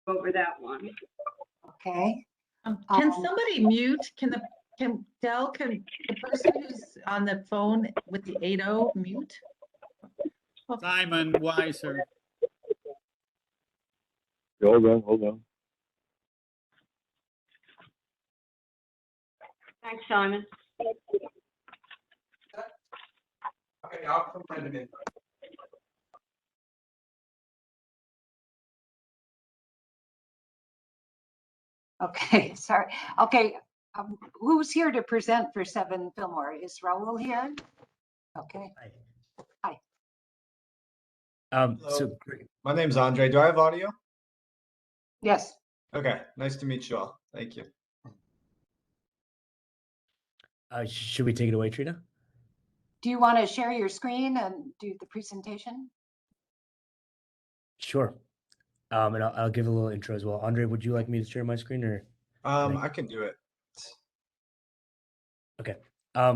over that one. Okay. Can somebody mute? Can the person who's on the phone with the 80 mute? Simon Weiser. Hold on. Thanks, Simon. Okay, I'll come in a minute. Okay, sorry. Okay, who's here to present for 7 Fillmore? Is Raul here? Okay. Hi. So My name's Andre. Do I have audio? Yes. Okay, nice to meet you all. Thank you. should we take it away, Trina? Do you want to share your screen and do the presentation? Sure. And I'll give a little intro as well. Andre, would you like me to share my screen or? I can do it. Okay.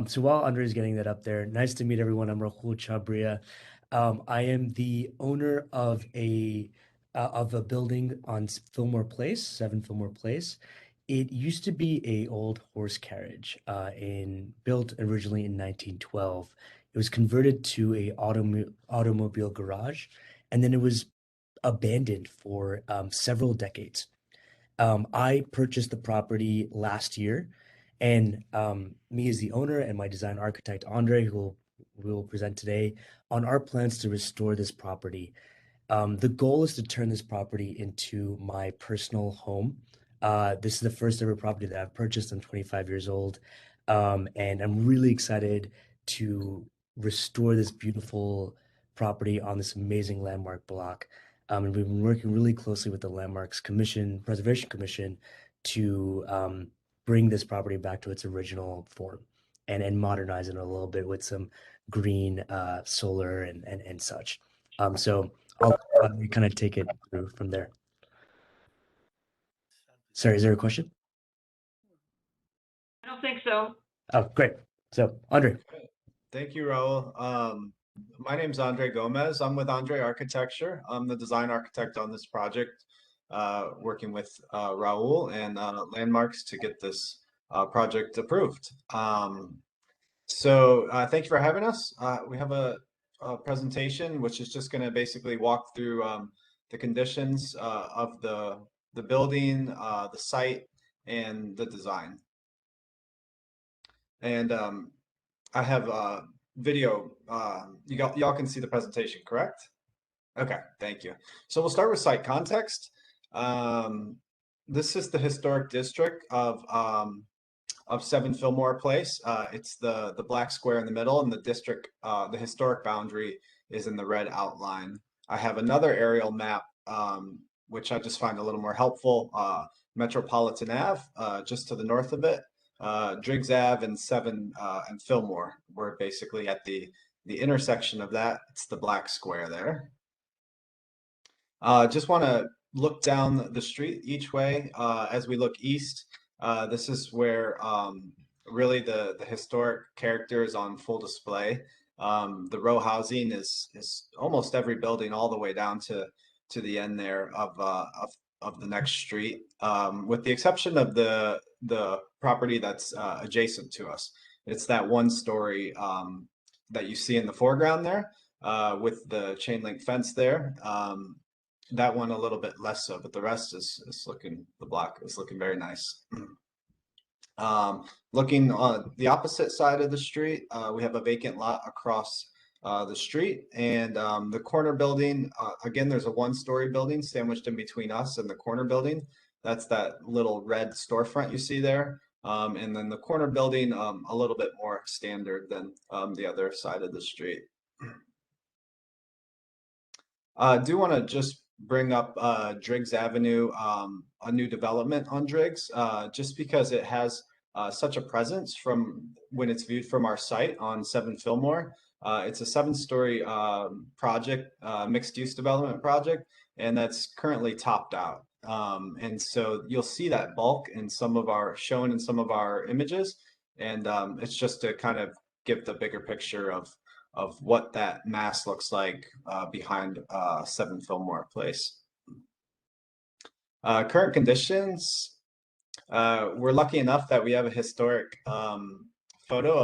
So while Andre is getting that up there, nice to meet everyone. I'm Rahul Chabria. I am the owner of a building on Fillmore Place, 7 Fillmore Place. It used to be a old horse carriage, built originally in 1912. It was converted to a automobile garage, and then it was abandoned for several decades. I purchased the property last year, and me as the owner and my design architect, Andre, who we will present today, on our plans to restore this property. The goal is to turn this property into my personal home. This is the first ever property that I've purchased. I'm 25 years old, and I'm really excited to restore this beautiful property on this amazing landmark block. And we've been working really closely with the Landmarks Preservation Commission to bring this property back to its original form and modernize it a little bit with some green solar and such. So I'll kind of take it through from there. Sorry, is there a question? I don't think so. Oh, great. So, Andre. Thank you, Raul. My name's Andre Gomez. I'm with Andre Architecture. I'm the design architect on this project, working with Raul and Landmarks to get this project approved. So thank you for having us. We have a presentation which is just going to basically walk through the conditions of the building, the site, and the design. And I have video. Y'all can see the presentation, correct? Okay, thank you. So we'll start with site context. This is the historic district of 7 Fillmore Place. It's the black square in the middle, and the district, the historic boundary is in the red outline. I have another aerial map, which I just find a little more helpful. Metropolitan Ave, just to the north of it. Driggs Ave and 7 and Fillmore. We're basically at the intersection of that. It's the black square there. Just want to look down the street each way as we look east. This is where really the historic character is on full display. The row housing is almost every building all the way down to the end there of the next street, with the exception of the property that's adjacent to us. It's that one story that you see in the foreground there with the chain link fence there. That one a little bit less so, but the rest is looking, the block is looking very nice. Looking on the opposite side of the street, we have a vacant lot across the street, and the corner building, again, there's a 1-story building sandwiched in between us and the corner building. That's that little red storefront you see there. And then the corner building, a little bit more standard than the other side of the street. I do want to just bring up Driggs Avenue, a new development on Driggs, just because it has such a presence from when it's viewed from our site on 7 Fillmore. It's a 7-story project, mixed-use development project, and that's currently topped out. And so you'll see that bulk in shown in some of our images, and it's just to kind of give the bigger picture of what that mass looks like behind 7 Fillmore Place. Current conditions, we're lucky enough that we have a historic photo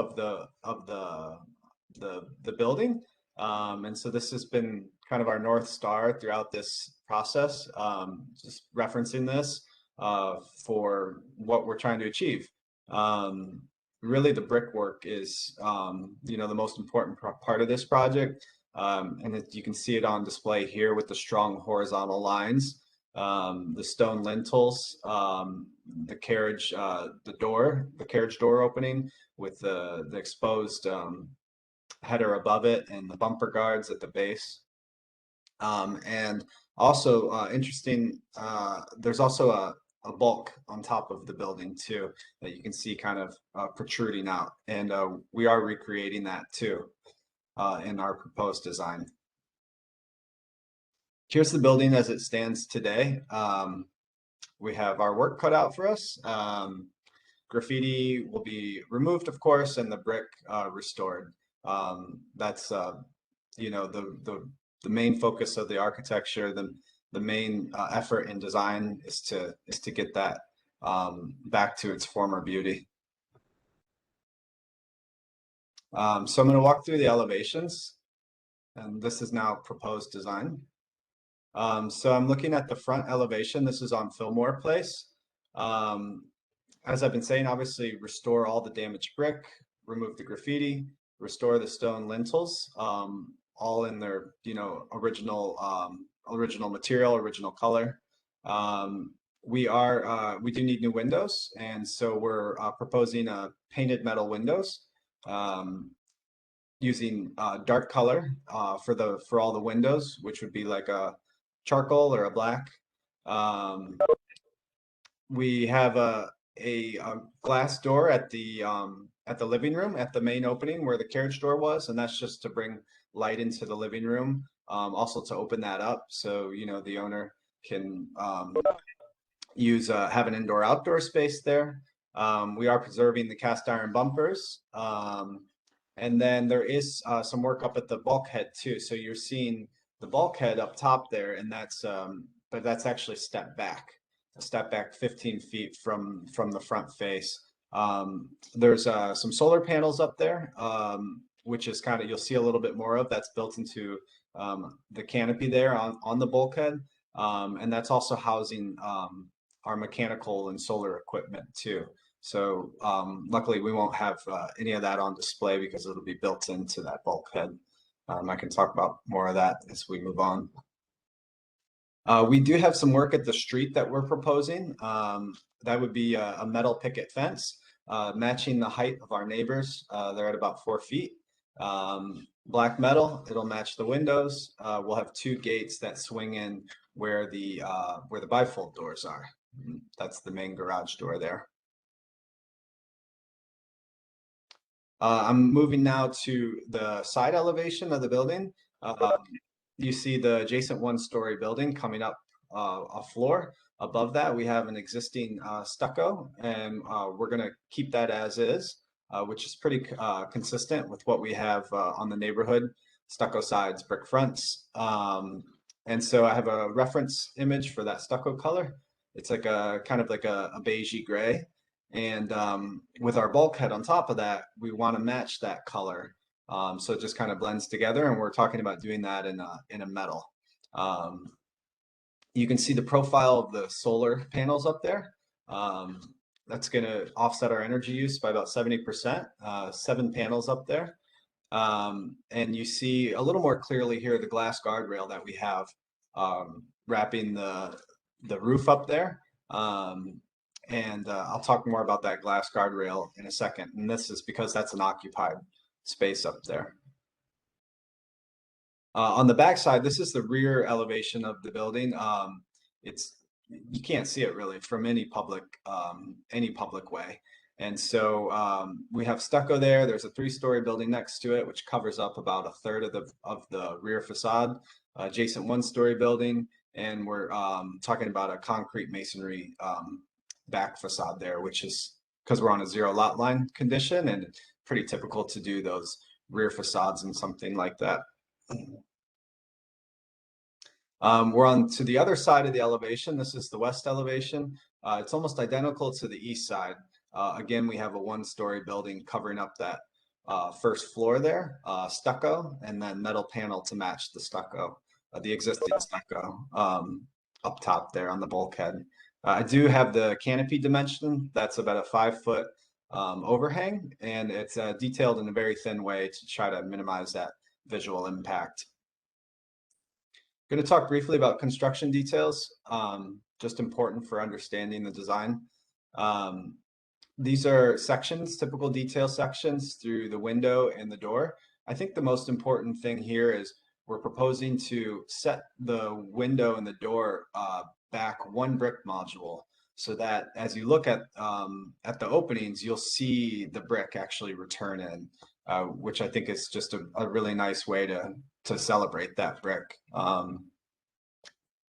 of the building. And so this has been kind of our North Star throughout this process, just referencing this for what we're trying to achieve. Really, the brickwork is, the most important part of this project. And you can see it on display here with the strong horizontal lines, the stone lintels, the carriage door opening with the exposed header above it, and the bumper guards at the base. And also interesting, there's also a bulk on top of the building too that you can see kind of protruding out, and we are recreating that too in our proposed design. Here's the building as it stands today. We have our work cut out for us. Graffiti will be removed, of course, and the brick restored. That's the main focus of the architecture. The main effort in design is to get that back to its former beauty. So I'm going to walk through the elevations, and this is now proposed design. So I'm looking at the front elevation. This is on Fillmore Place. As I've been saying, obviously restore all the damaged brick, remove the graffiti, restore the stone lintels, all in their original material, original color. We do need new windows, and so we're proposing painted metal windows, using dark color for all the windows, which would be like a charcoal or a black. We have a glass door at the living room, at the main opening where the carriage door was, and that's just to bring light into the living room, also to open that up so the owner can have an indoor-outdoor space there. We are preserving the cast iron bumpers, and then there is some work up at the bulkhead too. So you're seeing the bulkhead up top there, and but that's actually stepped back 15 feet from the front face. There's some solar panels up there, which is you'll see a little bit more of. That's built into the canopy there on the bulkhead, and that's also housing our mechanical and solar equipment too. So luckily we won't have any of that on display because it'll be built into that bulkhead. I can talk about more of that as we move on. We do have some work at the street that we're proposing. That would be a metal picket fence, matching the height of our neighbors. They're at about 4 feet. Black metal, it'll match the windows. We'll have 2 gates that swing in where the bifold doors are. That's the main garage door there. I'm moving now to the side elevation of the building. You see the adjacent 1-story building coming up a floor. Above that, we have an existing stucco, and we're going to keep that as is, which is pretty consistent with what we have on the neighborhood: stucco sides, brick fronts. And so I have a reference image for that stucco color. It's like kind of like a beigey gray. And with our bulkhead on top of that, we want to match that color. So it just kind of blends together, and we're talking about doing that in a metal. You can see the profile of the solar panels up there. That's going to offset our energy use by about 70%, 7 panels up there. And you see a little more clearly here the glass guardrail that we have wrapping the roof up there. And I'll talk more about that glass guardrail in a second. And this is because that's an occupied space up there. On the back side, this is the rear elevation of the building. You can't see it really from any public way. And so we have stucco there. There's a 3-story building next to it, which covers up about 1/3 of the rear facade. Adjacent 1-story building, and we're talking about a concrete masonry back facade there, which is because we're on a 0 lot line condition, and it's pretty typical to do those rear facades in something like that. We're on to the other side of the elevation. This is the west elevation. It's almost identical to the east side. Again, we have a one-story building covering up that first floor there, stucco, and then metal panel to match the stucco, the existing stucco up top there on the bulkhead. I do have the canopy dimension. That's about a 5-foot overhang, and it's detailed in a very thin way to try to minimize that visual impact. Going to talk briefly about construction details, just important for understanding the design. These are sections, typical detail sections through the window and the door. I think the most important thing here is we're proposing to set the window and the door back 1 brick module, so that as you look at the openings, you'll see the brick actually return in, which I think is just a really nice way to celebrate that brick.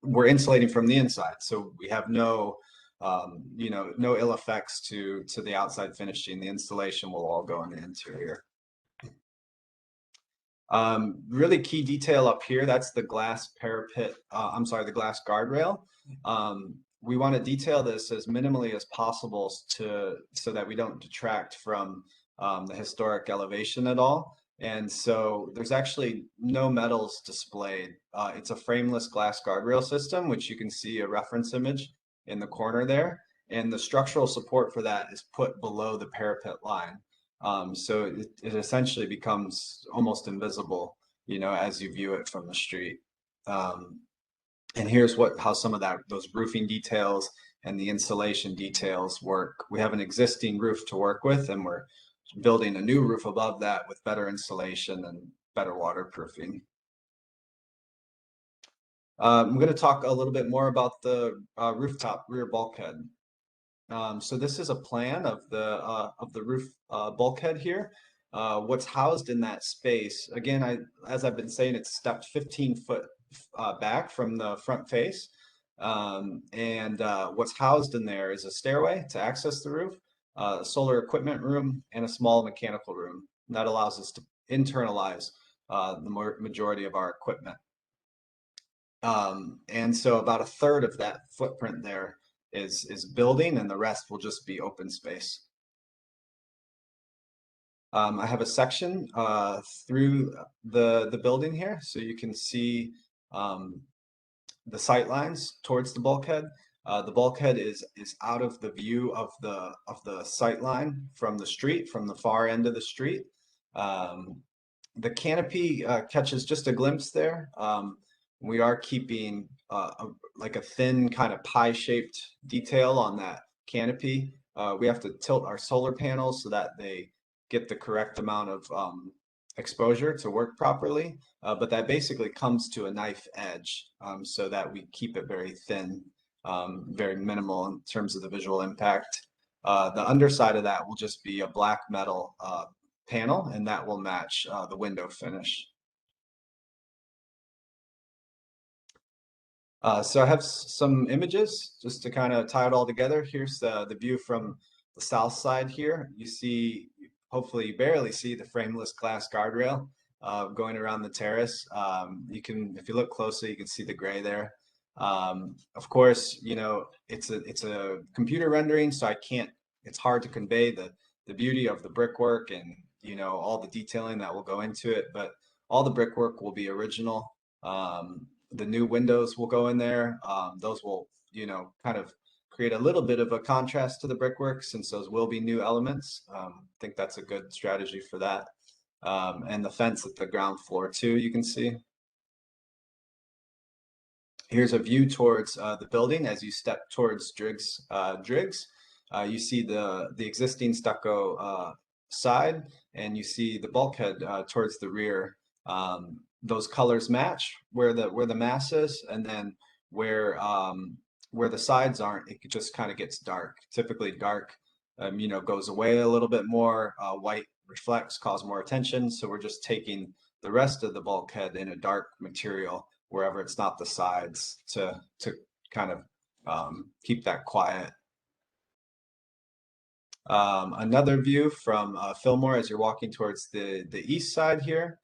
We're insulating from the inside, so we have no no ill effects to the outside finishing. The installation will all go in the interior. Really key detail up here, that's the glass parapet, I'm sorry, the glass guardrail. We want to detail this as minimally as possible so that we don't detract from the historic elevation at all. And so there's actually no metals displayed. It's a frameless glass guardrail system, which you can see a reference image in the corner there. And the structural support for that is put below the parapet line. So it essentially becomes almost invisible, as you view it from the street. And here's how some of those roofing details and the insulation details work. We have an existing roof to work with, and we're building a new roof above that with better insulation and better waterproofing. I'm going to talk a little bit more about the rooftop rear bulkhead. So this is a plan of the roof bulkhead here. What's housed in that space, again, as I've been saying, it's stepped 15 foot back from the front face. And what's housed in there is a stairway to access the roof, a solar equipment room, and a small mechanical room. And that allows us to internalize the majority of our equipment. And so about 1/3 of that footprint there is building, and the rest will just be open space. I have a section through the building here, so you can see the sight lines towards the bulkhead. The bulkhead is out of the view of the sight line from the street, from the far end of the street. The canopy catches just a glimpse there. We are keeping like a thin kind of pie-shaped detail on that canopy. We have to tilt our solar panels so that they get the correct amount of exposure to work properly. But that basically comes to a knife edge, so that we keep it very thin, very minimal in terms of the visual impact. The underside of that will just be a black metal panel, and that will match the window finish. So I have some images just to kind of tie it all together. Here's the view from the south side here. You see, hopefully you barely see the frameless glass guardrail going around the terrace. You can, if you look closely, you can see the gray there. Of course, it's a computer rendering, so it's hard to convey the beauty of the brickwork and, all the detailing that will go into it, but all the brickwork will be original. The new windows will go in there. Those will, kind of create a little bit of a contrast to the brickwork, since those will be new elements. I think that's a good strategy for that. And the fence at the ground floor too, you can see. Here's a view towards the building as you step towards Driggs. You see the existing stucco side, and you see the bulkhead towards the rear. Those colors match where the mass is, and then where the sides aren't, it just kind of gets dark. Typically dark, goes away a little bit more. White reflects, cause more attention. So we're just taking the rest of the bulkhead in a dark material wherever it's not the sides to kind of keep that quiet. Another view from Fillmore as you're walking towards the east side here.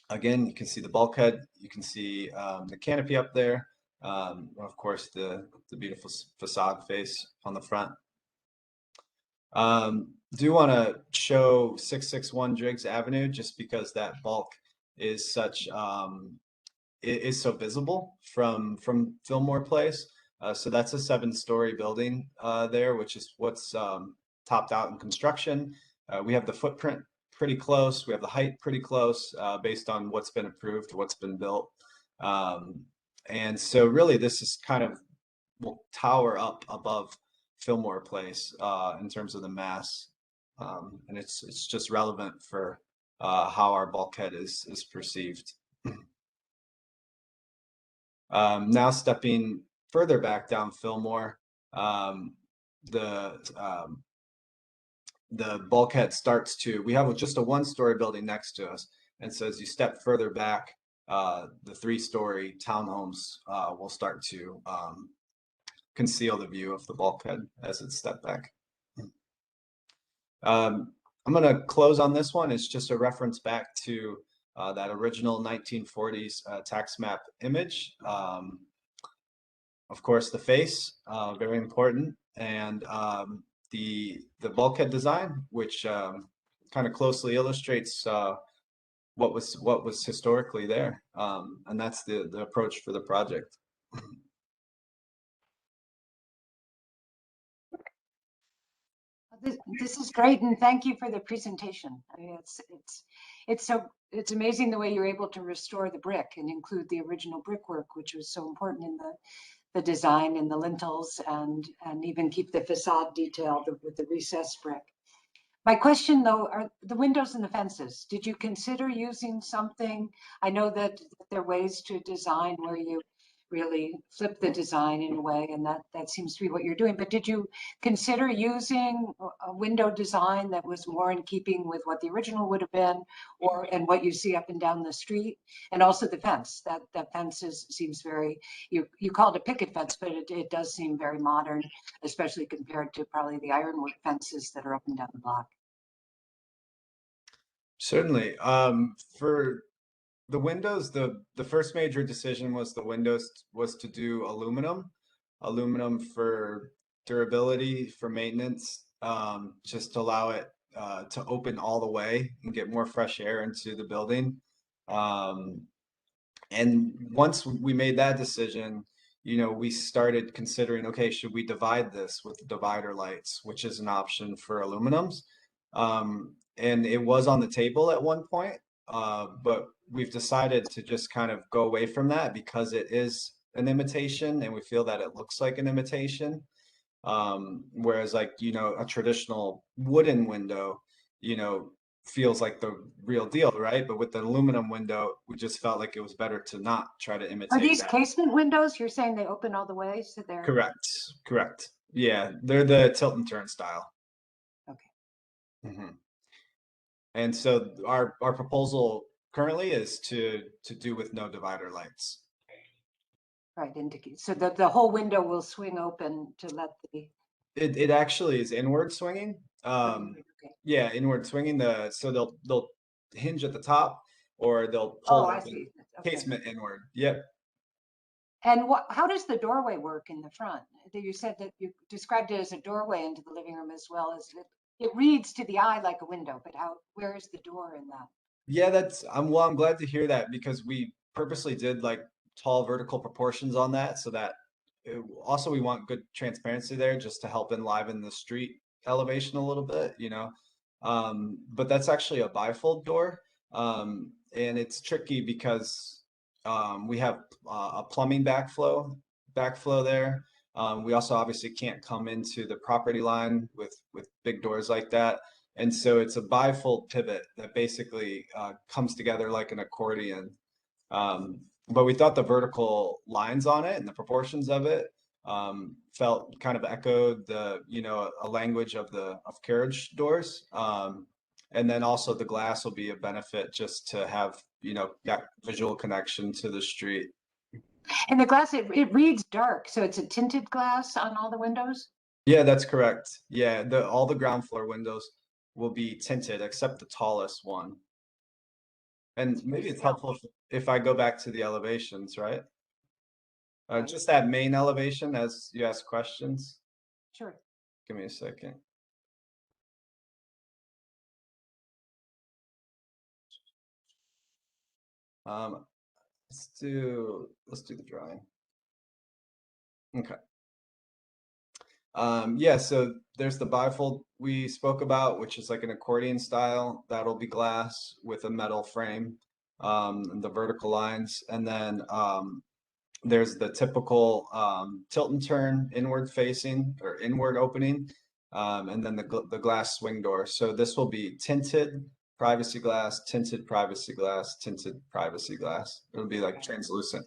Again, you can see the bulkhead, you can see the canopy up there, of course, the beautiful facade face on the front. Do want to show 661 Driggs Avenue just because that bulk is such is so visible from Fillmore Place. So that's a 7-story building there, which is what's topped out in construction. We have the footprint pretty close. We have the height pretty close based on what's been approved, what's been built. And so really this is kind of will tower up above Fillmore Place in terms of the mass. And it's just relevant for how our bulkhead is perceived. Now stepping further back down Fillmore, the bulkhead starts to, we have just a 1-story building next to us. And so as you step further back, the 3-story townhomes will start to conceal the view of the bulkhead as it's stepped back. I'm going to close on this one. It's just a reference back to that original 1940s tax map image. Of course, the face, very important, and the bulkhead design, which kind of closely illustrates what was historically there, and that's the approach for the project. This is great, and thank you for the presentation. I mean, it's amazing the way you're able to restore the brick and include the original brickwork, which was so important in the design and the lintels, and even keep the facade detail with the recessed brick. My question though, are the windows and the fences. Did you consider using something? I know that there are ways to design where you really flip the design in a way, and that seems to be what you're doing. But did you consider using a window design that was more in keeping with what the original would have been, and what you see up and down the street? And also the fence. That fence seems very, you called it picket fence, but it does seem very modern, especially compared to probably the ironwood fences that are up and down the block. Certainly. For the windows, the first major decision was the windows was to do aluminum for durability, for maintenance, just to allow it to open all the way and get more fresh air into the building. And once we made that decision, we started considering, okay, should we divide this with divider lights, which is an option for aluminums. And it was on the table at one point, but we've decided to just kind of go away from that because it is an imitation and we feel that it looks like an imitation. Whereas like, a traditional wooden window, feels like the real deal, right? But with the aluminum window, we just felt like it was better to not try to imitate Are these that. casement windows? You're saying they open all the way, so they're Correct. Yeah, they're the tilt and turn style. okay. Mm-hmm. And so our proposal currently is to do with no divider lights. Right, indicate. So the whole window will swing open to let the. It actually is inward swinging. Okay. Yeah, inward swinging. So they'll hinge at the top, or they'll Oh, pull I open, see. Okay. casement inward. Yep. And how does the doorway work in the front? You said that you described it as a doorway into the living room as well as it reads to the eye like a window, but where is the door in that? Yeah, I'm glad to hear that because we purposely did like tall vertical proportions on that so that also we want good transparency there just to help enliven the street elevation a little bit, but that's actually a bifold door, and it's tricky because we have a plumbing backflow there. We also obviously can't come into the property line with big doors like that. And so it's a bifold pivot that basically comes together like an accordion. But we thought the vertical lines on it and the proportions of it felt kind of echoed the, a language of carriage doors. And then also the glass will be a benefit just to have, that visual connection to the street. And the glass, it reads dark, so it's a tinted glass on all the windows? Yeah, that's correct. Yeah, all the ground floor windows will be tinted except the tallest one. And maybe it's helpful if I go back to the elevations, right? Right. Just that main elevation as you ask questions. Sure. Give me a second. Let's do the drawing. Okay. Yeah, so there's the bifold we spoke about, which is like an accordion style. That'll be glass with a metal frame, and the vertical lines. And then there's the typical tilt and turn inward facing or inward opening, and then the glass swing door. So this will be tinted privacy glass, tinted privacy glass, tinted privacy glass. It'll be like translucent.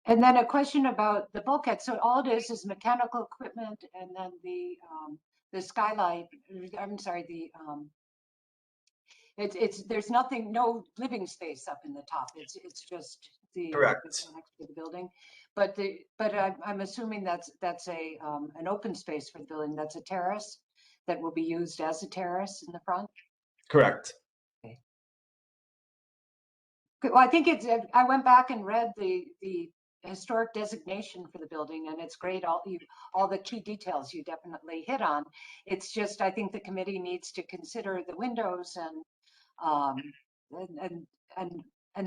And then a question about the bulkhead. So all it is mechanical equipment, and then the skylight. I'm sorry, it's there's nothing, no living space up in the top. It's just the Correct. next to the building. But I'm assuming that's a an open space for the building. That's a terrace that will be used as a terrace in the front. Correct. Well, I think it's. I went back and read the historic designation for the building, and it's great. All the key details you definitely hit on. It's just, I think the committee needs to consider the windows and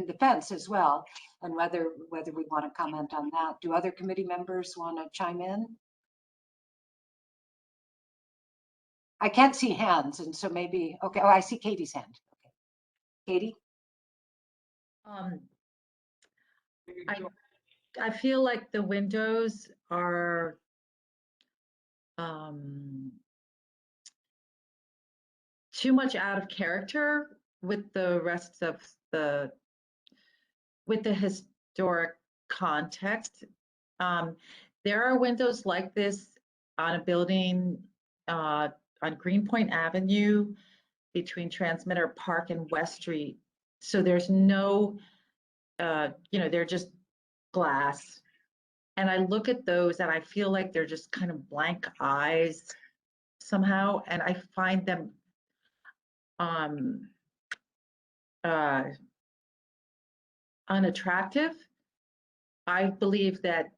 the fence as well, and whether we want to comment on that. Do other committee members want to chime in? I can't see hands, and so maybe, okay. Oh, I see Katie's hand. Okay. Katie? I feel like the windows are too much out of character with the rest of the historic context. There are windows like this on a building on Greenpoint Avenue between Transmitter Park and West Street. So there's no, they're just glass. And I look at those and I feel like they're just kind of blank eyes somehow. And I find them unattractive. I believe that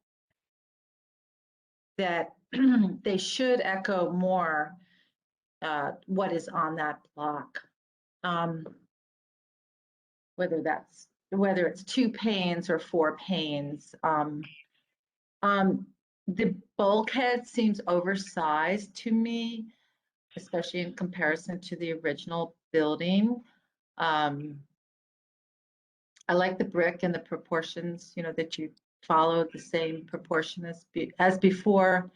they should echo more what is on that block. Whether it's 2 panes or 4 panes. The bulkhead seems oversized to me, especially in comparison to the original building. I like the brick and the proportions, that you follow the same proportion as before.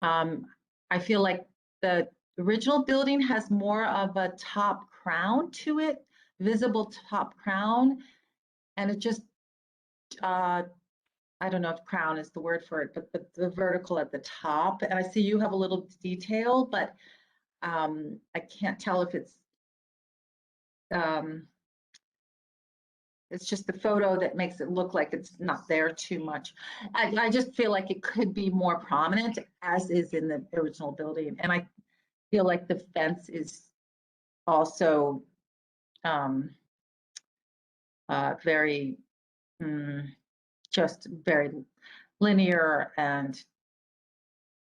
I feel like the original building has more of a top crown to it, visible top crown, and it just, I don't know if crown is the word for it, but the vertical at the top. And I see you have a little detail, but I can't tell if it's just the photo that makes it look like it's not there too much. I just feel like it could be more prominent, as is in the original building. And I feel like the fence is also very, just very linear and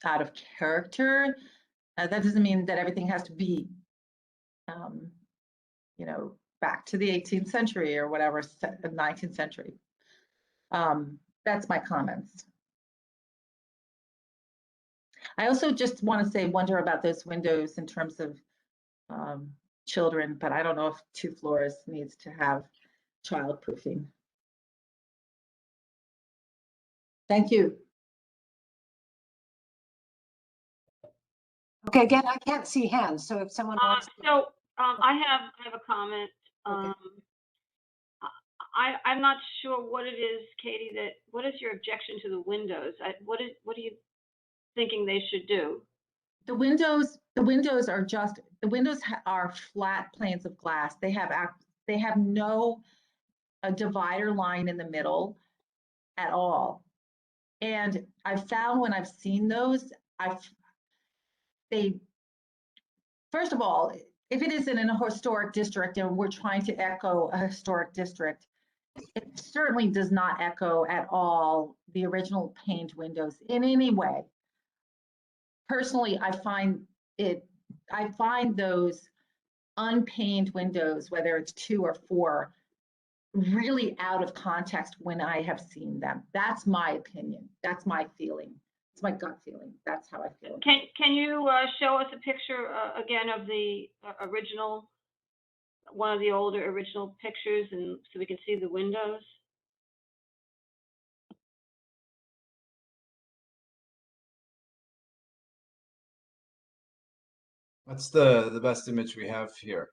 out of character. That doesn't mean that everything has to be, back to the 18th century or whatever, 19th century. That's my comments. I also just want to wonder about those windows in terms of children, but I don't know if 2 floors needs to have childproofing. Thank you. Okay, again, I can't see hands, so if someone wants to. I have a comment. Okay. I'm not sure what it is, Katie, what is your objection to the windows? What are you thinking they should do? The windows are flat planes of glass. They have no divider line in the middle at all. And I've found when I've seen those, first of all, if it is in a historic district and we're trying to echo a historic district, it certainly does not echo at all the original paned windows in any way. Personally, I find those unpaned windows, whether it's 2 or 4, really out of context when I have seen them. That's my opinion. That's my feeling. It's my gut feeling. That's how I feel. Can you show us a picture again of the original, one of the older original pictures, and so we can see the windows? That's the best image we have here.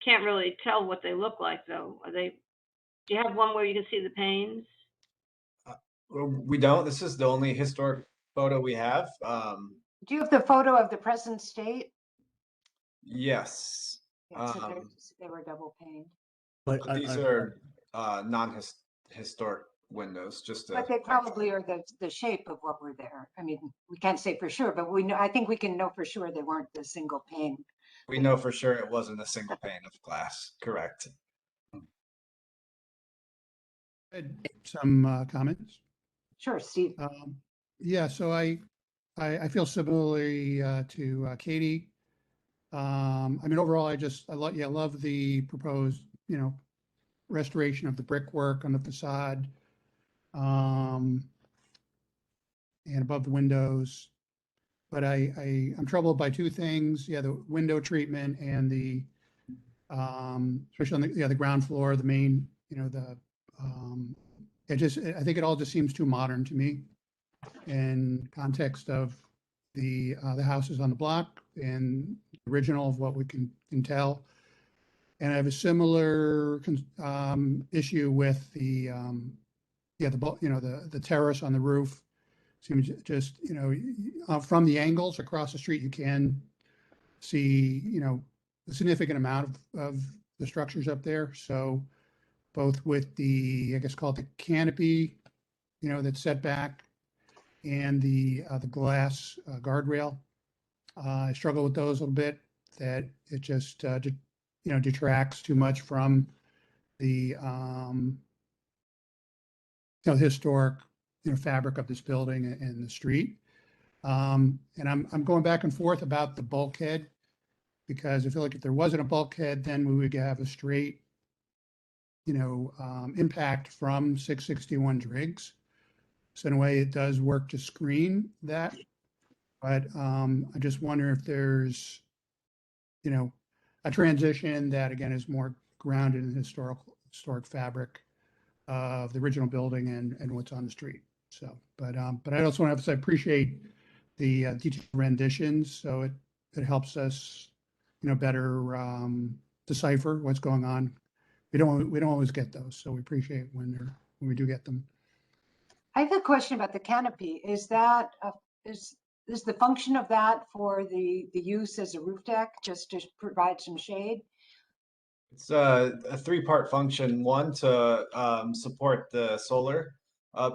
Can't really tell what they look like though. Are they? Do you have one where you can see the panes? Well, we don't. This is the only historic photo we have. Do you have the photo of the present state? Yes. Yeah, so they were double paned. But But these are non-historic windows, just to. But they probably are the shape of what were there. I mean, we can't say for sure, but we know, I think we can know for sure they weren't the single pane. We know for sure it wasn't a single pane of glass. Correct. Some comments. Sure, Steve. Yeah, so I feel similarly to Katie. I mean, overall, I love the proposed, restoration of the brickwork on the facade, and above the windows. But I'm troubled by 2 things. Yeah, the window treatment and the especially on the ground floor, the main, I think it all just seems too modern to me in context of the houses on the block and original of what we can tell. And I have a similar issue with the terrace on the roof. Seems just, from the angles across the street, you can see, a significant amount of the structures up there. So both with the, I guess, called the canopy, that's set back, and the glass guardrail. I struggle with those a little bit, that it just, detracts too much from the, historic, fabric of this building and the street. And I'm going back and forth about the bulkhead, because I feel like if there wasn't a bulkhead, then we would have a straight, impact from 661 Driggs. So in a way, it does work to screen that. But I just wonder if there's, a transition that, again, is more grounded in the historic fabric of the original building and what's on the street. So, but I also want to emphasize, I appreciate the detailed renditions. So it helps us, better decipher what's going on. We don't always get those, so we appreciate when we do get them. I have a question about the canopy. Is that is the function of that for the use as a roof deck, just to provide some shade? It's a 3-part function. 1, to support the solar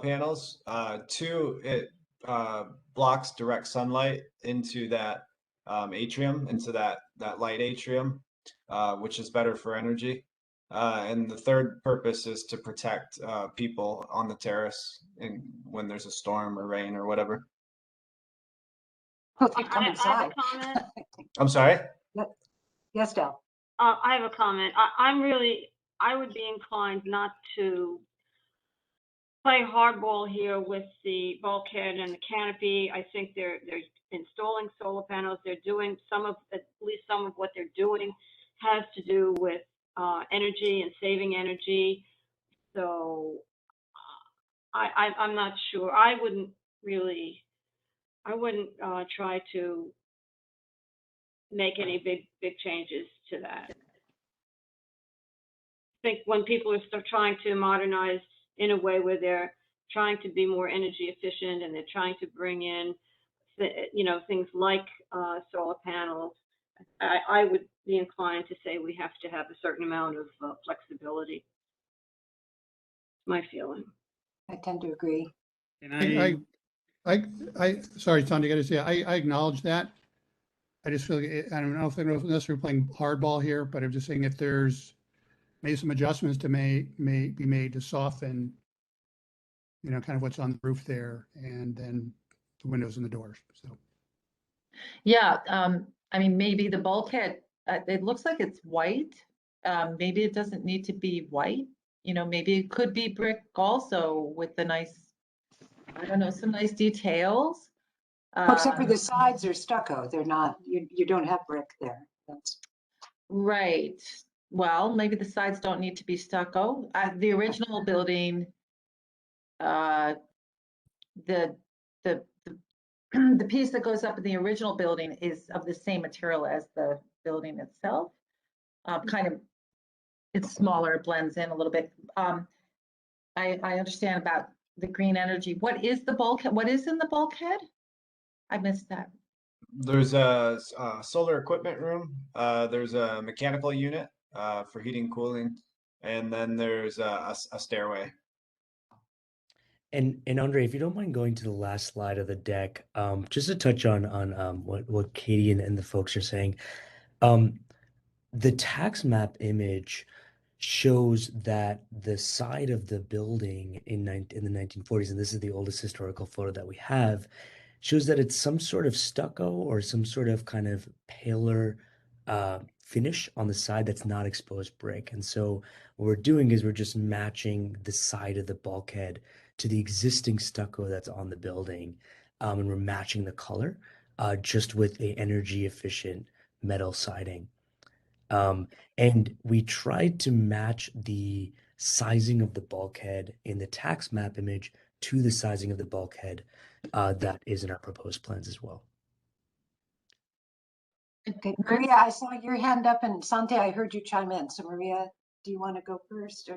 panels. 2, it blocks direct sunlight into that atrium, into that light atrium, which is better for energy. And the 3rd purpose is to protect people on the terrace when there's a storm or rain or whatever. Oh, they come I inside. have a comment. I'm sorry? Yes, Del. I have a comment. I would be inclined not to play hardball here with the bulkhead and the canopy. I think they're installing solar panels. They're doing at least some of what they're doing has to do with energy and saving energy. So I'm not sure. I wouldn't try to make any big changes to that. I think when people are still trying to modernize in a way where they're trying to be more energy efficient and they're trying to bring in, things like solar panels, I would be inclined to say we have to have a certain amount of flexibility. My feeling. I tend to agree. And Sorry, Tony, I got to say, I acknowledge that. I just feel, I don't know if they're necessarily playing hardball here, but I'm just saying if there's maybe some adjustments to may be made to soften, you know, kind of what's on the roof there and then the windows and the doors, so. Yeah, I mean, maybe the bulkhead, it looks like it's white. Maybe it doesn't need to be white. You know, maybe it could be brick also with the nice, I don't know, some nice details. Oh, except for the Um, sides are stucco. They're not, you don't have brick there. That's, Right. Well, maybe the sides don't need to be stucco. The original building, uh, the, the, the piece that goes up in the original building is of the same material as the building itself. Kind of, it's smaller, it blends in a little bit. I understand about the green energy. What is the bulkhead? What is in the bulkhead? I missed that. There's a, solar equipment room. There's a mechanical unit for heating, cooling, and then there's a stairway. And Andre, if you don't mind going to the last slide of the deck, just to touch on what Katie and the folks are saying. The tax map image shows that the side of the building in the 1940s, and this is the oldest historical photo that we have, shows that it's some sort of stucco or some sort of kind of paler finish on the side that's not exposed brick. And so what we're doing is we're just matching the side of the bulkhead to the existing stucco that's on the building, and we're matching the color just with a energy efficient metal siding. And we tried to match the sizing of the bulkhead in the tax map image to the sizing of the bulkhead that is in our proposed plans as well. okay, Maria, I saw your hand up, and Sante, I heard you chime in. So Maria, do you want to go first?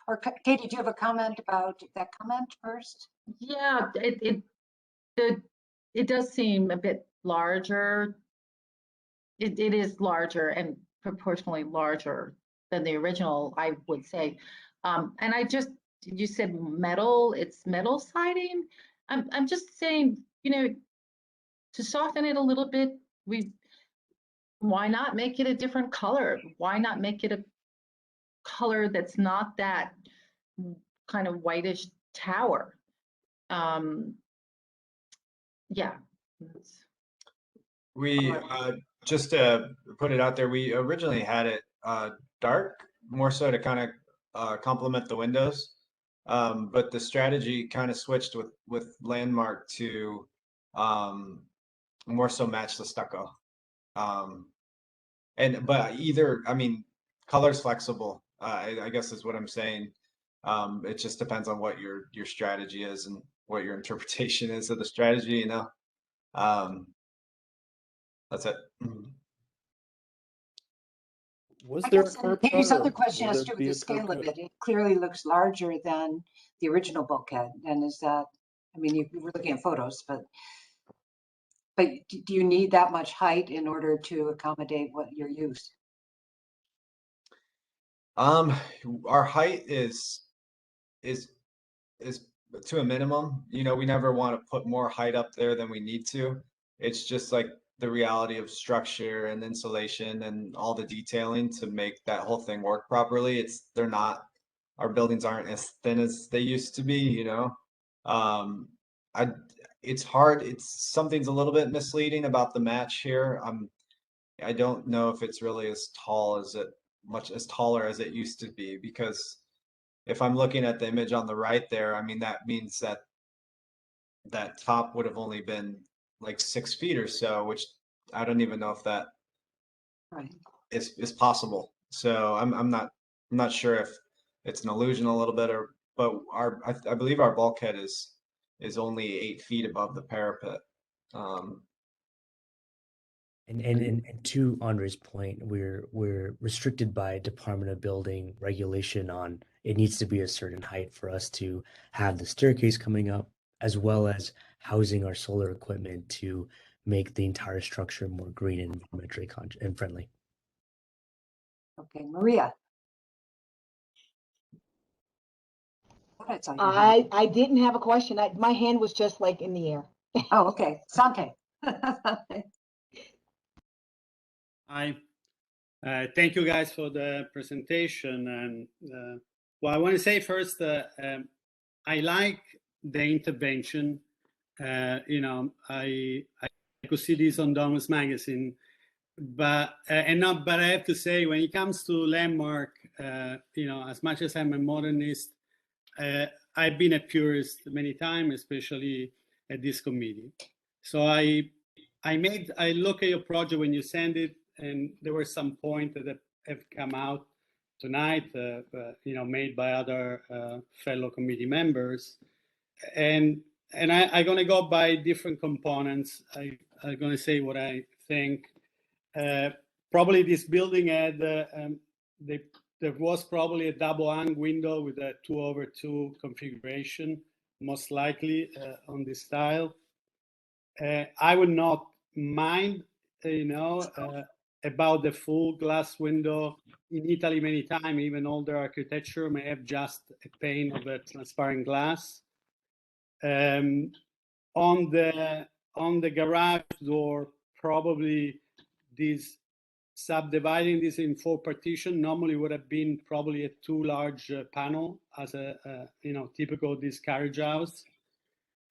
Or Katie, do you have a comment about that comment first? Yeah, it does seem a bit larger. It is larger and proportionally larger than the original, I would say. And you said metal, it's metal siding. I'm just saying, you know, to soften it a little bit, why not make it a different color? Why not make it a color that's not that kind of whitish tower? Yeah. We just to put it out there, we originally had it dark, more so to kind of complement the windows. But the strategy kind of switched with Landmark to more so match the stucco. But either, I mean, color's flexible. I guess is what I'm saying. It just depends on what your strategy is and what your interpretation is of the strategy, you know. That's it. Was I there a guess curb Katie's cut, other or question will has there to do with be the a curb scale of cut? it. It clearly looks larger than the original bulkhead. And is that, I mean, you were looking at photos, but do you need that much height in order to accommodate what your use? Our height is to a minimum. You know, we never want to put more height up there than we need to. It's just like the reality of structure and insulation and all the detailing to make that whole thing work properly. Our buildings aren't as thin as they used to be, you know. It's hard. Something's a little bit misleading about the match here. I don't know if it's really as much as taller as it used to be, because if I'm looking at the image on the right there, I mean, that means that top would have only been like 6 feet or so, which I don't even know if that Right. is possible. So I'm not sure if it's an illusion a little bit, but I believe our bulkhead is only 8 feet above the parapet. And to Andre's point, we're restricted by Department of Building regulation on it needs to be a certain height for us to have the staircase coming up, as well as housing our solar equipment to make the entire structure more green and environmentally and friendly. Okay, Maria. I saw your hand. I didn't have a question. My hand was just like in the air. Oh, okay, Sante. Hi. Thank you guys for the presentation. And well, I want to say first, I like the intervention. You know, I could see this on Domus Magazine, but but I have to say, when it comes to landmark, you know, as much as I'm a modernist, I've been a purist many times, especially at this committee. So I look at your project when you send it, and there were some points that have come out tonight, you know, made by other fellow committee members, and I'm going to go by different components. I'm going to say what I think. Probably this building had there was probably a double hung window with a 2/2 configuration, most likely on this style. I would not mind, you know, about the full glass window. In Italy, many times, even older architecture may have just a pane of a transparent glass. On the garage door, probably this subdividing this in 4 partition normally would have been probably a too large panel as a you know, typical of this carriage house.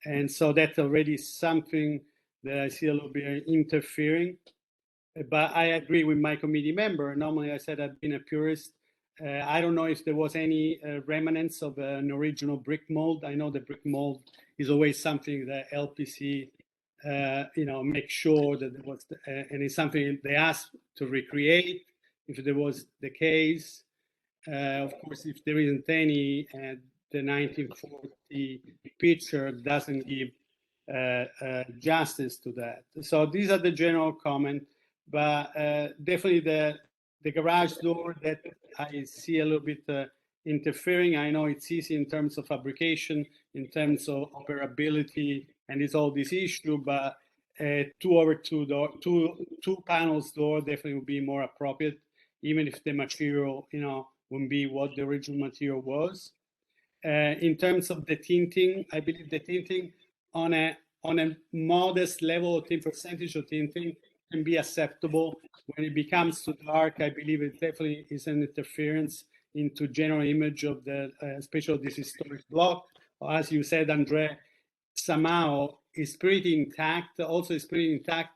And so that's already something that I see a little bit interfering. But I agree with my committee member. Normally I said I've been a purist. I don't know if there was any remnants of an original brick mold. I know the brick mold is always something that LPC you know, make sure that there was, and it's something they asked to recreate if there was the case. Of course, if there isn't any, the 1940 picture doesn't give justice to that. So these are the general comment, but definitely the garage door that I see a little bit interfering. I know it's easy in terms of fabrication, in terms of operability, and it's all this issue, but 2/2 door, two panels door definitely would be more appropriate, even if the material, you know, wouldn't be what the original material was. In terms of the tinting, I believe the tinting on a modest level of percentage of tinting can be acceptable. When it becomes too dark, I believe it definitely is an interference into general image of the, especially this historic block. As you said, Andre, somehow is pretty intact, also is pretty intact,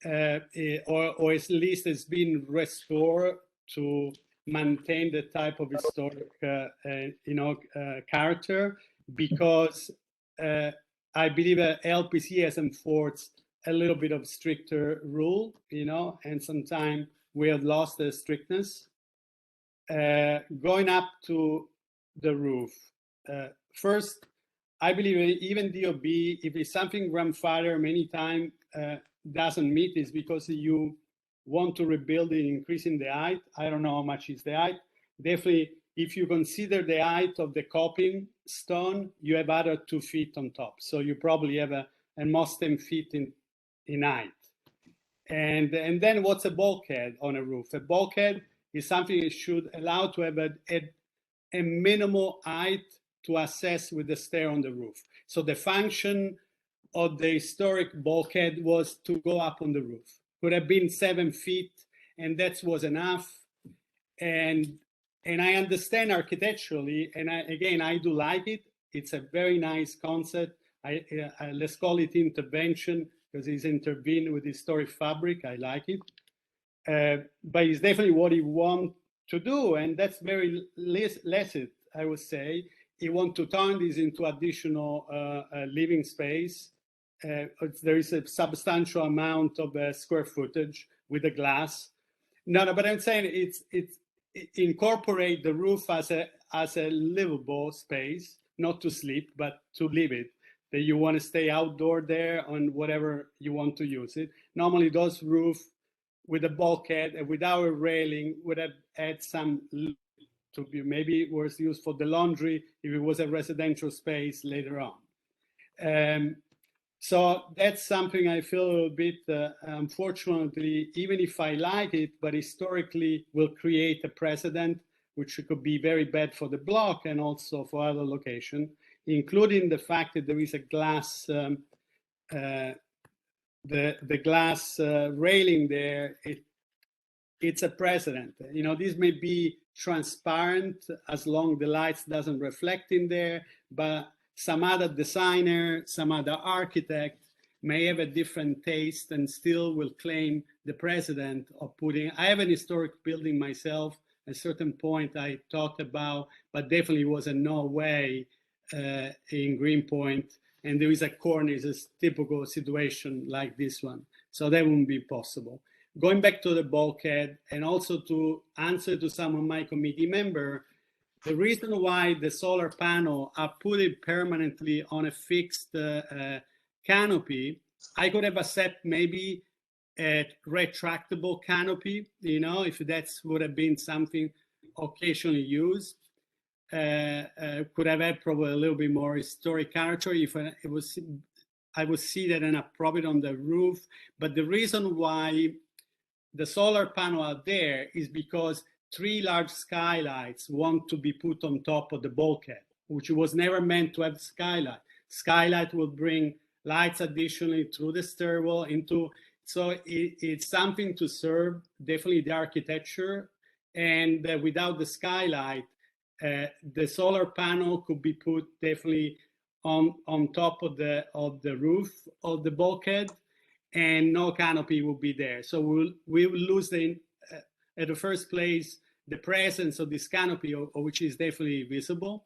or at least it's been restored to maintain the type of historic, you know, character, because I believe LPC has enforced a little bit of stricter rule, you know, and sometimes we have lost the strictness. Going up to the roof, first, I believe even DOB, if it's something grandfather many times doesn't meet, is because you want to rebuild it, increasing the height. I don't know how much is the height. Definitely, if you consider the height of the coping stone, you have other 2 feet on top. So you probably have almost 10 feet in height. And then what's a bulkhead on a roof? A bulkhead is something that should allow to have a minimal height to access with the stair on the roof. So the function of the historic bulkhead was to go up on the roof. Could have been 7 feet, and that was enough. And I understand architecturally, and I do like it. It's a very nice concept. Let's call it intervention, because he's intervened with historic fabric. I like it. But it's definitely what he wants to do, and that's very licit, I would say. He wants to turn this into additional living space. There is a substantial amount of square footage with the glass. No, but I'm saying it's incorporate the roof as a livable space, not to sleep, but to live it. That you want to stay outdoor there on whatever you want to use it. Normally, those roofs with a bulkhead and without a railing would have had some to be, maybe it was used for the laundry if it was a residential space later on. So that's something I feel a little bit, unfortunately, even if I like it, but historically will create a precedent which could be very bad for the block and also for other locations, including the fact that there is a glass, the glass railing there. it's a precedent. You know, this may be transparent as long the lights doesn't reflect in there, but some other designer, some other architect may have a different taste and still will claim the precedent of putting. I have an historic building myself. At a certain point I talked about, but definitely was a no way in Greenpoint. And there is a cornice, a typical situation like this one. So that wouldn't be possible. Going back to the bulkhead and also to answer to some of my committee members, the reason why the solar panel are put it permanently on a fixed canopy, I could have accepted maybe a retractable canopy, you know, if that would have been something occasionally used. Could have had probably a little bit more historic character if it was. I would see that and approve it on the roof. But the reason why the solar panel out there is because 3 large skylights want to be put on top of the bulkhead, which was never meant to have skylight. Skylight will bring lights additionally through the stairwell into, so it's something to serve definitely the architecture. And without the skylight, the solar panel could be put definitely on top of the roof of the bulkhead, and no canopy will be there. So we will lose at the first place the presence of this canopy, which is definitely visible.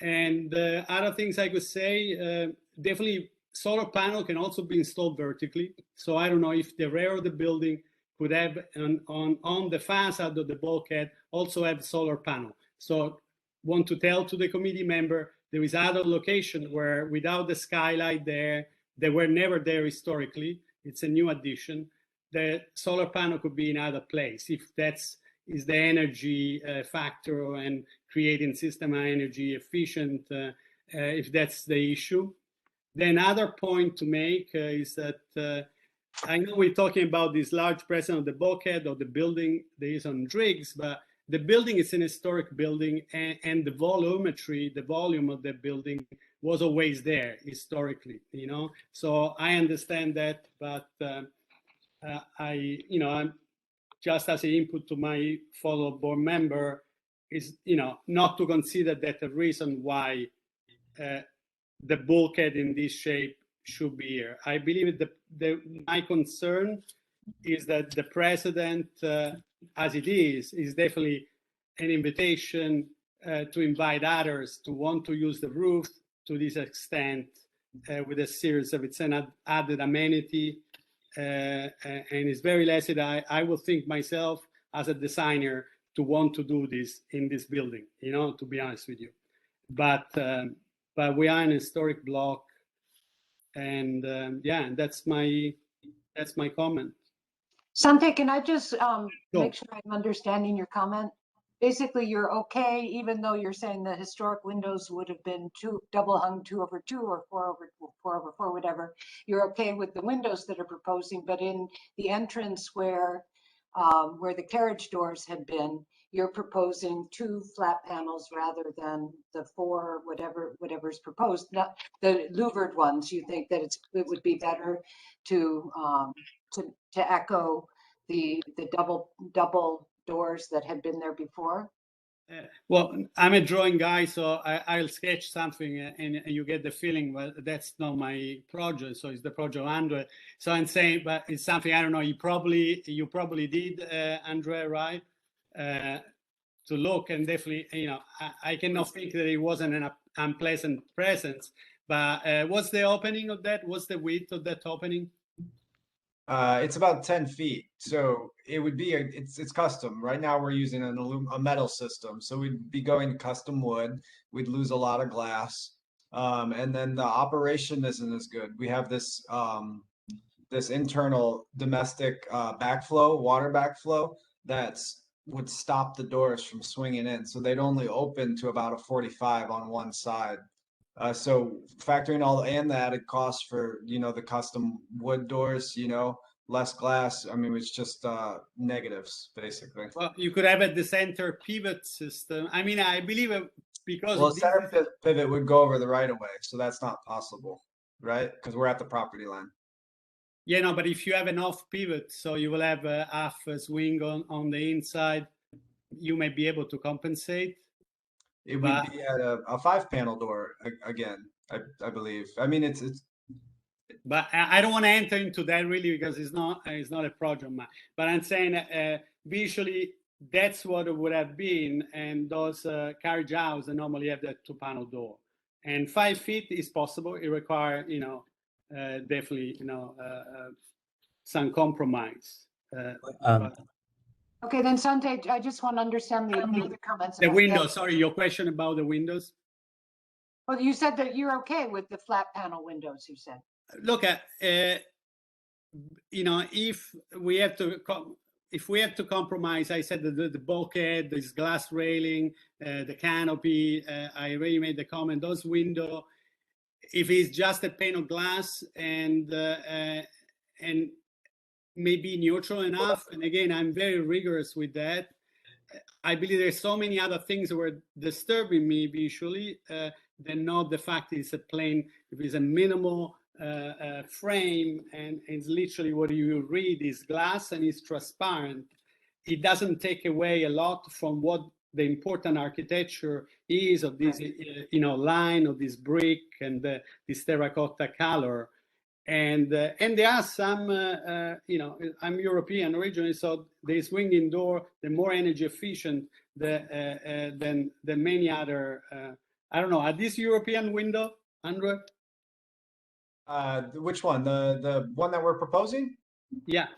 And other things I could say, definitely solar panel can also be installed vertically. So I don't know if the rear of the building could have on the facade of the bulkhead also have solar panel. So want to tell to the committee member, there is other location where without the skylight there, they were never there historically. It's a new addition. The solar panel could be in other place if that's is the energy factor and creating system energy efficient, if that's the issue. Then another point to make is that I know we're talking about this large presence of the bulkhead or the building there is on Driggs, but the building is an historic building, and the volumetry, the volume of the building was always there historically, you know. So I understand that, but I'm just as an input to my fellow board member is, not to consider that the reason why the bulkhead in this shape should be here. I believe my concern is that the precedent, as it is definitely an invitation to invite others to want to use the roof to this extent with a series of it's an added amenity, and it's very less that I will think myself as a designer to want to do this in this building, to be honest with you. But we are an historic block, and that's my comment. Sante, can I just make sure I'm understanding your comment? Basically, you're okay, even though you're saying the historic windows would have been double hung 2/2 or 4/4, whatever. You're okay with the windows that are proposing, but in the entrance where the carriage doors had been, you're proposing 2 flat panels rather than the 4, whatever's proposed. Not the louvered ones. You think that it would be better to echo the double doors that had been there before? Well, I'm a drawing guy, so I'll sketch something and you get the feeling, well, that's not my project, so it's the project of Andre. So I'm saying, but it's something, I don't know, you probably did, Andre, right? To look, and definitely, I cannot think that it wasn't an unpleasant presence, but what's the opening of that? What's the width of that opening? It's about 10 feet, so it would be it's custom. Right now we're using a metal system, so we'd be going custom wood. We'd lose a lot of glass, and then the operation isn't as good. We have this this internal domestic water backflow that's would stop the doors from swinging in, so they'd only open to about a 45 on one side. So factoring all and the added cost for, the custom wood doors, less glass. I mean, it's just negatives basically. Well, you could have at the center pivot system. I mean, I believe because Well, center pivot would go over the right of way, so that's not possible, right? Because we're at the property line. Yeah, no, but if you have an off pivot, so you will have a half a swing on the inside, you may be able to compensate. It would But- be at a 5-panel door again, I believe. I mean, it's But I don't want to enter into that really because it's not a project. But I'm saying visually that's what it would have been, and those carriage house normally have that 2-panel door, and 5 feet is possible. It requires definitely some compromise. But Okay, then Sante, I just want to understand the other comments. the about windows. Sorry, your question about the windows. Well, you said that you're okay with the flat panel windows, you said. Look at if we have to compromise, I said the bulkhead, this glass railing, the canopy. I already made the comment. Those window, if it's just a pane of glass and maybe neutral enough. And again, I'm very rigorous with that. I believe there's so many other things that were disturbing me visually than not the fact it's a plain, if it's a minimal frame and it's literally what you read is glass and it's transparent. It doesn't take away a lot from what the important architecture is of this, line of this brick and this terracotta color. And there are some, I'm European originally, so the swinging door, the more energy efficient than many other. I don't know. Are these European window, Andrew? which one? The one that we're proposing? Yeah.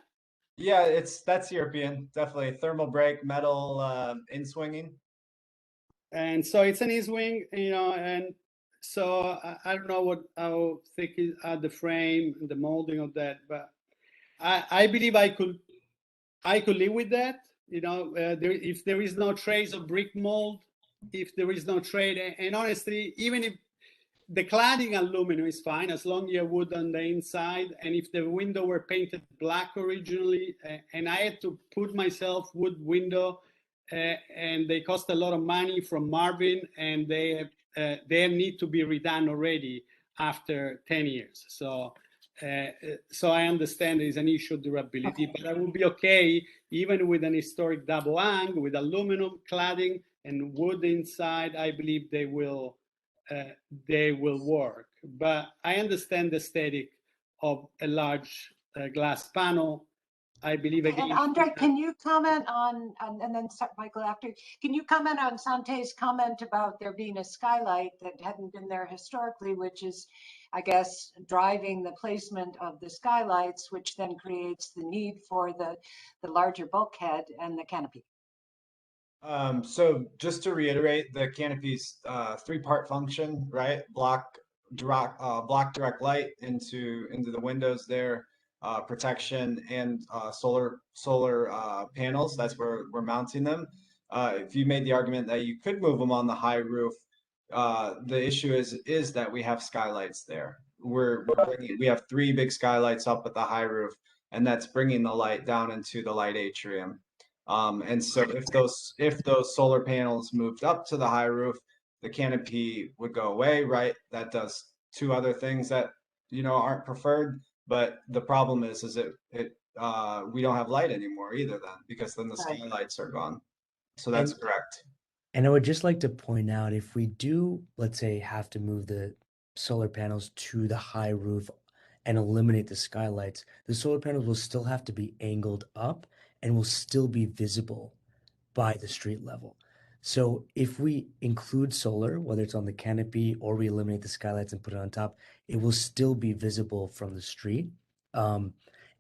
Yeah, that's European, definitely. Thermal break, metal in swinging. And so it's an E-swing, and so I don't know how thick is the frame and the molding of that, but I believe I could live with that. If there is no trace of brick mold, if there is no trade, and honestly, even if the cladding aluminum is fine as long as you have wood on the inside, and if the window were painted black originally, and I had to put myself wood window, and they cost a lot of money from Marvin, and they need to be redone already after 10 years. So I understand there is an issue of durability, but I will be okay even with an historic double hang with aluminum cladding and wood inside. I believe they will work. But I understand the aesthetic of a large glass panel. I believe again. And Andre, can you comment on, and then Michael after, can you comment on Sante's comment about there being a skylight that hadn't been there historically, which is, I guess, driving the placement of the skylights, which then creates the need for the larger bulkhead and the canopy? So just to reiterate, the canopy's 3-part function, right? Block direct light into the windows there, protection and solar panels. That's where we're mounting them. If you made the argument that you could move them on the high roof, the issue is that we have skylights there. We have 3 big skylights up at the high roof, and that's bringing the light down into the light atrium. And so if those solar panels moved up to the high roof, the canopy would go away, right? That does 2 other things that aren't preferred. But the problem is we don't have light anymore either then, because then the skylights are gone. So that's correct. And I would just like to point out, if we do, let's say, have to move the solar panels to the high roof and eliminate the skylights, the solar panels will still have to be angled up and will still be visible by the street level. So if we include solar, whether it's on the canopy or we eliminate the skylights and put it on top, it will still be visible from the street. And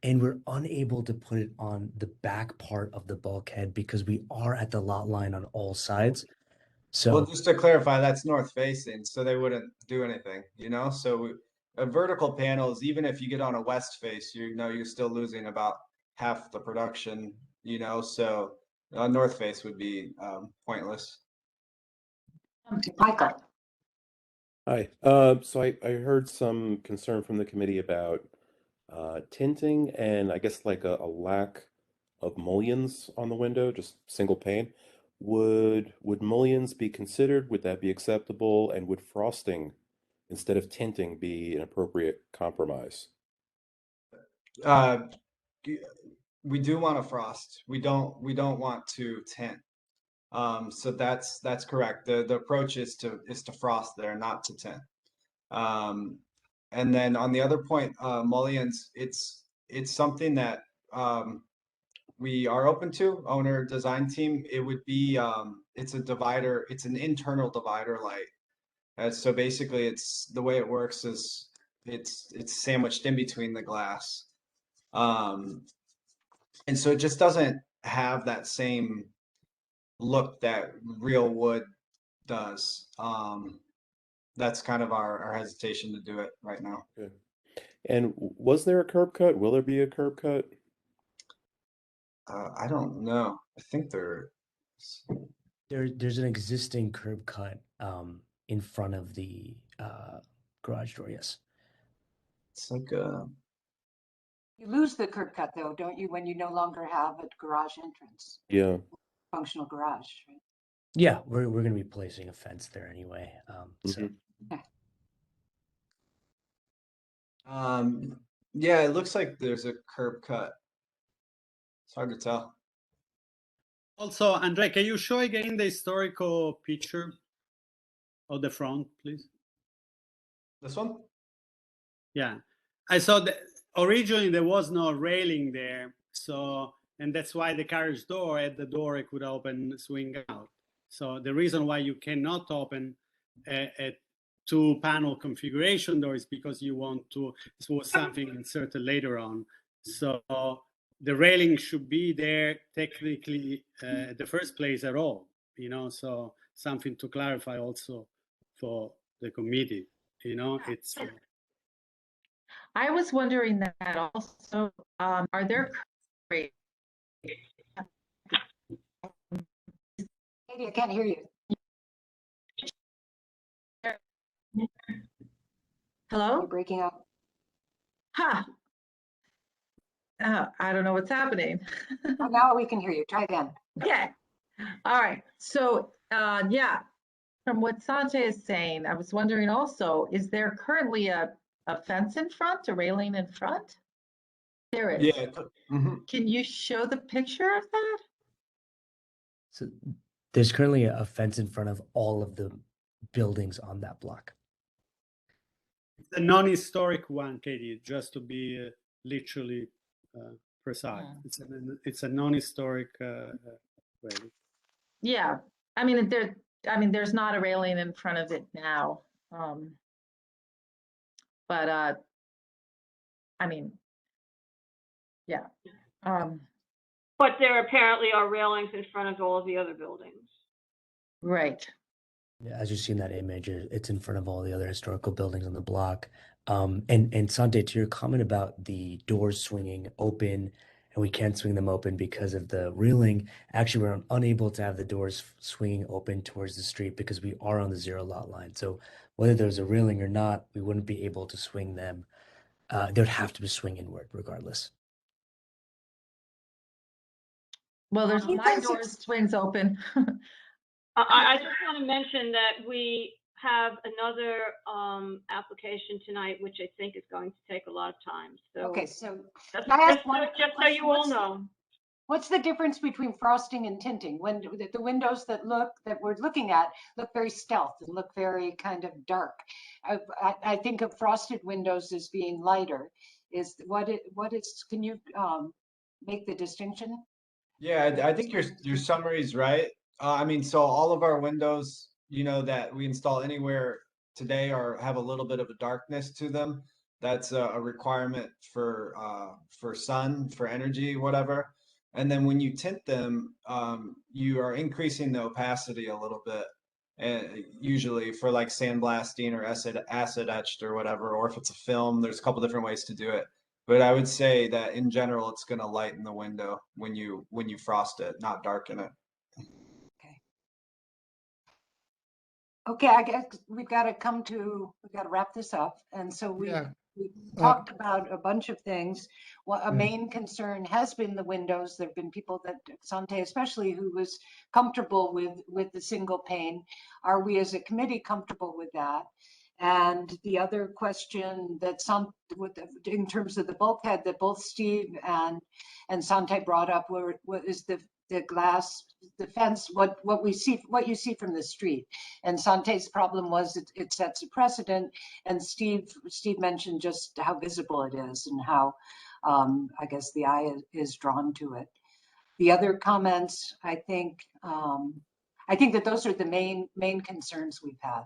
we're unable to put it on the back part of the bulkhead because we are at the lot line on all sides. So well, just to clarify, that's north facing, so they wouldn't do anything, So vertical panels, even if you get on a west face, you're still losing about half the production, So north face would be pointless. Michael. Hi. So I heard some concern from the committee about tinting and I guess like a lack of mullions on the window, just single pane. Would mullions be considered? Would that be acceptable? And would frosting instead of tinting be an appropriate compromise? We do want to frost. We don't want to tint. So that's correct. The approach is to frost there, not to tint. And then on the other point, mullions, it's something that we are open to. Owner design team, it would be it's a divider. It's an internal divider light. So basically, it's the way it works is it's sandwiched in between the glass. And so it just doesn't have that same look that real wood does. That's kind of our hesitation to do it right now. Okay. And was there a curb cut? Will there be a curb cut? I don't know. I think There's an existing curb cut in front of the garage door. Yes. it's like a You lose the curb cut though, don't you, when you no longer have a garage entrance, Yeah. functional garage, right? Yeah, we're going to be placing a fence there anyway. So yeah, it looks like there's a curb cut. It's hard to tell. Also, Andre, can you show again the historical picture of the front, please? This one? Yeah, I saw that originally there was no railing there, so, and that's why the carriage door, at the door it could open, swing out. So the reason why you cannot open a two-panel configuration door is because you want to, this was something inserted later on. So the railing should be there technically at the first place at all, you know, so something to clarify also for the committee, you know, it's... I was wondering that also, are there Katie, I can't hear you. hello? You're breaking up. Ha! I don't know what's happening. Oh, now we can hear you. Try again. Okay. All right. So, yeah, from what Sanjay is saying, I was wondering also, is there currently a fence in front, a railing in front? There is. Yeah. Mhm. Can you show the picture of that? So there's currently a fence in front of all of the buildings on that block. It's a non-historic one, Katie, just to be literally precise. It's a non-historic railing. Yeah, I mean, there's not a railing in front of it now. But I mean, yeah. But there apparently are railings in front of all of the other buildings. Right. Yeah, as you see in that image, it's in front of all the other historical buildings on the block. And Sante, to your comment about the doors swinging open, and we can't swing them open because of the railing. Actually, we're unable to have the doors swinging open towards the street because we are on the 0 lot line. So whether there's a railing or not, we wouldn't be able to swing them. They would have to be swing inward regardless. Well, there's You my guys door swings open. I just want to mention that we have another application tonight, which I think is going to take a lot of time. So Okay, so just, can I ask just, one just so you all know. what's the difference between frosting and tinting? When the windows that we're looking at look very stealth and look very kind of dark. I think of frosted windows as being lighter. Can you make the distinction? Yeah, I think your summary is right. I mean, so all of our windows, you know, that we install anywhere today have a little bit of a darkness to them. That's a requirement for sun, for energy, whatever. And then when you tint them, you are increasing the opacity a little bit, and usually for like sandblasting or acid etched or whatever, or if it's a film, there's a couple different ways to do it. But I would say that in general, it's going to lighten the window when you frost it, not darken it. Okay, I guess we've got to wrap this up. And so we talked about a bunch of things. Well, a main concern has been the windows. There've been people that, Sante especially, who was comfortable with the single pane. Are we as a committee comfortable with that? And the other question that in terms of the bulkhead that both Steve and Sante brought up, what is the glass, the fence, what you see from the street. And Sante's problem was it sets a precedent. And Steve mentioned just how visible it is and how I guess the eye is drawn to it. The other comments, I think that those are the main concerns we've had.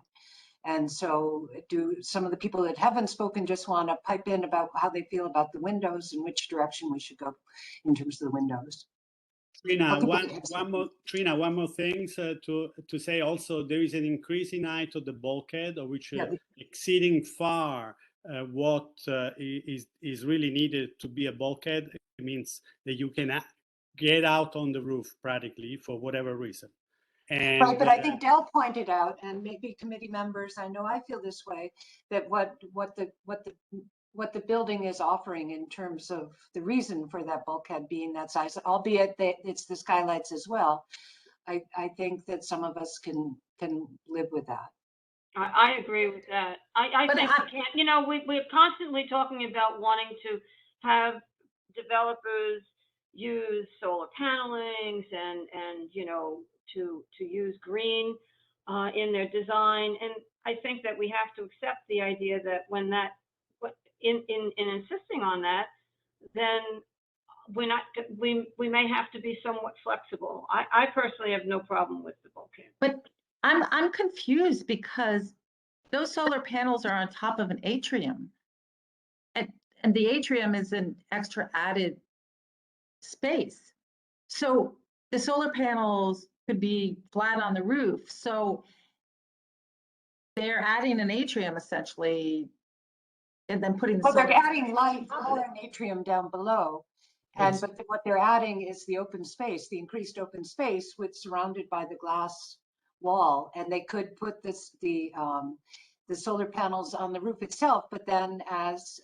And so do some of the people that haven't spoken just want to pipe in about how they feel about the windows and which direction we should go in terms of the windows? Trina, one more thing to say also, there is an increase in height of the bulkhead, which exceeding far what is really needed to be a bulkhead. It means that you can get out on the roof practically for whatever reason. And, right, but I think Del pointed out, and maybe committee members, I know I feel this way, that what the building is offering in terms of the reason for that bulkhead being that size, albeit that it's the skylights as well, I think that some of us can live with that. I agree with that. I think we can't, you know, we're constantly talking about wanting to have developers use solar panelings and you know, to use green in their design. And I think that we have to accept the idea that when that, in insisting on that, then we may have to be somewhat flexible. I personally have no problem with the bulkhead. But I'm confused because those solar panels are on top of an atrium. And the atrium is an extra added space. So the solar panels could be flat on the roof. So they're adding an atrium essentially, and then putting the well, solar they're adding light or an atrium down below. And but what they're adding is the open space, the increased open space, which surrounded by the glass wall. And they could put the solar panels on the roof itself, but then as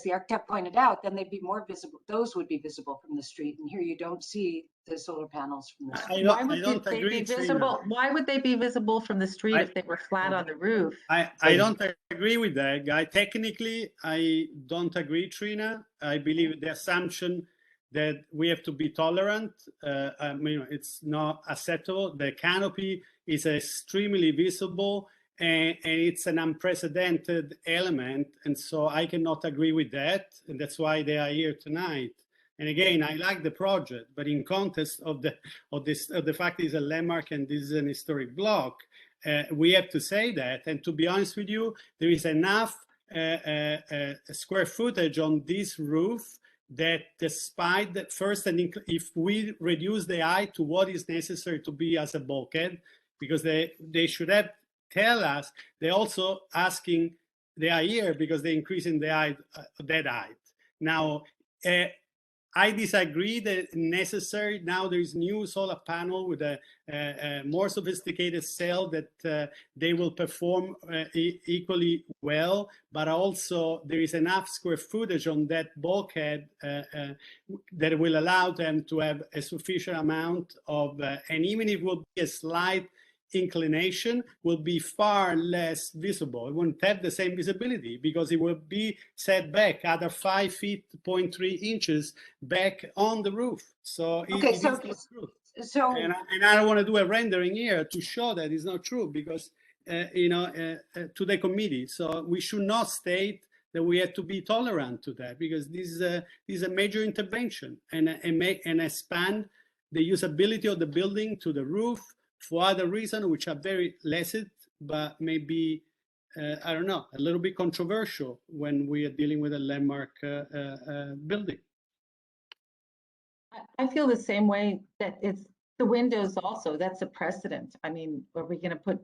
the architect pointed out, then they'd be more visible. Those would be visible from the street. And here you don't see the solar panels from the street. Why would they be visible? Why would they be visible from the street if they were flat on the roof? I don't agree with that, Guy. Technically, I don't agree, Trina. I believe the assumption that we have to be tolerant, I mean, it's not acceptable. The canopy is extremely visible, and it's an unprecedented element, and so I cannot agree with that, and that's why they are here tonight. And again, I like the project, but in context of the fact it's a landmark and this is an historic block, we have to say that. And to be honest with you, there is enough square footage on this roof that despite that first, and if we reduce the height to what is necessary to be as a bulkhead, because they should have tell us, they're also asking, they are here because they're increasing the height, that height. Now, I disagree that necessary. Now there is new solar panel with a more sophisticated cell that they will perform equally well, but also there is enough square footage on that bulkhead that will allow them to have a sufficient amount of, and even if it will be a slight inclination, will be far less visible. It won't have the same visibility because it will be set back other 5 feet, 0.3 inches back on the roof. So okay, it is not true. So and I don't want to do a rendering here to show that it's not true because you know, to the committee. So we should not state that we have to be tolerant to that because this is a major intervention and expand the usability of the building to the roof for other reasons which are very licit, but maybe, I don't know, a little bit controversial when we are dealing with a landmark building. I feel the same way that it's the windows also, that's a precedent. I mean, are we gonna put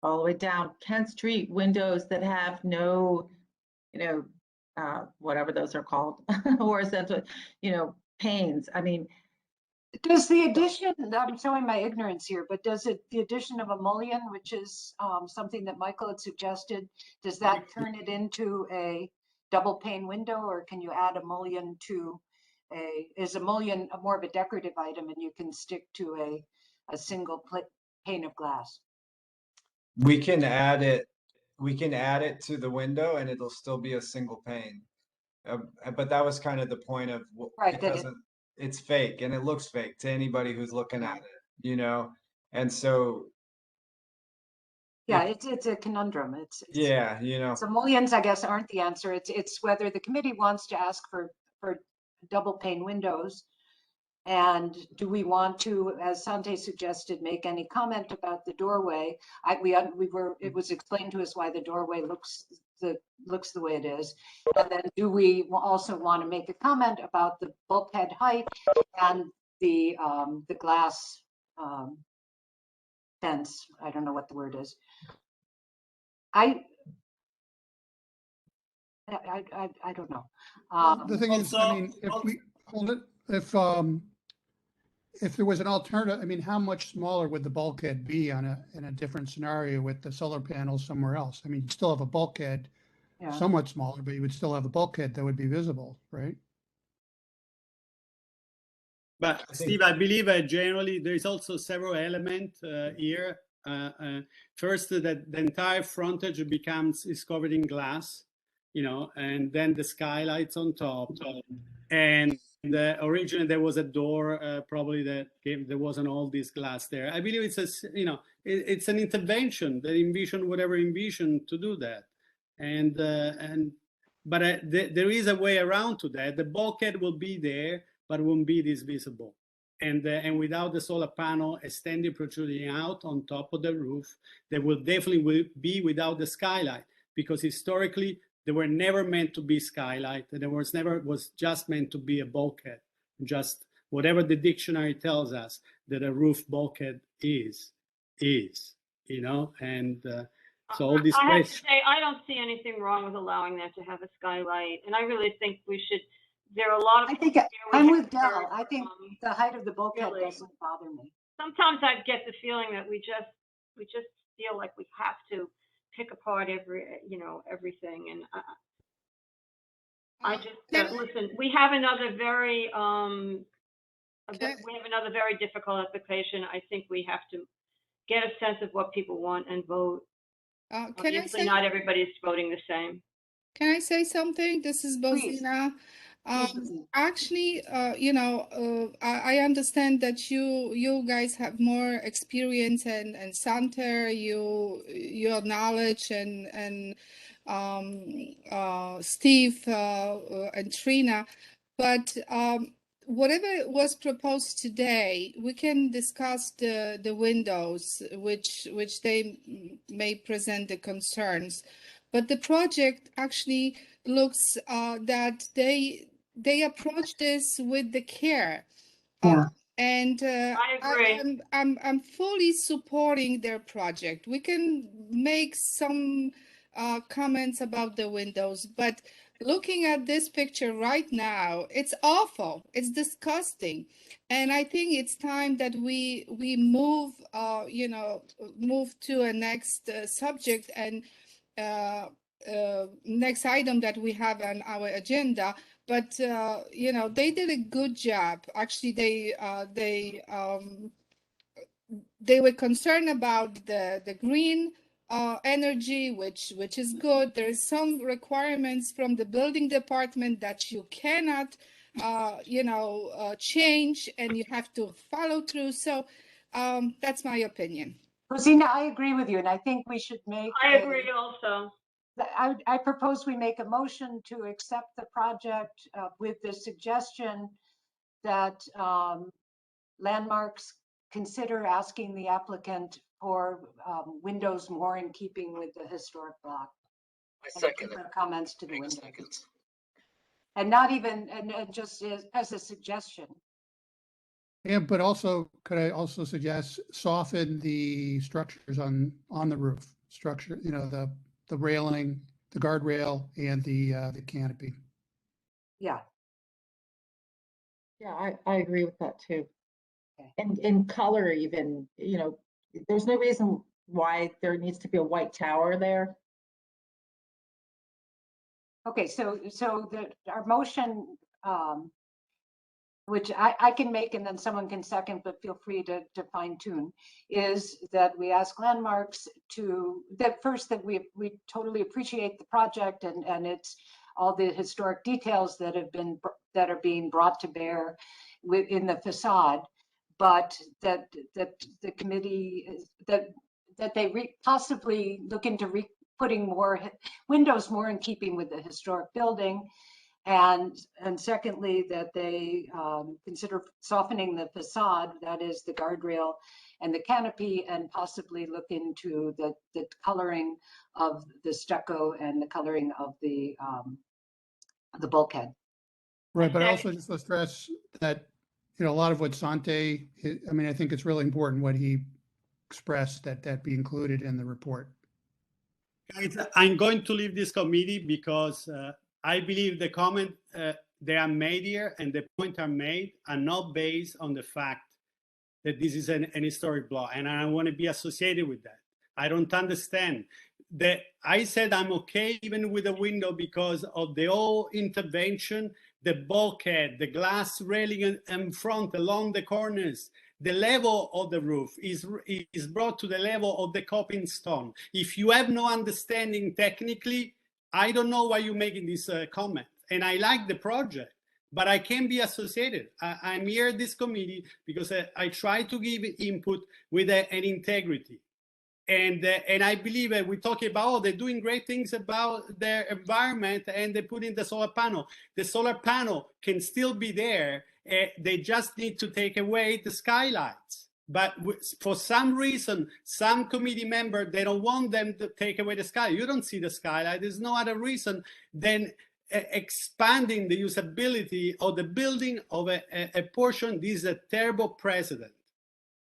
all the way down Kent Street windows that have no, you know, whatever those are called, horizontal, you know, panes. I mean, does the addition, I'm showing my ignorance here, but does the addition of a mullion, which is something that Michael had suggested, does that turn it into a double pane window, or can you add a mullion to is a mullion more of a decorative item and you can stick to a single pane of glass? We can add it we can add it to the window and it'll still be a single pane. But that was kind of the point of Right, that because it's fake and it looks fake to anybody who's looking at it, you know? And so, Yeah, it's a conundrum. yeah, you know, So mullions, I guess, aren't the answer. It's whether the committee wants to ask for double pane windows. And do we want to, as Sante suggested, make any comment about the doorway? It was explained to us why the doorway looks the way it is. And then do we also want to make a comment about the bulkhead height and the glass fence? I don't know what the word is. I don't know. The thing is, I mean, if we hold it, if there was an alternative, I mean, how much smaller would the bulkhead be in a different scenario with the solar panels somewhere else? I mean, you'd still have a bulkhead Yeah. somewhat smaller, but you would still have a bulkhead that would be visible, right? But Steve, I believe generally there is also several elements here. First, that the entire frontage is covered in glass, you know, and then the skylights on top. And originally there was a door, probably there wasn't all this glass there. I believe it's it's an intervention that whatever envision to do that, but there is a way around to that. The bulkhead will be there, but won't be this visible. And without the solar panel extending, protruding out on top of the roof, there will definitely be without the skylight, because historically they were never meant to be skylight. There was just meant to be a bulkhead. Just whatever the dictionary tells us that a roof bulkhead is, you know, and so all these I have to questions. say, I don't see anything wrong with allowing that to have a skylight, and I really think we should. There are a lot of. I think I'm with Del. I think the height of the bulkhead really doesn't bother me. Sometimes I get the feeling that we just feel like we have to pick apart everything, and I just listen. We have another very difficult application. I think we have to get a sense of what people want and vote. Obviously, not everybody's voting the same. Can I say something? This is Bozina. Actually, I understand that you guys have more experience and Santa, your knowledge and Steve and Trina, but whatever was proposed today, we can discuss the windows, which they may present the concerns. But the project actually looks that they approach this with the care. And I agree. I'm fully supporting their project. We can make some comments about the windows, but looking at this picture right now, it's awful. It's disgusting, and I think it's time that we move, move to a next subject and next item that we have on our agenda. But they did a good job. Actually, they were concerned about the green energy, which is good. There is some requirements from the building department that you cannot change, and you have to follow through. So that's my opinion. Rosina, I agree with you, and I think we should make. I agree also. I propose we make a motion to accept the project with the suggestion that Landmarks consider asking the applicant for windows more in keeping with the historic block. I second it. Comments to the windows. And not even, and just as a suggestion. Yeah, but also, could I also suggest soften the structures on the roof structure, you know, the railing, the guardrail, and the canopy. Yeah. Yeah, I agree with that too. Okay. And in color even, there's no reason why there needs to be a white tower there. Okay, so our motion which I can make and then someone can second, but feel free to fine tune, is that we ask Landmarks to, that first that we totally appreciate the project and it's all the historic details that are being brought to bear within the facade, but that the committee, that they possibly look into putting more windows more in keeping with the historic building. And secondly, that they consider softening the facade, that is the guardrail and the canopy, and possibly look into the coloring of the stucco and the coloring of the bulkhead. Right, but I also just want to stress that, a lot of what Sante, I think it's really important what he expressed, that be included in the report. Guys, I'm going to leave this committee because I believe the comment they are made here and the point are made are not based on the fact that this is an historic block, and I want to be associated with that. I don't understand that. I said I'm okay even with a window because of the whole intervention, the bulkhead, the glass railing in front along the corners. The level of the roof is brought to the level of the coping stone. If you have no understanding technically, I don't know why you're making this comment. And I like the project, but I can't be associated. I'm here at this committee because I try to give input with an integrity. And I believe that we're talking about, they're doing great things about their environment and they put in the solar panel. The solar panel can still be there. They just need to take away the skylights. But for some reason, some committee member, they don't want them to take away the skylight. You don't see the skylight. There's no other reason than expanding the usability of the building of a portion. This is a terrible precedent.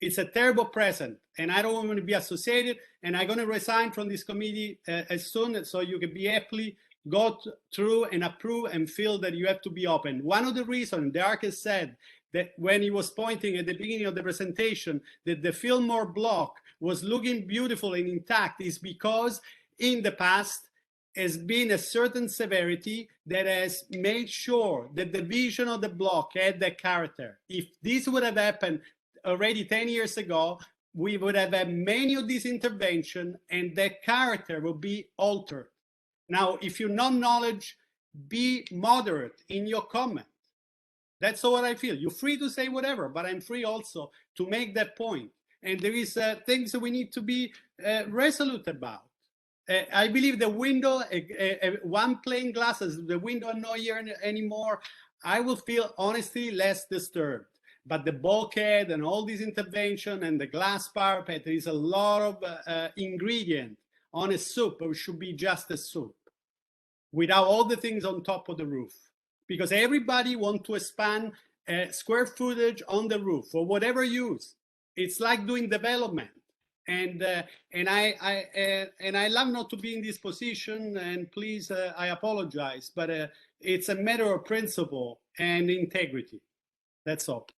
It's a terrible precedent, and I don't want to be associated, and I'm going to resign from this committee as soon so you can be happily go through and approve and feel that you have to be open. One of the reasons the architect said that when he was pointing at the beginning of the presentation that the Fillmore block was looking beautiful and intact is because in the past has been a certain severity that has made sure that the vision of the block had that character. If this would have happened already 10 years ago, we would have had many of these interventions and that character will be altered. Now, if you know knowledge, be moderate in your comment. That's what I feel. You're free to say whatever, but I'm free also to make that point. And there is things that we need to be resolute about. I believe the window, one plain glasses, the window not here anymore, I will feel honestly less disturbed. But the bulkhead and all these intervention and the glass parapet, there is a lot of ingredient on a soup, or it should be just a soup, without all the things on top of the roof. Because everybody wants to expand square footage on the roof for whatever use. It's like doing development. And I love not to be in this position, and please, I apologize, but it's a matter of principle and integrity. That's all.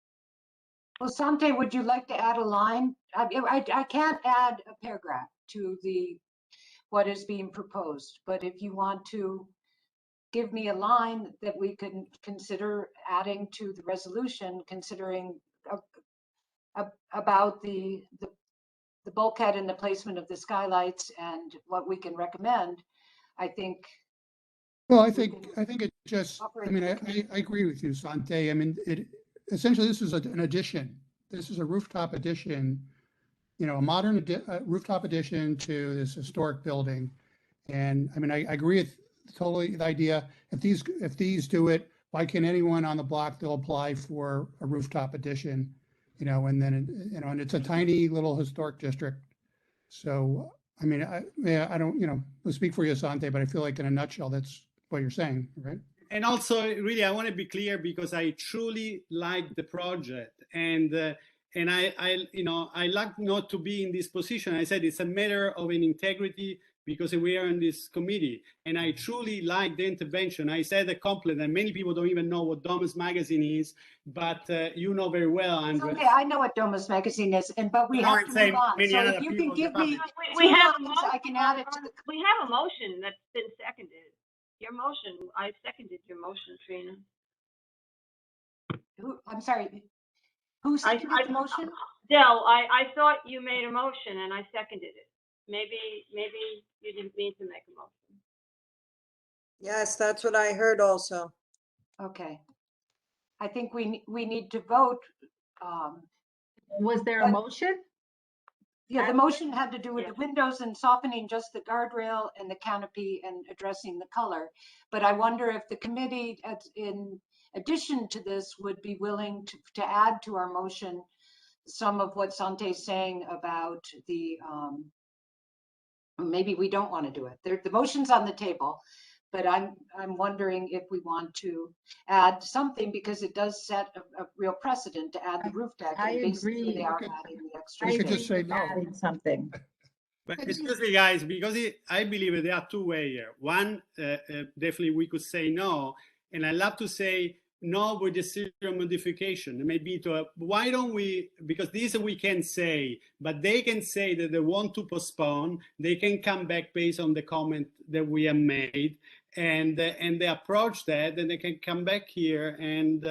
Well, Sante, would you like to add a line? I can't add a paragraph to what is being proposed, but if you want to give me a line that we can consider adding to the resolution, considering about the bulkhead and the placement of the skylights and what we can recommend, I think. Well, I think it just, I agree with you, Sante. Essentially, this is an addition. This is a rooftop addition, a modern rooftop addition to this historic building. And I agree with totally the idea. If these do it, why can't anyone on the block, they'll apply for a rooftop addition, and then, and it's a tiny little historic district. So, I don't, I'll speak for you, Sante, but I feel like in a nutshell, that's what you're saying, right? And also, really, I want to be clear because I truly like the project, and I like not to be in this position. I said it's a matter of an integrity because we are in this committee, and I truly like the intervention. I said a compliment, and many people don't even know what Domus Magazine is, but you know very well, Andres. Okay, I know what Domus Magazine is, but we have to move on. So if you can give me we have two lines, I can add it to the. We have a motion that's been seconded. Your motion, I seconded your motion, Trina. I'm sorry, who seconded the motion? Dell, I thought you made a motion and I seconded it. Maybe you didn't mean to make a motion. Yes, that's what I heard also. Okay. I think we need to vote. Was there a But- motion? Yeah, the After? motion had to do with the Yes. windows and softening just the guardrail and the canopy and addressing the color. But I wonder if the committee, in addition to this, would be willing to add to our motion some of what Sante's saying about the, maybe we don't want to do it. The motion's on the table, but I'm wondering if we want to add something because it does set a real precedent to add the roof deck. I and basically agree. They are Okay. adding the extra. We could space. just say no. Adding something. But But excuse me, guys, because I believe there are two ways here. One, definitely we could say no, and I love to say no with the serial modification. Maybe why don't we? Because this we can say, but they can say that they want to postpone. They can come back based on the comment that we have made, and they approach that, and they can come back here and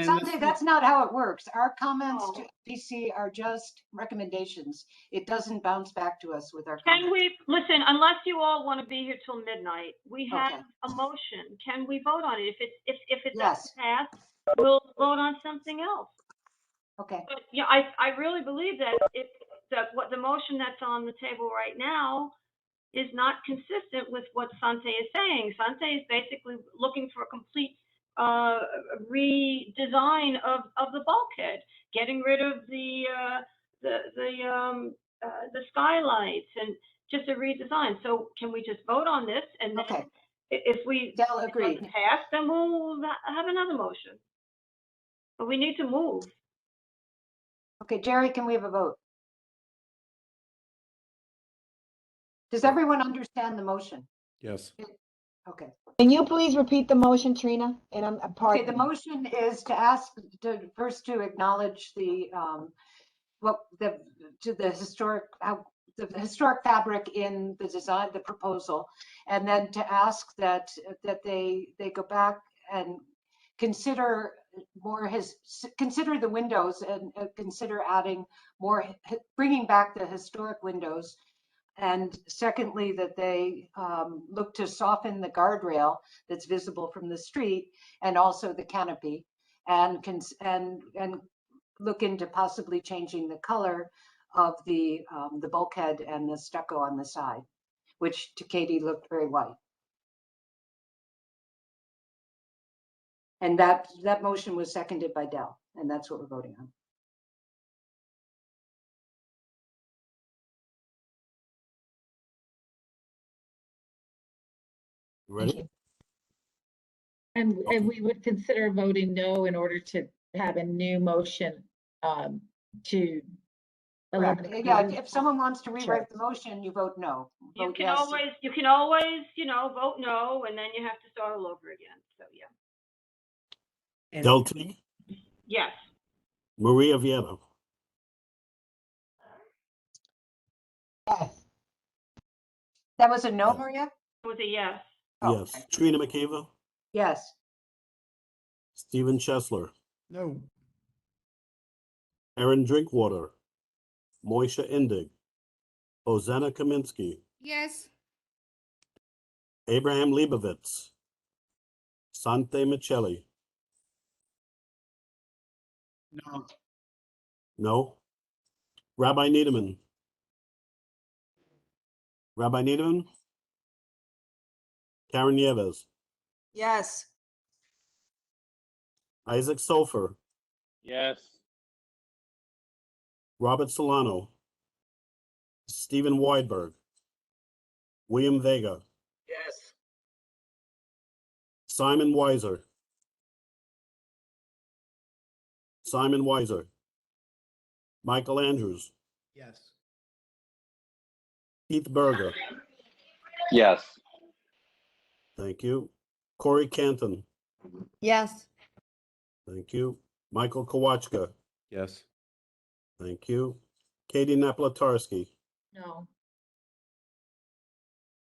Sante, that's not how it works. Our comments No. to PC are just recommendations. It doesn't bounce back to us with our Can comments. we, listen, unless you all want to be here till midnight, we have Okay. a motion. Can we vote on it? If it Yes. doesn't pass, we'll vote on something else. Okay, But yeah, I really believe that what the motion that's on the table right now is not consistent with what Sante is saying. Sante is basically looking for a complete redesign of the bulkhead, getting rid of the skylights and just a redesign. So can we just vote on this and then okay. if we Dell it agreed. doesn't pass, then we'll have another motion. But we need to move. Okay, Jerry, can we have a vote? Does everyone understand the motion? Yes. Okay. Can you please repeat the motion, Trina? And I'm part. Okay, the motion is to ask first to acknowledge the historic fabric in the design, the proposal, and then to ask that they go back and consider consider the windows and consider adding more, bringing back the historic windows. And secondly, that they look to soften the guardrail that's visible from the street and also the canopy, and look into possibly changing the color of the bulkhead and the stucco on the side, which to Katie looked very white. And that motion was seconded by Dell, and that's what we're voting on. Ready? And we would consider voting no in order to have a new motion to Correct. eliminate. Yeah, the if someone wants to rewrite Sure. the motion, you vote no. You Vote can yes. always, vote no, and then you have to start all over again. So yeah. And Delty, Yes. Maria Vieta, Yes. That was a no, Maria? It was a yes. Oh, yes. okay. Trina McKeeva, Yes. Stephen Chesler, No, Aaron Drinkwater, Moisha Indig, Hosanna Kaminsky, yes, Abraham Leibovitz, Sante Michelli, No. no. Rabbi Needleman, Karen Nieves, Yes. Isaac Sofer, Yes. Robert Solano, Stephen Weidberg, William Vega, Yes. Simon Weiser, Michael Andrews, yes. Keith Berger, Yes. thank you. Corey Canton, Yes. thank you. Michael Kowachka, Yes. thank you. Katie Naplatarski, No.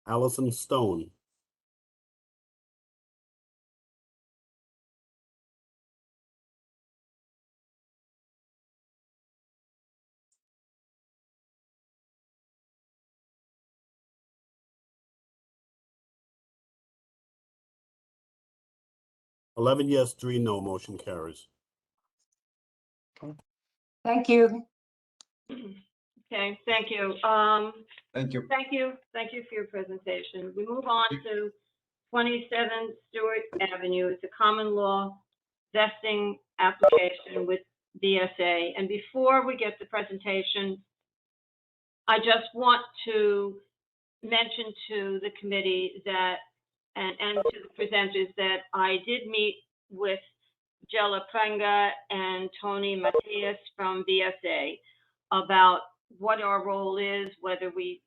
Allison Stone, 11 yes, 3 no, motion carries. Thank you. Okay, thank you. Thank you. Thank you for your presentation. We move on to 27 Stewart Avenue. It's a common law vesting application with BSA. And before we get the presentation, I just want to mention to the committee that, and to the presenters, that I did meet with Jella Prenga and Tony Matias from BSA about what our role is, whether there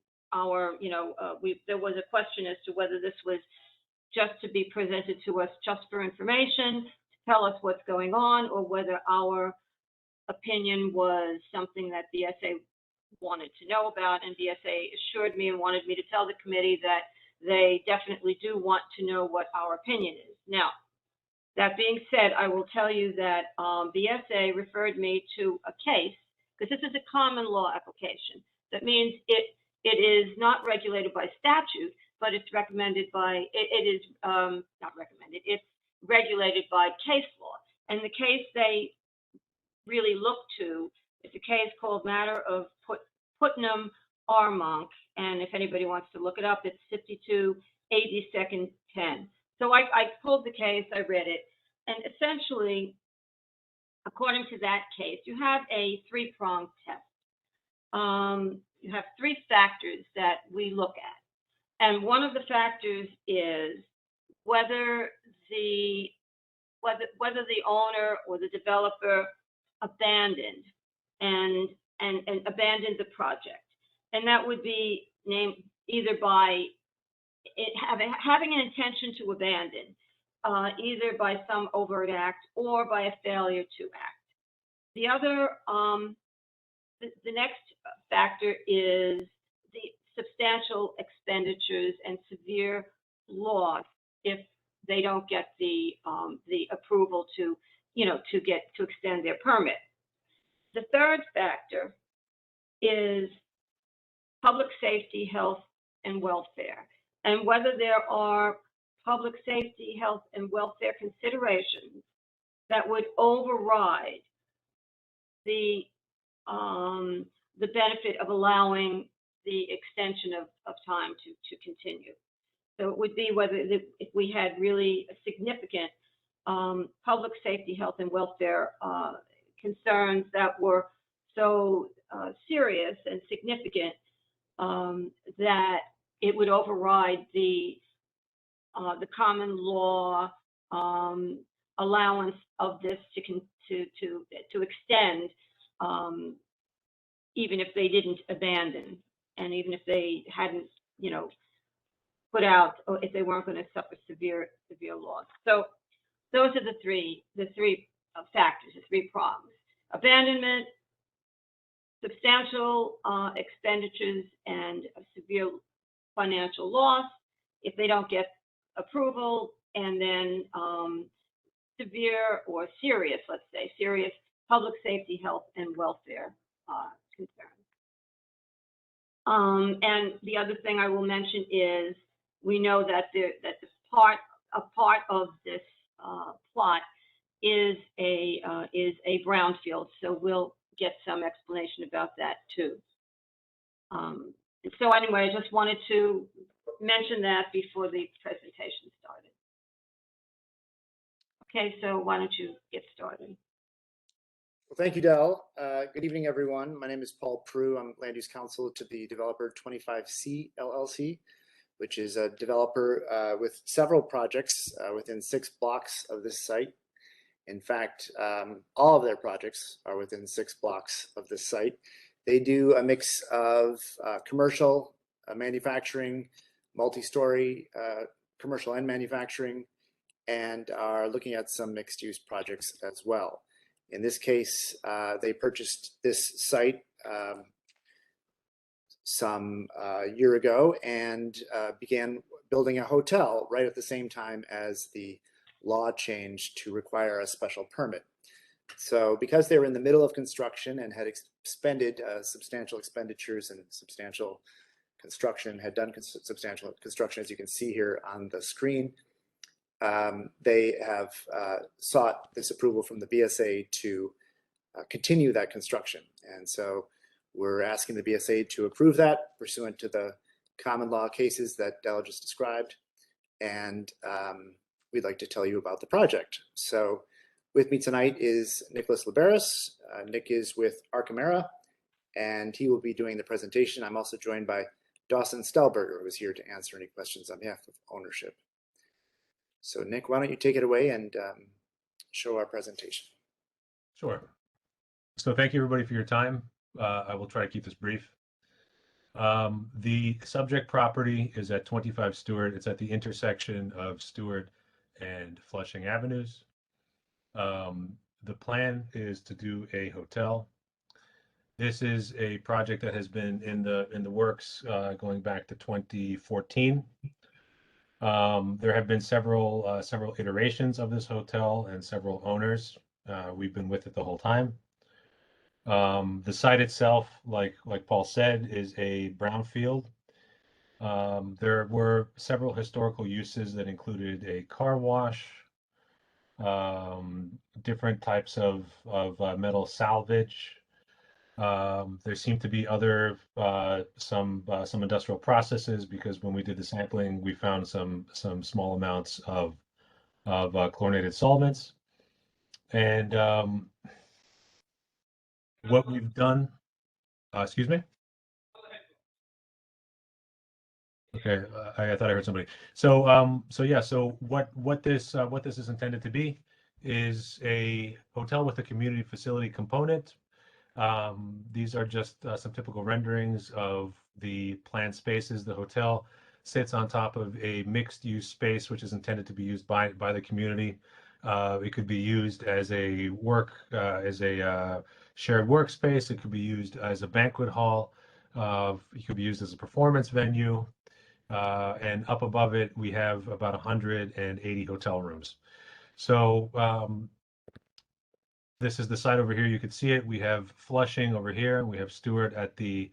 was a question as to whether this was just to be presented to us just for information, to tell us what's going on, or whether our opinion was something that BSA wanted to know about. And BSA assured me and wanted me to tell the committee that they definitely do want to know what our opinion is. Now, that being said, I will tell you that BSA referred me to a case, because this is a common law application. That means it is not regulated by statute, but it's recommended by, not recommended, it's regulated by case law. And the case they really look to is a case called Matter of Putnam Armonk. And if anybody wants to look it up, it's 52 82nd 10. So I pulled the case, I read it, and essentially, according to that case, you have a three-pronged test. You have three factors that we look at. And one of the factors is whether the owner or the developer abandoned and abandoned the project. And that would be named either by having an intention to abandon, either by some overt act or by a failure to act. The other, the next factor is the substantial expenditures and severe loss if they don't get the approval to extend their permit. The third factor is public safety, health, and welfare, and whether there are public safety, health, and welfare considerations that would override the benefit of allowing the extension of time to continue. So it would be whether if we had really a significant public safety, health, and welfare concerns that were so serious and significant that it would override the common law allowance of this to extend, even if they didn't abandon, and even if they hadn't, put out, or if they weren't going to suffer severe loss. So those are the three factors, the three prongs: abandonment, substantial expenditures, and a severe financial loss if they don't get approval, and then severe or serious, let's say, serious public safety, health, and welfare concerns. And the other thing I will mention is we know that a part of this plot is a brownfield, so we'll get some explanation about that too. So anyway, I just wanted to mention that before the presentation started. Okay, so why don't you get started? Well, thank you, Del. Good evening, everyone. My name is Paul Prue. I'm land use counsel to the developer 25C LLC, which is a developer with several projects within 6 blocks of this site. In fact, all of their projects are within 6 blocks of this site. They do a mix of commercial, manufacturing, multi-story commercial and manufacturing, and are looking at some mixed-use projects as well. In this case, they purchased this site some year ago and began building a hotel right at the same time as the law changed to require a special permit. So because they were in the middle of construction and had expended substantial expenditures and substantial construction, had done substantial construction, as you can see here on the screen, they have sought this approval from the BSA to continue that construction. And so we're asking the BSA to approve that pursuant to the common law cases that Dell just described. And we'd like to tell you about the project. So with me tonight is Nicholas Liberis. Nick is with Archimera, and he will be doing the presentation. I'm also joined by Dawson Stelberger, who is here to answer any questions on behalf of ownership. So Nick, why don't you take it away and show our presentation? Sure. So thank you everybody for your time. I will try to keep this brief. The subject property is at 25 Stewart. It's at the intersection of Stewart and Flushing Avenues. The plan is to do a hotel. This is a project that has been in the works going back to 2014. There have been several iterations of this hotel and several owners. We've been with it the whole time. The site itself, like Paul said, is a brownfield. There were several historical uses that included a car wash, different types of metal salvage. There seemed to be other some industrial processes, because when we did the sampling, we found some small amounts of chlorinated solvents. And what we've done, excuse me. Okay, I thought I heard somebody. So so what this is intended to be is a hotel with a community facility component. These are just some typical renderings of the planned spaces. The hotel sits on top of a mixed-use space, which is intended to be used by the community. It could be used as a shared workspace. It could be used as a banquet hall. It could be used as a performance venue. And up above it, we have about 180 hotel rooms. So this is the site over here. You can see it. We have Flushing over here, and we have Stewart at the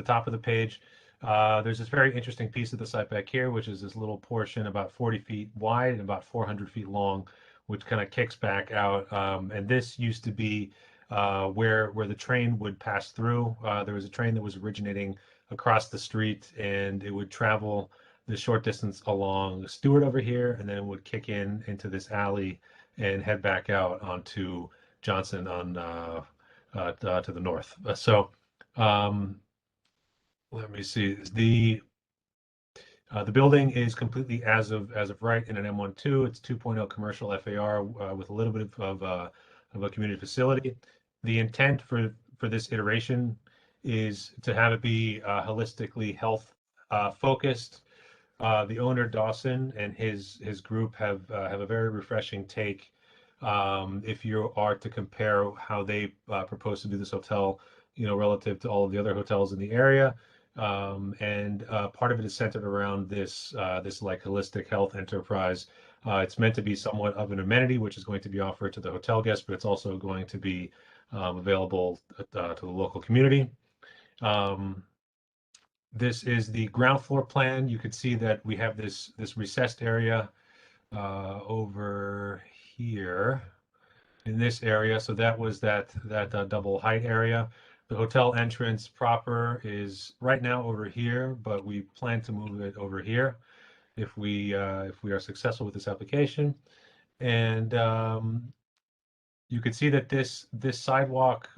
top of the page. There's this very interesting piece of the site back here, which is this little portion about 40 feet wide and about 400 feet long, which kind of kicks back out. And this used to be where the train would pass through. There was a train that was originating across the street, and it would travel the short distance along Stewart over here, and then it would kick into this alley and head back out onto Johnson on to the north. Let me see. The building is completely as of right in an M12. It's 2.0 commercial FAR with a little bit of a community facility. The intent for this iteration is to have it be holistically health focused. The owner Dawson and his group have a very refreshing take. If you are to compare how they propose to do this hotel, relative to all of the other hotels in the area, and part of it is centered around this like holistic health enterprise. It's meant to be somewhat of an amenity, which is going to be offered to the hotel guests, but it's also going to be available to the local community. This is the ground floor plan. You could see that we have this recessed area over here in this area. So that was that double height area. The hotel entrance proper is right now over here, but we plan to move it over here if we are successful with this application. And you can see that this sidewalk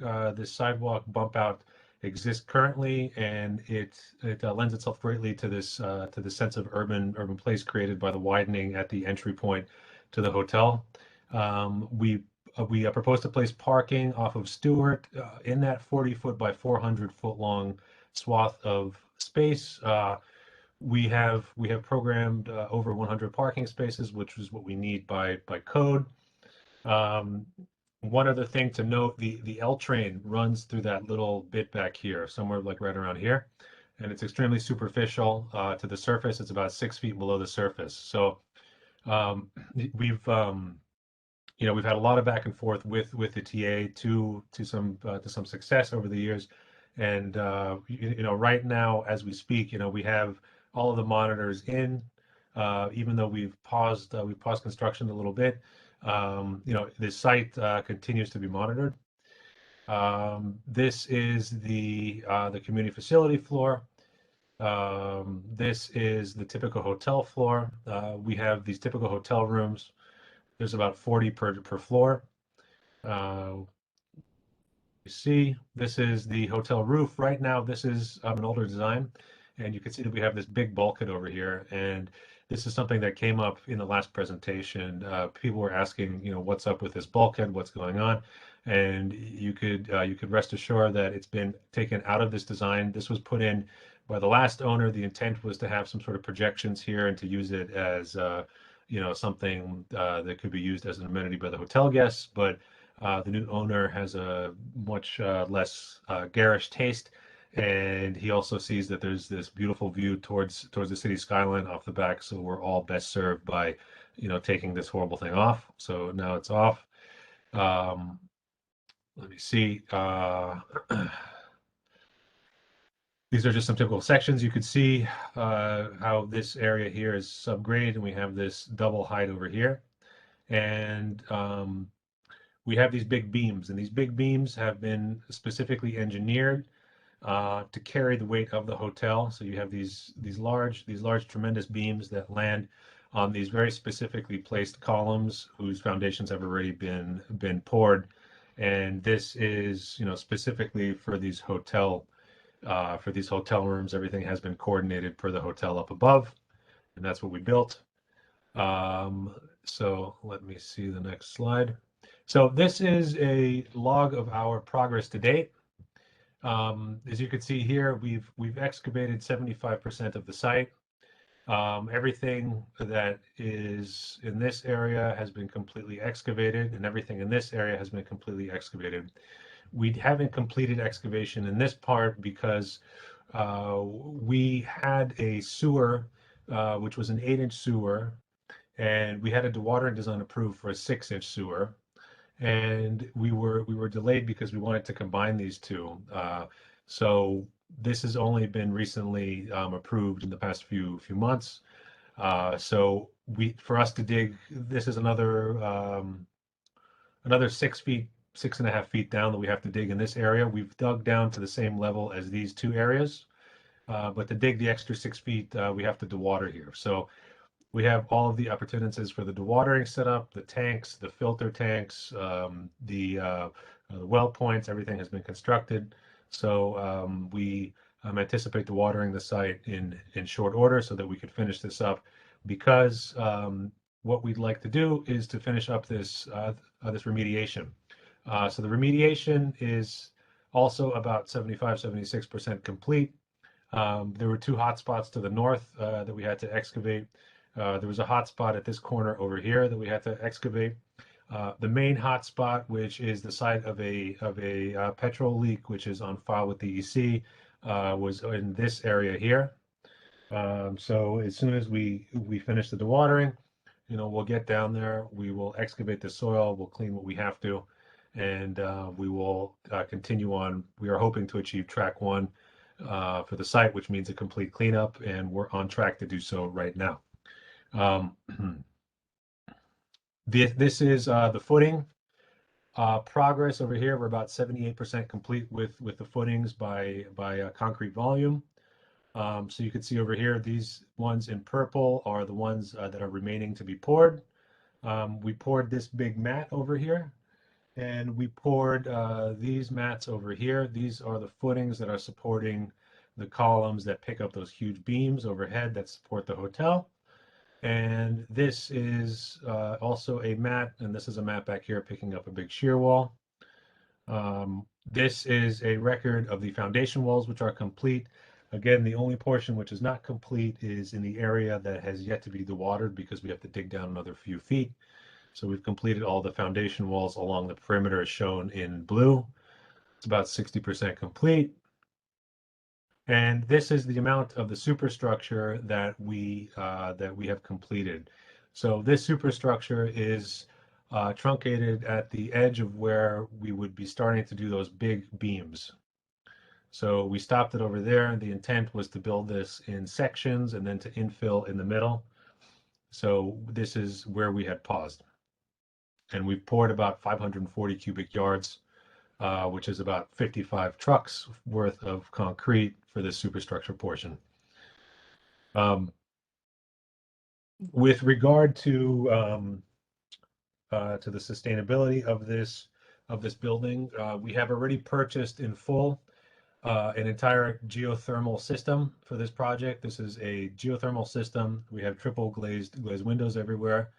bump out exists currently, and it lends itself greatly to this sense of urban place created by the widening at the entry point to the hotel. We propose to place parking off of Stewart in that 40-foot by 400-foot long swath of space. We have programmed over 100 parking spaces, which is what we need by code. One other thing to note, the L train runs through that little bit back here, somewhere like right around here, and it's extremely superficial to the surface. It's about 6 feet below the surface. So we've had a lot of back and forth with the TA to some success over the years, and right now as we speak, we have all of the monitors in. Even though we've paused construction a little bit, this site continues to be monitored. This is the community facility floor. This is the typical hotel floor. We have these typical hotel rooms. There's about 40 per floor. You see, this is the hotel roof. Right now, this is an older design, and you can see that we have this big bulkhead over here. And this is something that came up in the last presentation. People were asking, what's up with this bulkhead? What's going on? And you could rest assured that it's been taken out of this design. This was put in by the last owner. The intent was to have some sort of projections here and to use it as something that could be used as an amenity by the hotel guests. But the new owner has a much less garish taste, and he also sees that there's this beautiful view towards the city skyline off the back. So we're all best served by, taking this horrible thing off. So now it's off. Let me see. These are just some typical sections. You could see how this area here is subgrade, and we have this double height over here. And we have these big beams, and these big beams have been specifically engineered to carry the weight of the hotel. So you have these large tremendous beams that land on these very specifically placed columns whose foundations have already been poured. And this is, specifically for these hotel rooms. Everything has been coordinated per the hotel up above, and that's what we built. So let me see the next slide. So this is a log of our progress to date. As you can see here, we've excavated 75% of the site. Everything that is in this area has been completely excavated, and everything in this area has been completely excavated. We haven't completed excavation in this part because we had a sewer, which was an 8-inch sewer, and we had a dewatering design approved for a 6-inch sewer. And we were delayed because we wanted to combine these two. So this has only been recently approved in the past few months. So for us to dig, this is another 6.5 feet down that we have to dig in this area. We've dug down to the same level as these two areas, but to dig the extra 6 feet, we have to dewater here. So we have all of the appurtenances for the dewatering setup, the tanks, the filter tanks, the well points, everything has been constructed. So we anticipate dewatering the site in short order so that we could finish this up, because what we'd like to do is to finish up this remediation. So the remediation is also about 75-76% complete. There were two hot spots to the north that we had to excavate. There was a hot spot at this corner over here that we had to excavate. The main hot spot, which is the site of a petrol leak, which is on file with the EC, was in this area here. So as soon as we finish the dewatering, we'll get down there, we will excavate the soil, we'll clean what we have to, and we will continue on. We are hoping to achieve track 1 for the site, which means a complete cleanup, and we're on track to do so right now. This is the footing progress over here. We're about 78% complete with the footings by concrete volume. So you can see over here, these ones in purple are the ones that are remaining to be poured. We poured this big mat over here, and we poured these mats over here. These are the footings that are supporting the columns that pick up those huge beams overhead that support the hotel. And this is also a mat, and this is a mat back here picking up a big shear wall. This is a record of the foundation walls, which are complete. Again, the only portion which is not complete is in the area that has yet to be dewatered, because we have to dig down another few feet. So we've completed all the foundation walls along the perimeter as shown in blue. It's about 60% complete. And this is the amount of the superstructure that we have completed. So this superstructure is truncated at the edge of where we would be starting to do those big beams. So we stopped it over there, and the intent was to build this in sections and then to infill in the middle. So this is where we had paused. And we've poured about 540 cubic yards, which is about 55 trucks worth of concrete for this superstructure portion. With regard to the sustainability of this building, we have already purchased in full an entire geothermal system for this project. This is a geothermal system. We have triple glazed windows everywhere.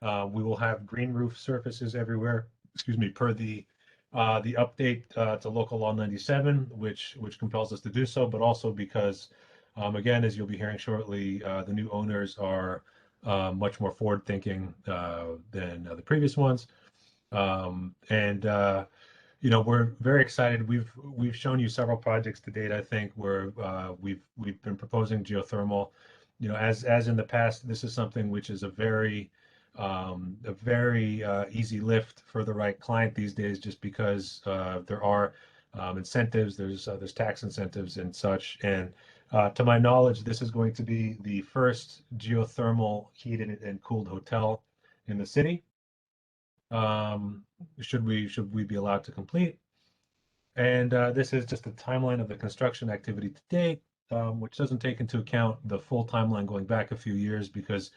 We will have green roof surfaces everywhere. Excuse me, per the update to Local Law 97, which compels us to do so, but also because, again, as you'll be hearing shortly, the new owners are much more forward-thinking than the previous ones, you know, we're very excited. We've shown you several projects to date, I think, where we've been proposing geothermal. You know, as in the past, this is something which is a very easy lift for the right client these days, just because there are incentives, there's tax incentives and such. And to my knowledge, this is going to be the first geothermal heated and cooled hotel in the city. Should we be allowed to complete. And this is just a timeline of the construction activity to date, which doesn't take into account the full timeline going back a few years, because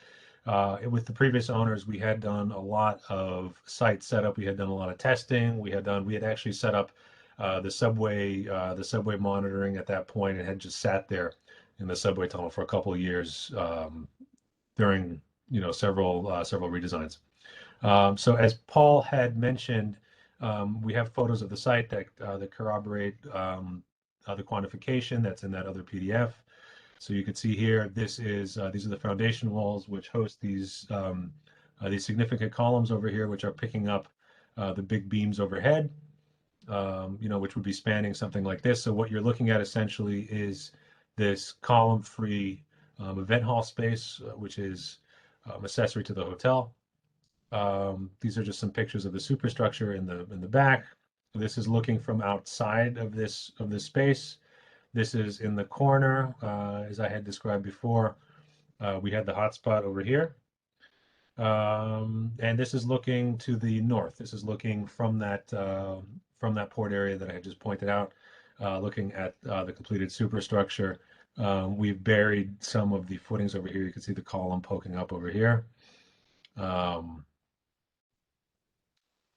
with the previous owners, we had done a lot of site setup. We had done a lot of testing. We had actually set up the subway monitoring at that point, and had just sat there in the subway tunnel for a couple of years during, you know, several redesigns. So as Paul had mentioned, we have photos of the site that corroborate the quantification that's in that other PDF. So you can see here, these are the foundation walls, which host these significant columns over here, which are picking up the big beams overhead, you know, which would be spanning something like this. So what you're looking at essentially is this column-free event hall space, which is accessory to the hotel. These are just some pictures of the superstructure in the back. This is looking from outside of this space. This is in the corner, as I had described before. We had the hotspot over here. And this is looking to the north. This is looking from that port area that I had just pointed out, looking at the completed superstructure. We've buried some of the footings over here. You can see the column poking up over here.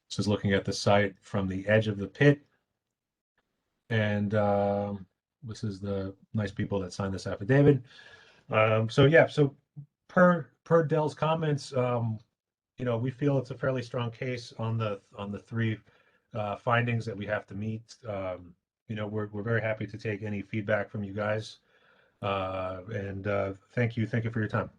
This is looking at the site from the edge of the pit. And this is the nice people that signed this affidavit. So yeah, so per Dell's comments, you know, we feel it's a fairly strong case on the three findings that we have to meet. You know, we're very happy to take any feedback from you guys. And thank you for your time.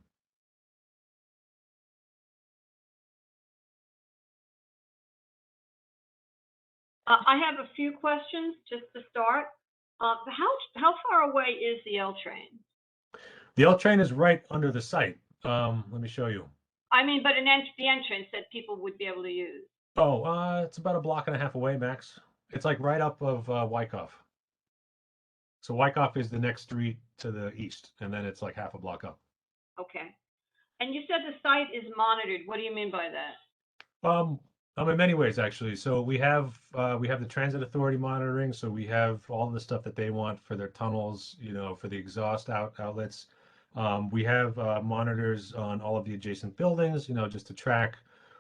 I have a few questions just to start. How far away is the L train? The L train is right under the site. Let me show you. I mean, but the entrance that people would be able to use. Oh, it's about a block and a half away, max. It's like right up of Wyckoff. So Wyckoff is the next street to the east, and then it's like half a block up. Okay. And you said the site is monitored. What do you mean by that? In many ways, actually. So we have the transit authority monitoring. So we have all the stuff that they want for their tunnels, you know, for the exhaust outlets. We have monitors on all of the adjacent buildings, you know, just to track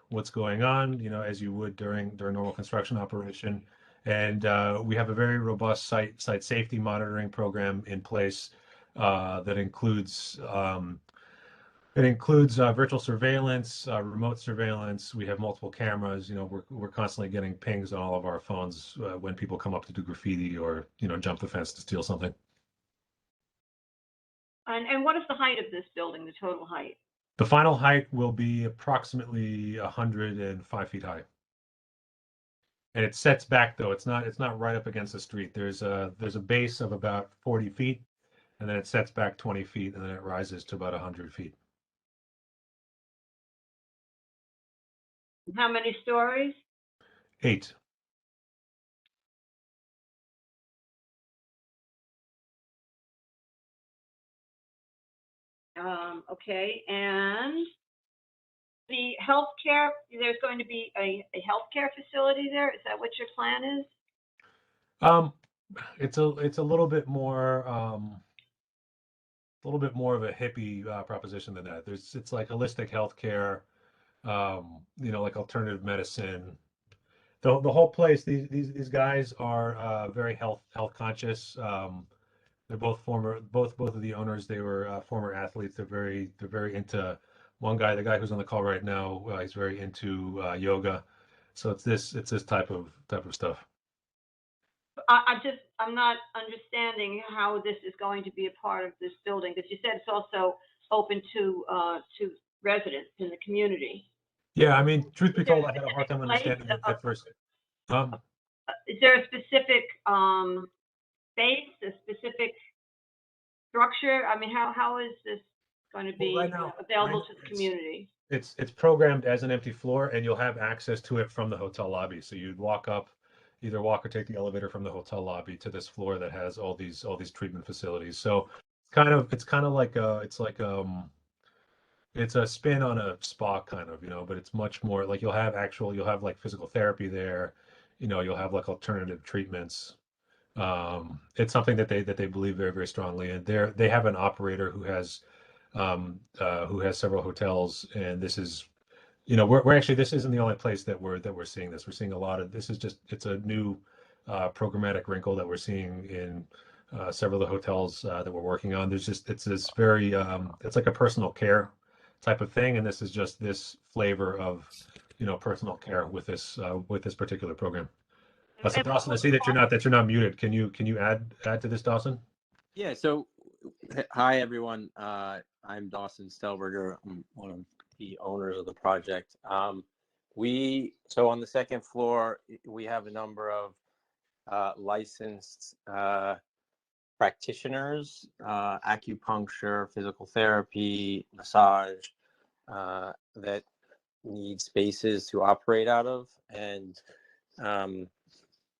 what's going on, you know, as you would during normal construction operation. And we have a very robust site safety monitoring program in place that includes virtual surveillance, remote surveillance. We have multiple cameras. You know, we're constantly getting pings on all of our phones when people come up to do graffiti or, you know, jump the fence to steal something. And what is the height of this building, the total height? The final height will be approximately 105 feet high. And it sets back, though. It's not right up against the street. There's a base of about 40 feet, and then it sets back 20 feet, and then it rises to about 100 feet. How many stories? 8. Okay, and the healthcare, there's going to be a healthcare facility there? Is that what your plan is? It's a little bit more of a hippie proposition than that. It's like holistic healthcare, like alternative medicine. The whole place. These guys are very health conscious. They're both both of the owners. They were former athletes. They're very into. One guy, the guy who's on the call right now, he's very into yoga. So it's this type of stuff. I'm not understanding how this is going to be a part of this building, because you said it's also open to residents in the community. Yeah, I mean, truth be told, I had a hard time understanding it at first. Is there a specific space, a specific structure? I mean, how is this going to be available to the community? It's programmed as an empty floor, and you'll have access to it from the hotel lobby. So you'd either walk or take the elevator from the hotel lobby to this floor that has all these treatment facilities. So it's kind of like it's a spin on a spa kind of, but it's much more like you'll have like physical therapy there, you'll have like alternative treatments. It's something that they believe very, very strongly in. They have an operator who has several hotels, and this is, we're actually, this isn't the only place that we're seeing this. We're seeing a lot of, it's a new programmatic wrinkle that we're seeing in several of the hotels that we're working on. It's this very, it's like a personal care type of thing, and this is just this flavor of, personal care with this particular program. So Dawson, I see that you're not muted. Can you add to this, Dawson? Yeah. So, hi everyone. I'm Dawson Stelberger. I'm one of the owners of the project. So on the second floor, we have a number of licensed practitioners, acupuncture, physical therapy, massage, that need spaces to operate out of, and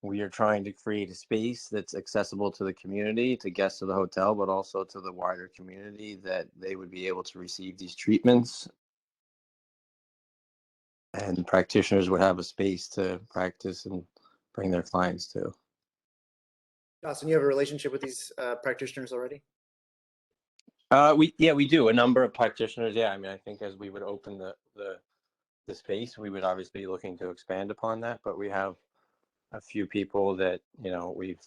we are trying to create a space that's accessible to the community, to guests of the hotel, but also to the wider community, that they would be able to receive these treatments. And practitioners would have a space to practice and bring their clients to. Dawson, you have a relationship with these practitioners already? We do. A number of practitioners. Yeah, I mean, I think as we would open the space, we would obviously be looking to expand upon that, but we have a few people that, we've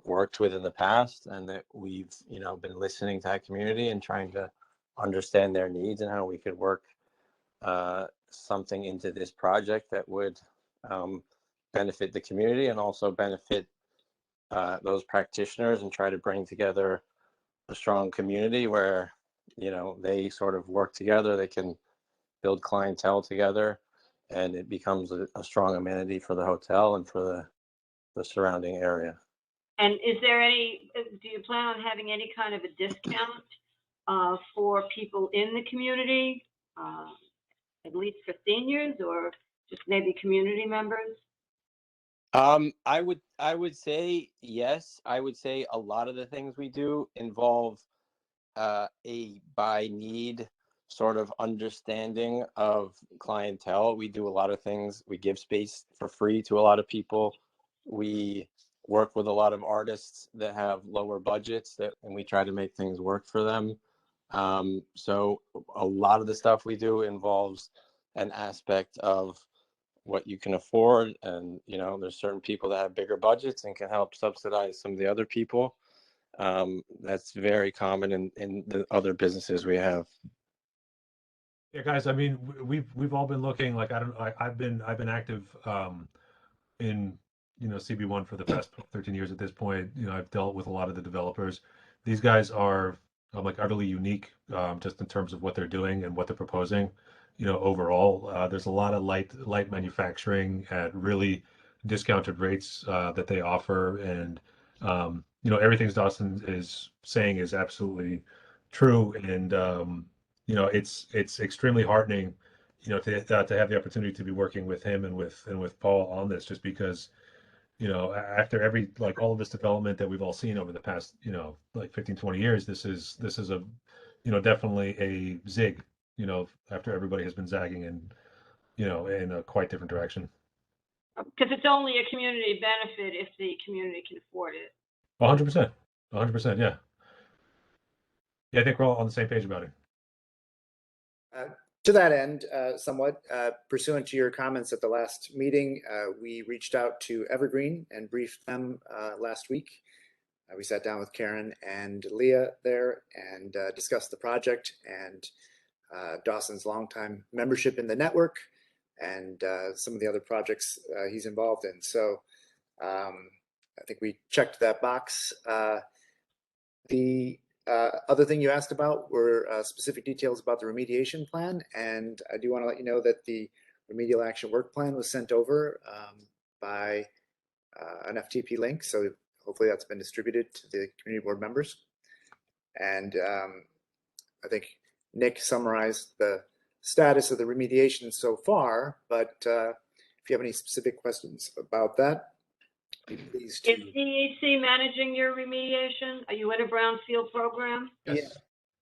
worked with in the past, and that we've, been listening to that community and trying to understand their needs and how we could work something into this project that would benefit the community and also benefit those practitioners, and try to bring together a strong community where, they sort of work together, they can build clientele together, and it becomes a strong amenity for the hotel and for the surrounding area. And do you plan on having any kind of a discount for people in the community, at least for seniors, or just maybe community members? I would say yes. I would say a lot of the things we do involve a by need sort of understanding of clientele. We do a lot of things. We give space for free to a lot of people. We work with a lot of artists that have lower budgets, and we try to make things work for them. So a lot of the stuff we do involves an aspect of what you can afford, and there's certain people that have bigger budgets and can help subsidize some of the other people. That's very common in the other businesses we have. Yeah, guys. I mean, we've all been looking. Like, I've been active in CB1 for the past 13 years at this point. I've dealt with a lot of the developers. These guys are like utterly unique, just in terms of what they're doing and what they're proposing. Overall, there's a lot of light manufacturing at really discounted rates that they offer, and everything Dawson is saying is absolutely true. And it's extremely heartening, to have the opportunity to be working with him and with Paul on this, just because, after all of this development that we've all seen over the past, 15, 20 years, this is a, definitely a zig you know, after everybody has been zagging in, you know, in a quite different direction. Because it's only a community benefit if the community can afford it. 100%. 100%. Yeah. Yeah, I think we're all on the same page about it. To that end, somewhat pursuant to your comments at the last meeting, we reached out to Evergreen and briefed them last week. We sat down with Karen and Leah there and discussed the project and Dawson's longtime membership in the network and some of the other projects he's involved in. So I think we checked that box. The other thing you asked about were specific details about the remediation plan. And I do want to let you know that the remedial action work plan was sent over by an FTP link. So hopefully that's been distributed to the community board members. And I think Nick summarized the status of the remediation so far, but if you have any specific questions about that, be pleased to. Is DEC managing your remediation? Are you in a brownfield program? Yes.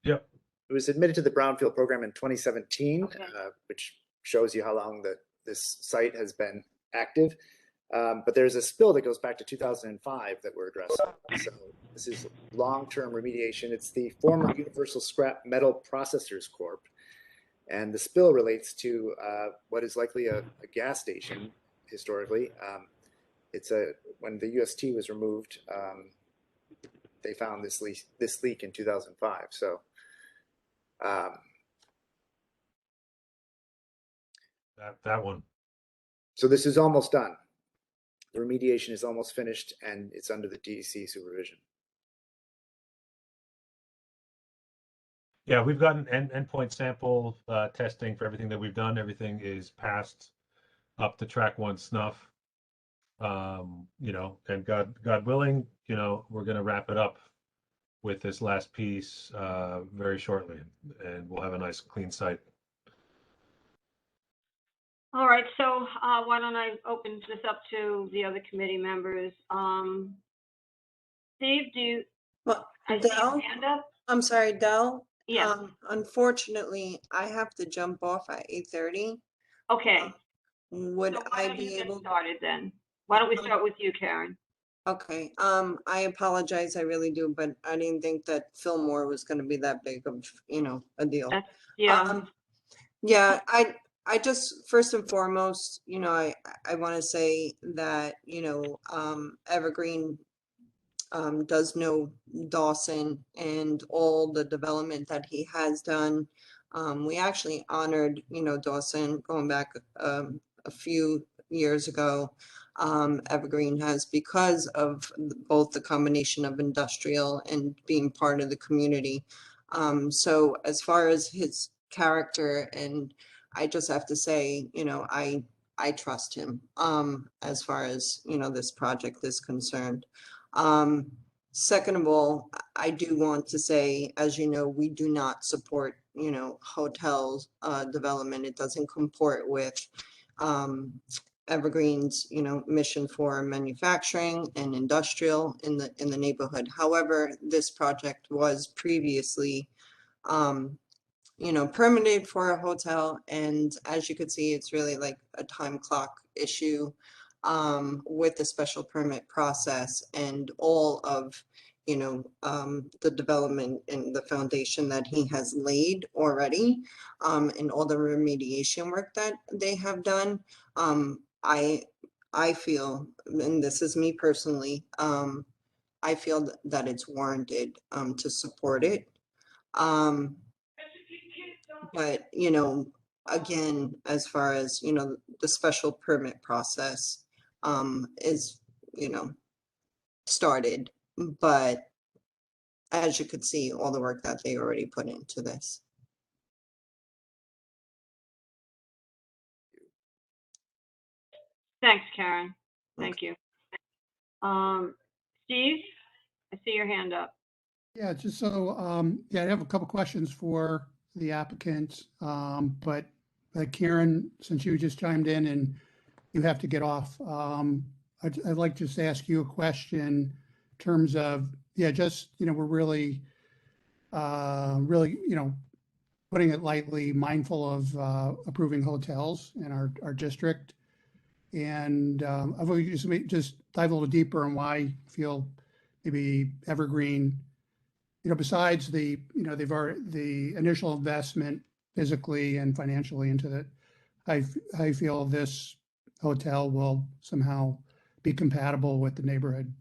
Yeah. Yep. It was admitted to the brownfield program in 2017, Okay. Which shows you how long this site has been active. But there's a spill that goes back to 2005 that we're addressing. So this is long-term remediation. It's the former Universal Scrap Metal Processors Corp. And the spill relates to what is likely a gas station historically. When the UST was removed, they found this leak in 2005. So that one. So this is almost done. The remediation is almost finished and it's under the DEC supervision. Yeah, we've gotten endpoint sample testing for everything that we've done. Everything is passed up to track 1 snuff. You know, and God willing, you know, we're going to wrap it up with this last piece very shortly, and we'll have a nice clean site. All right, so why don't I open this up to the other committee members? Steve, do you? Well, I see your Del, hand up. I'm sorry, Del. Yeah. Unfortunately, I have to jump off at 8:30. Okay. Would So why I don't you be get able? started then? Why don't we start with you, Karen? Okay, I apologize, I really do, but I didn't think that Fillmore was gonna be that big of, a deal. Yeah. Yeah, I just, first and foremost, I want to say that, Evergreen does know Dawson and all the development that he has done. We actually honored, Dawson going back a few years ago. Evergreen has, because of both the combination of industrial and being part of the community. So as far as his character, and I just have to say, I trust him as far as, this project is concerned. Second of all, I do want to say, as you know, we do not support, hotels development. It doesn't comport with Evergreen's, mission for manufacturing and industrial in the neighborhood. However, this project was previously permitted for a hotel, and as you can see, it's really like a time clock issue with the special permit process and all of the development and the foundation that he has laid already, and all the remediation work that they have done. I feel, and this is me personally, I feel that it's warranted to support it. But, again, as far as, the special permit process is, started, but as you could see, all the work that they already put into this. Thanks, Karen. Thank you. Steve, I see your hand up. Yeah, just so, I have a couple questions for the applicant. But Karen, since you just chimed in and you have to get off, I'd like to just ask you a question in terms of, we're really, putting it lightly, mindful of approving hotels in our district. And I've just dive a little deeper on why I feel maybe Evergreen, besides the, they've already, the initial investment physically and financially into it, I feel this hotel will somehow be compatible with the neighborhood.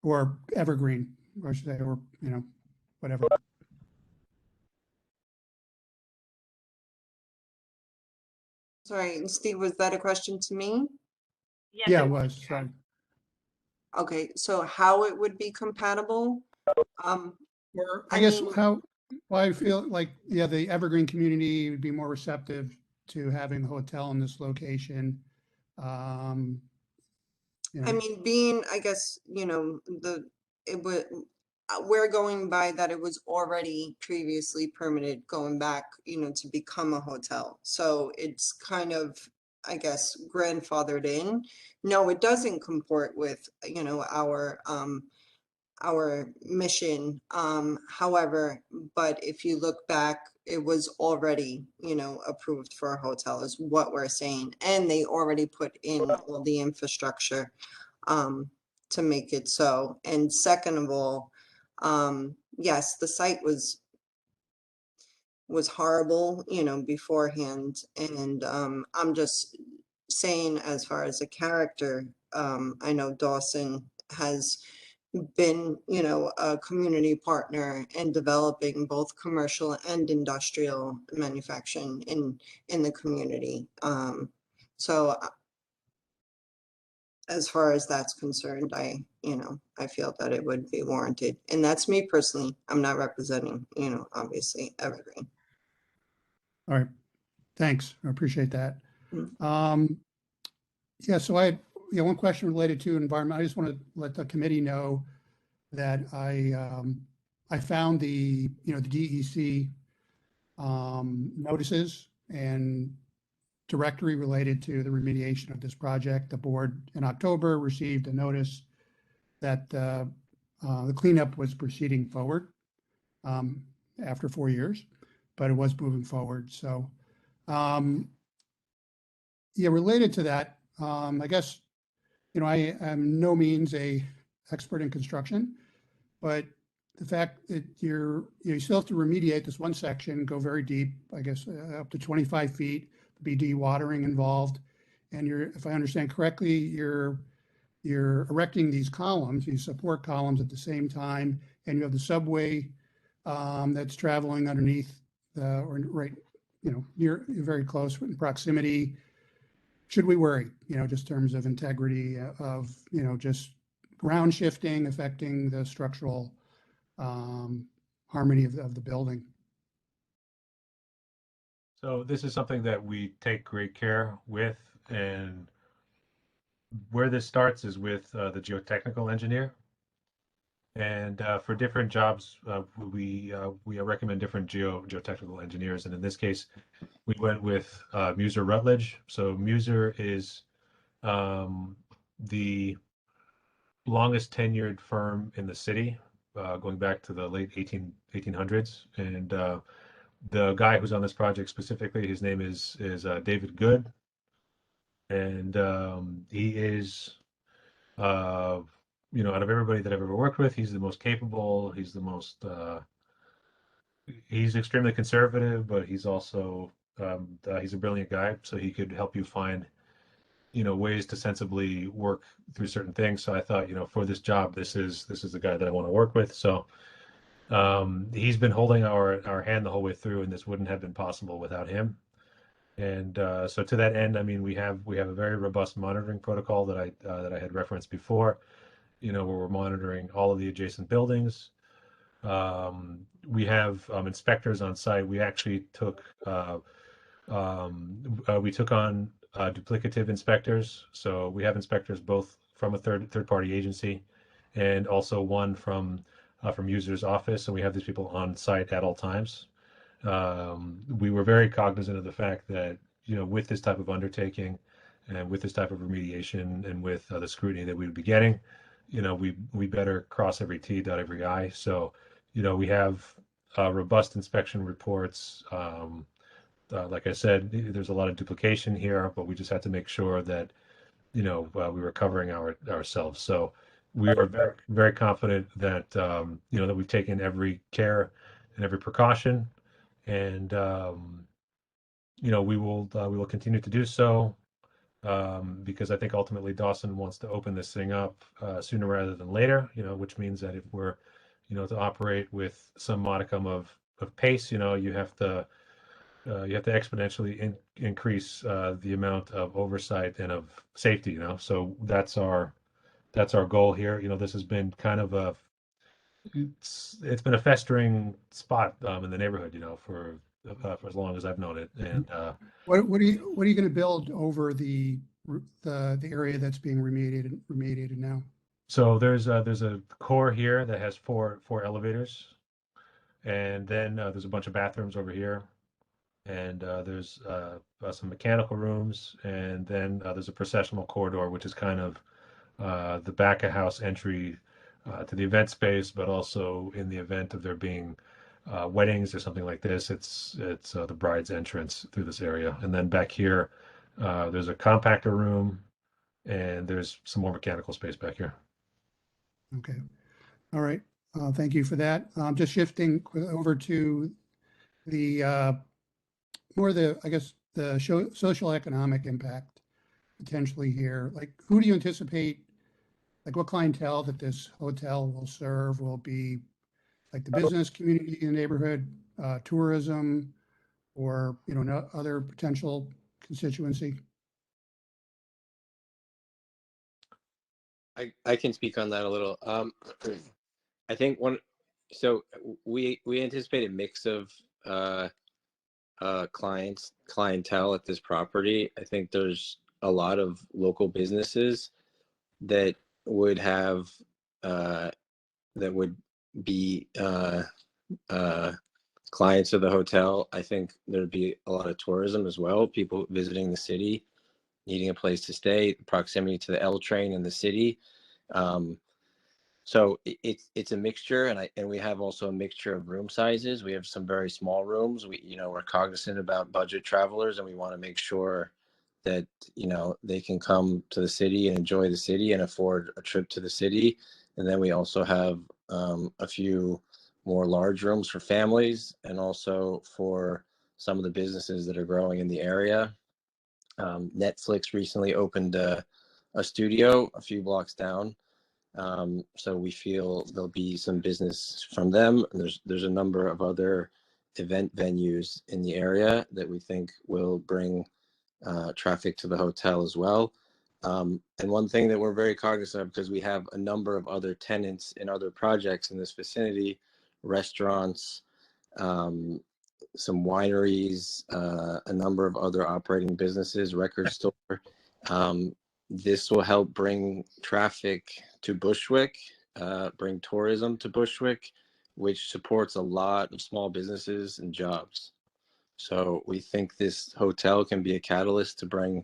Or Evergreen, or I should say, or, whatever. Sorry, Steve, was that a question to me? Yes, Yeah, it it was, sorry. Okay, so how it would be compatible? Or I I guess mean, well, I feel like, yeah, the Evergreen community would be more receptive to having the hotel in this location. Um, I mean, being, I guess, it would, we're going by that it was already previously permitted going back, to become a hotel. So it's kind of, I guess, grandfathered in. No, it doesn't comport with, our mission. However, but if you look back, it was already, approved for a hotel is what we're saying. And they already put in all the infrastructure to make it so. And second of all, yes, the site was horrible, beforehand. And I'm just saying, as far as a character, I know Dawson has been, a community partner in developing both commercial and industrial manufacturing in the community. So as far as that's concerned, I feel that it would be warranted. And that's me personally. I'm not representing, obviously Evergreen. all right, thanks, I appreciate that. Mm. Yeah, so I, one question related to environment. I just want to let the committee know that I found the, the DEC notices and directory related to the remediation of this project. The board in October received a notice that the cleanup was proceeding forward after 4 years, but it was moving forward. So, yeah, related to that, I guess, I am no means a expert in construction, but the fact that you still have to remediate this one section, go very deep, I guess, up to 25 feet, be dewatering involved. And if I understand correctly, you're erecting these columns, these support columns at the same time, and you have the subway that's traveling underneath or right, near, very close in proximity. Should we worry, just in terms of integrity of, just ground shifting affecting the structural harmony of the building? So this is something that we take great care with, and where this starts is with the geotechnical engineer. And for different jobs, we recommend different geotechnical engineers. And in this case, we went with Muser Rutledge. So Muser is the longest tenured firm in the city, going back to the late 1800s. And the guy who's on this project specifically, his name is David Good. And he is, out of everybody that I've ever worked with, he's the most capable. He's the most, he's extremely conservative, but he's also, he's a brilliant guy. So he could help you find, ways to sensibly work through certain things. So I thought, for this job, this is the guy that I want to work with. So he's been holding our hand the whole way through, and this wouldn't have been possible without him. And so to that end, I mean, we have a very robust monitoring protocol that I had referenced before, where we're monitoring all of the adjacent buildings. We have inspectors on site. We actually took on duplicative inspectors. So we have inspectors both from a third party agency, and also one from User's office, and we have these people on site at all times. We were very cognizant of the fact that, with this type of undertaking and with this type of remediation and with the scrutiny that we would be getting, we better cross every T, dot every I. So, we have robust inspection reports. Like I said, there's a lot of duplication here, but we just had to make sure that, we were covering ourselves. So we are very, very confident that, that we've taken every care and every precaution, and, we will continue to do so, because I think ultimately Dawson wants to open this thing up sooner rather than later, which means that if we're, to operate with some modicum of pace, you have to exponentially increase the amount of oversight and of safety, So that's our goal here. This has been kind of it's been a festering spot in the neighborhood, for as long as I've known it. And What are you going to build over the area that's being remediated now? so there's a core here that has four elevators, and then there's a bunch of bathrooms over here, and there's some mechanical rooms, and then there's a processional corridor, which is kind of the back of house entry to the event space, but also in the event of there being weddings or something like this, it's the bride's entrance through this area. And then back here, there's a compactor room, and there's some more mechanical space back here. Okay. All right. Thank you for that. Just shifting over to the I guess, the social economic impact potentially here. Like, who do you anticipate, like what clientele that this hotel will serve? Will be like the business community in the neighborhood, tourism, or, no other potential constituency? I can speak on that a little. I think we anticipate a mix of clientele at this property. I think there's a lot of local businesses that would have that would be clients of the hotel. I think there'd be a lot of tourism as well, people visiting the city, needing a place to stay, proximity to the L train in the city. So it's a mixture, and we have also a mixture of room sizes. We have some very small rooms. We're cognizant about budget travelers, and we want to make sure that they can come to the city and enjoy the city and afford a trip to the city. And then we also have a few more large rooms for families, and also for some of the businesses that are growing in the area. Netflix recently opened a studio a few blocks down. So we feel there'll be some business from them. And there's a number of other event venues in the area that we think will bring traffic to the hotel as well. And one thing that we're very cognizant of, because we have a number of other tenants in other projects in this vicinity, restaurants, some wineries, a number of other operating businesses, record store. This will help bring traffic to Bushwick, bring tourism to Bushwick, which supports a lot of small businesses and jobs. So we think this hotel can be a catalyst to bring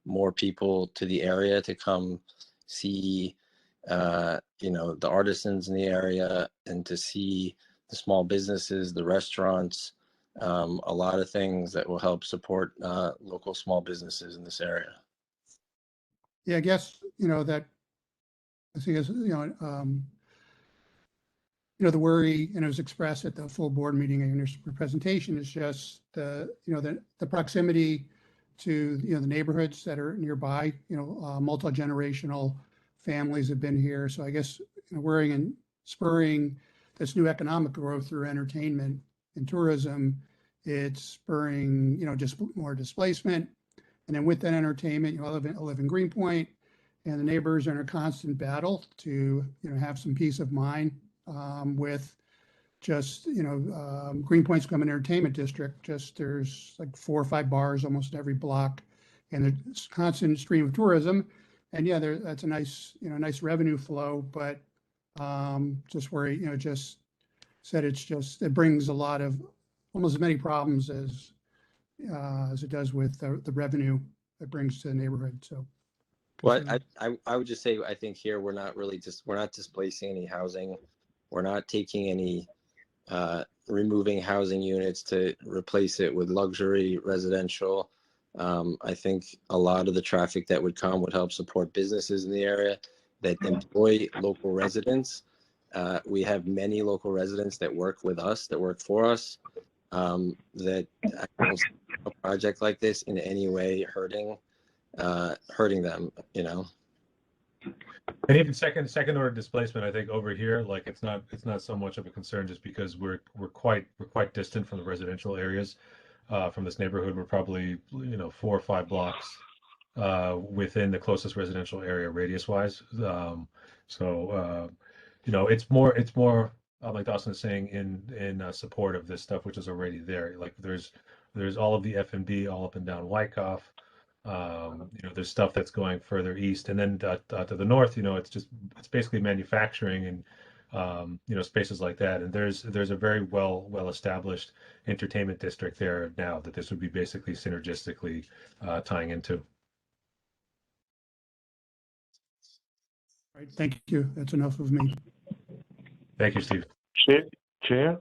more people to the area to come see, the artisans in the area, and to see the small businesses, the restaurants, a lot of things that will help support local small businesses in this area. Yeah, I guess, that, I see, the worry, and it was expressed at the full board meeting in your presentation, is just the proximity to, the neighborhoods that are nearby, multi-generational families have been here. So I guess, worrying and spurring this new economic growth through entertainment and tourism, it's spurring, just more displacement. And then with that entertainment, I live in Greenpoint, and the neighbors are in a constant battle to, have some peace of mind with just, Greenpoint's become an entertainment district. Just there's like 4 or 5 bars almost every block, and there's constant stream of tourism. And yeah, that's a nice, nice revenue flow, but just where, just said it brings a lot of, almost as many problems as it does with the revenue it brings to the neighborhood. So, well, I would just say, I think here we're not displacing any housing. We're not taking any removing housing units to replace it with luxury residential. I think a lot of the traffic that would come would help support businesses in the area that employ local residents. We have many local residents that work with us, that work for us, that I don't see a project like this in any way hurting them, you know. And even second order displacement, I think over here, like it's not so much of a concern just because we're quite distant from the residential areas. From this neighborhood, we're probably 4 or 5 blocks within the closest residential area radius wise. It's more like Dawson is saying in support of this stuff, which is already there. Like there's all of the F&B all up and down Wyckoff. There's stuff that's going further east, and then to the north, it's basically manufacturing and spaces like that. And there's a very well established entertainment district there now that this would be basically synergistically tying into. All right, thank you. That's enough of me. Thank you, Steve. Chair?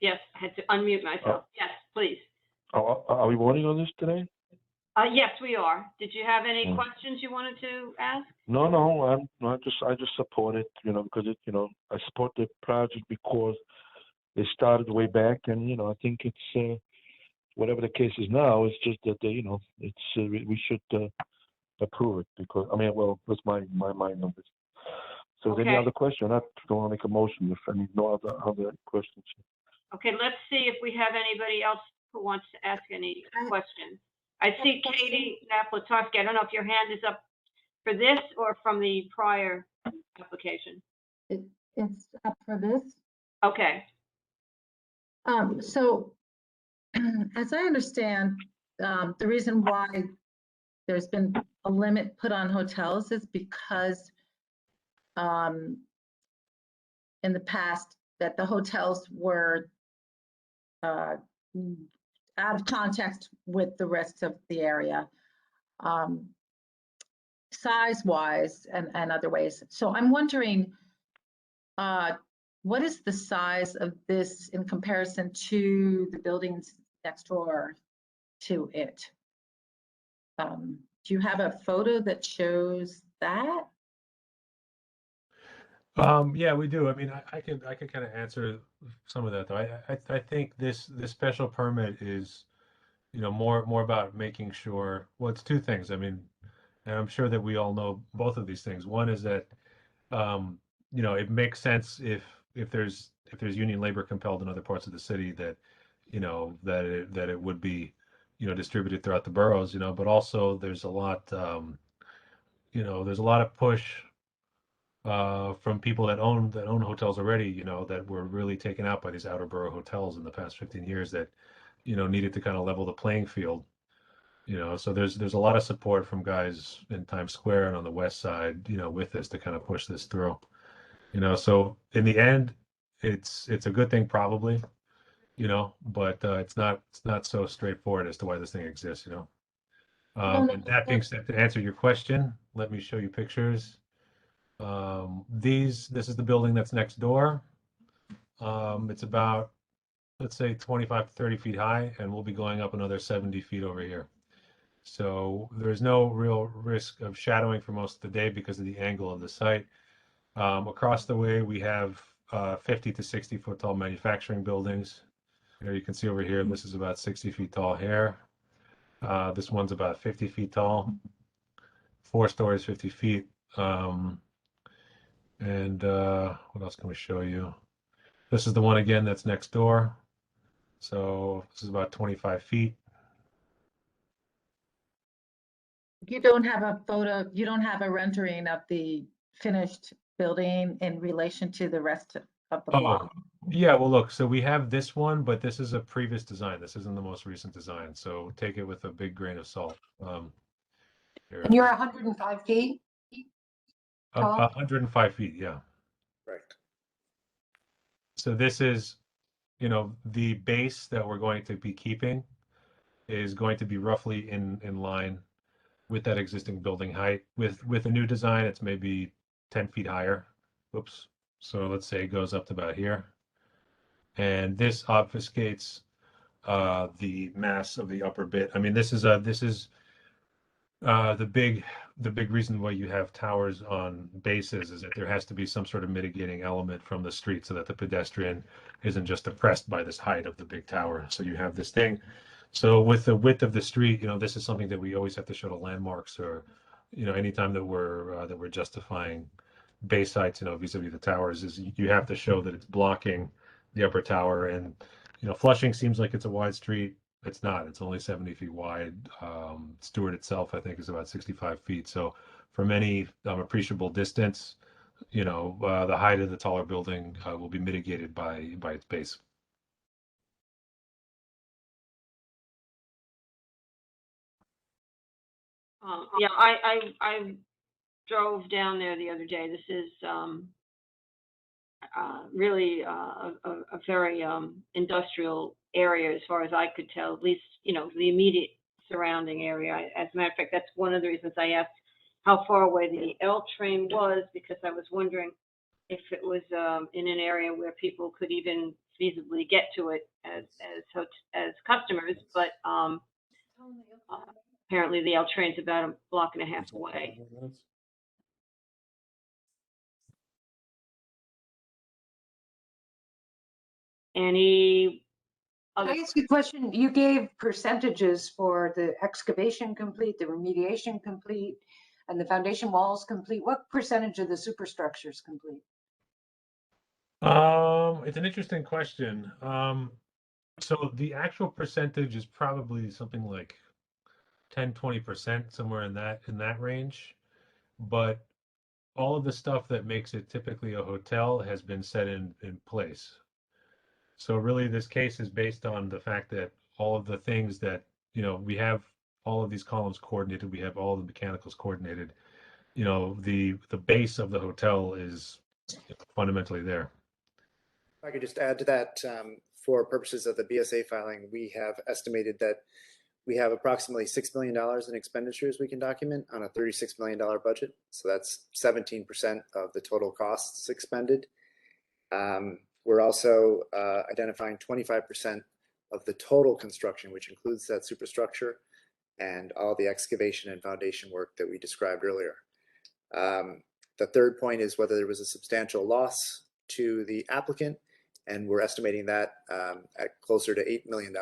Yes, I had to unmute myself. Yes, please. Are we voting on this today? Yes, we are. Did you have any questions you wanted to ask? No, I just support it, because I support the project because it started way back, and I think it's whatever the case is now. It's just that we should approve it because that's my mind on this. So, is there any other question? I don't want to make a motion if any no other questions. Okay, let's see if we have anybody else who wants to ask any questions. I see Katie Naplatowski. I don't know if your hand is up for this or from the prior application. It's up for this. Okay. So as I understand, the reason why there's been a limit put on hotels is because in the past that the hotels were out of context with the rest of the area, size-wise and other ways. So I'm wondering, what is the size of this in comparison to the buildings next door to it? Do you have a photo that shows that? Yeah, we do. I mean, I can kind of answer some of that though. I think this special permit is, more about making sure. Well, it's two things. I mean, and I'm sure that we all know both of these things. One is that, it makes sense if there's union labor compelled in other parts of the city that, that it would be, distributed throughout the boroughs. But also there's a lot, there's a lot of push from people that own hotels already, that were really taken out by these outer borough hotels in the past 15 years that, needed to kind of level the playing field. So there's a lot of support from guys in Times Square and on the west side, with this to kind of push this through. So in the end, it's a good thing probably, but it's not so straightforward as to why this thing exists, And that being said, to answer your question, let me show you pictures. This is the building that's next door. It's about, let's say 25 to 30 feet high, and we'll be going up another 70 feet over here. So there's no real risk of shadowing for most of the day because of the angle of the site. Across the way, we have 50 to 60 foot tall manufacturing buildings. You can see over here, this is about 60 feet tall here. This one's about 50 feet tall, 4 stories, 50 feet. And what else can we show you? This is the one again that's next door. So this is about 25 feet. You don't have a photo, you don't have a rendering of the finished building in relation to the rest of the block? Yeah, well, look, so we have this one, but this is a previous design. This isn't the most recent design. So take it with a big grain of salt. And you're 105 feet? 105 feet, yeah. Right. So this is, the base that we're going to be keeping is going to be roughly in line with that existing building height. With a new design, it's maybe 10 feet higher. Oops. So let's say it goes up to about here. And this obfuscates the mass of the upper bit. I mean, this is the big reason why you have towers on bases is that there has to be some sort of mitigating element from the street so that the pedestrian isn't just oppressed by this height of the big tower. So you have this thing. So with the width of the street, this is something that we always have to show to landmarks, or anytime that we're justifying base heights, vis-a-vis the towers, is you have to show that it's blocking the upper tower. And Flushing seems like it's a wide street. It's not. It's only 70 feet wide. Stewart itself, I think, is about 65 feet. So from any appreciable distance, the height of the taller building will be mitigated by its base. Yeah, I drove down there the other day. This is really a very industrial area as far as I could tell, at least, the immediate surrounding area. As a matter of fact, that's one of the reasons I asked how far away the L train was, because I was wondering if it was in an area where people could even feasibly get to it as customers, but apparently the L train's about a block and a half away. Any Can other? I ask you a question? You gave percentages for the excavation complete, the remediation complete, and the foundation walls complete. What percentage of the superstructure is complete? It's an interesting question. So the actual percentage is probably something like 10-20%, somewhere in that range. But all of the stuff that makes it typically a hotel has been set in place. So really, this case is based on the fact that all of the things that, we have all of these columns coordinated, we have all of the mechanicals coordinated. The base of the hotel is fundamentally there. If I could just add to that, for purposes of the BSA filing, we have estimated that we have approximately $6 million in expenditures we can document on a $36 million budget. So that's 17% of the total costs expended. We're also identifying 25% of the total construction, which includes that superstructure and all the excavation and foundation work that we described earlier. The third point is whether there was a substantial loss to the applicant, and we're estimating that at closer to $8 million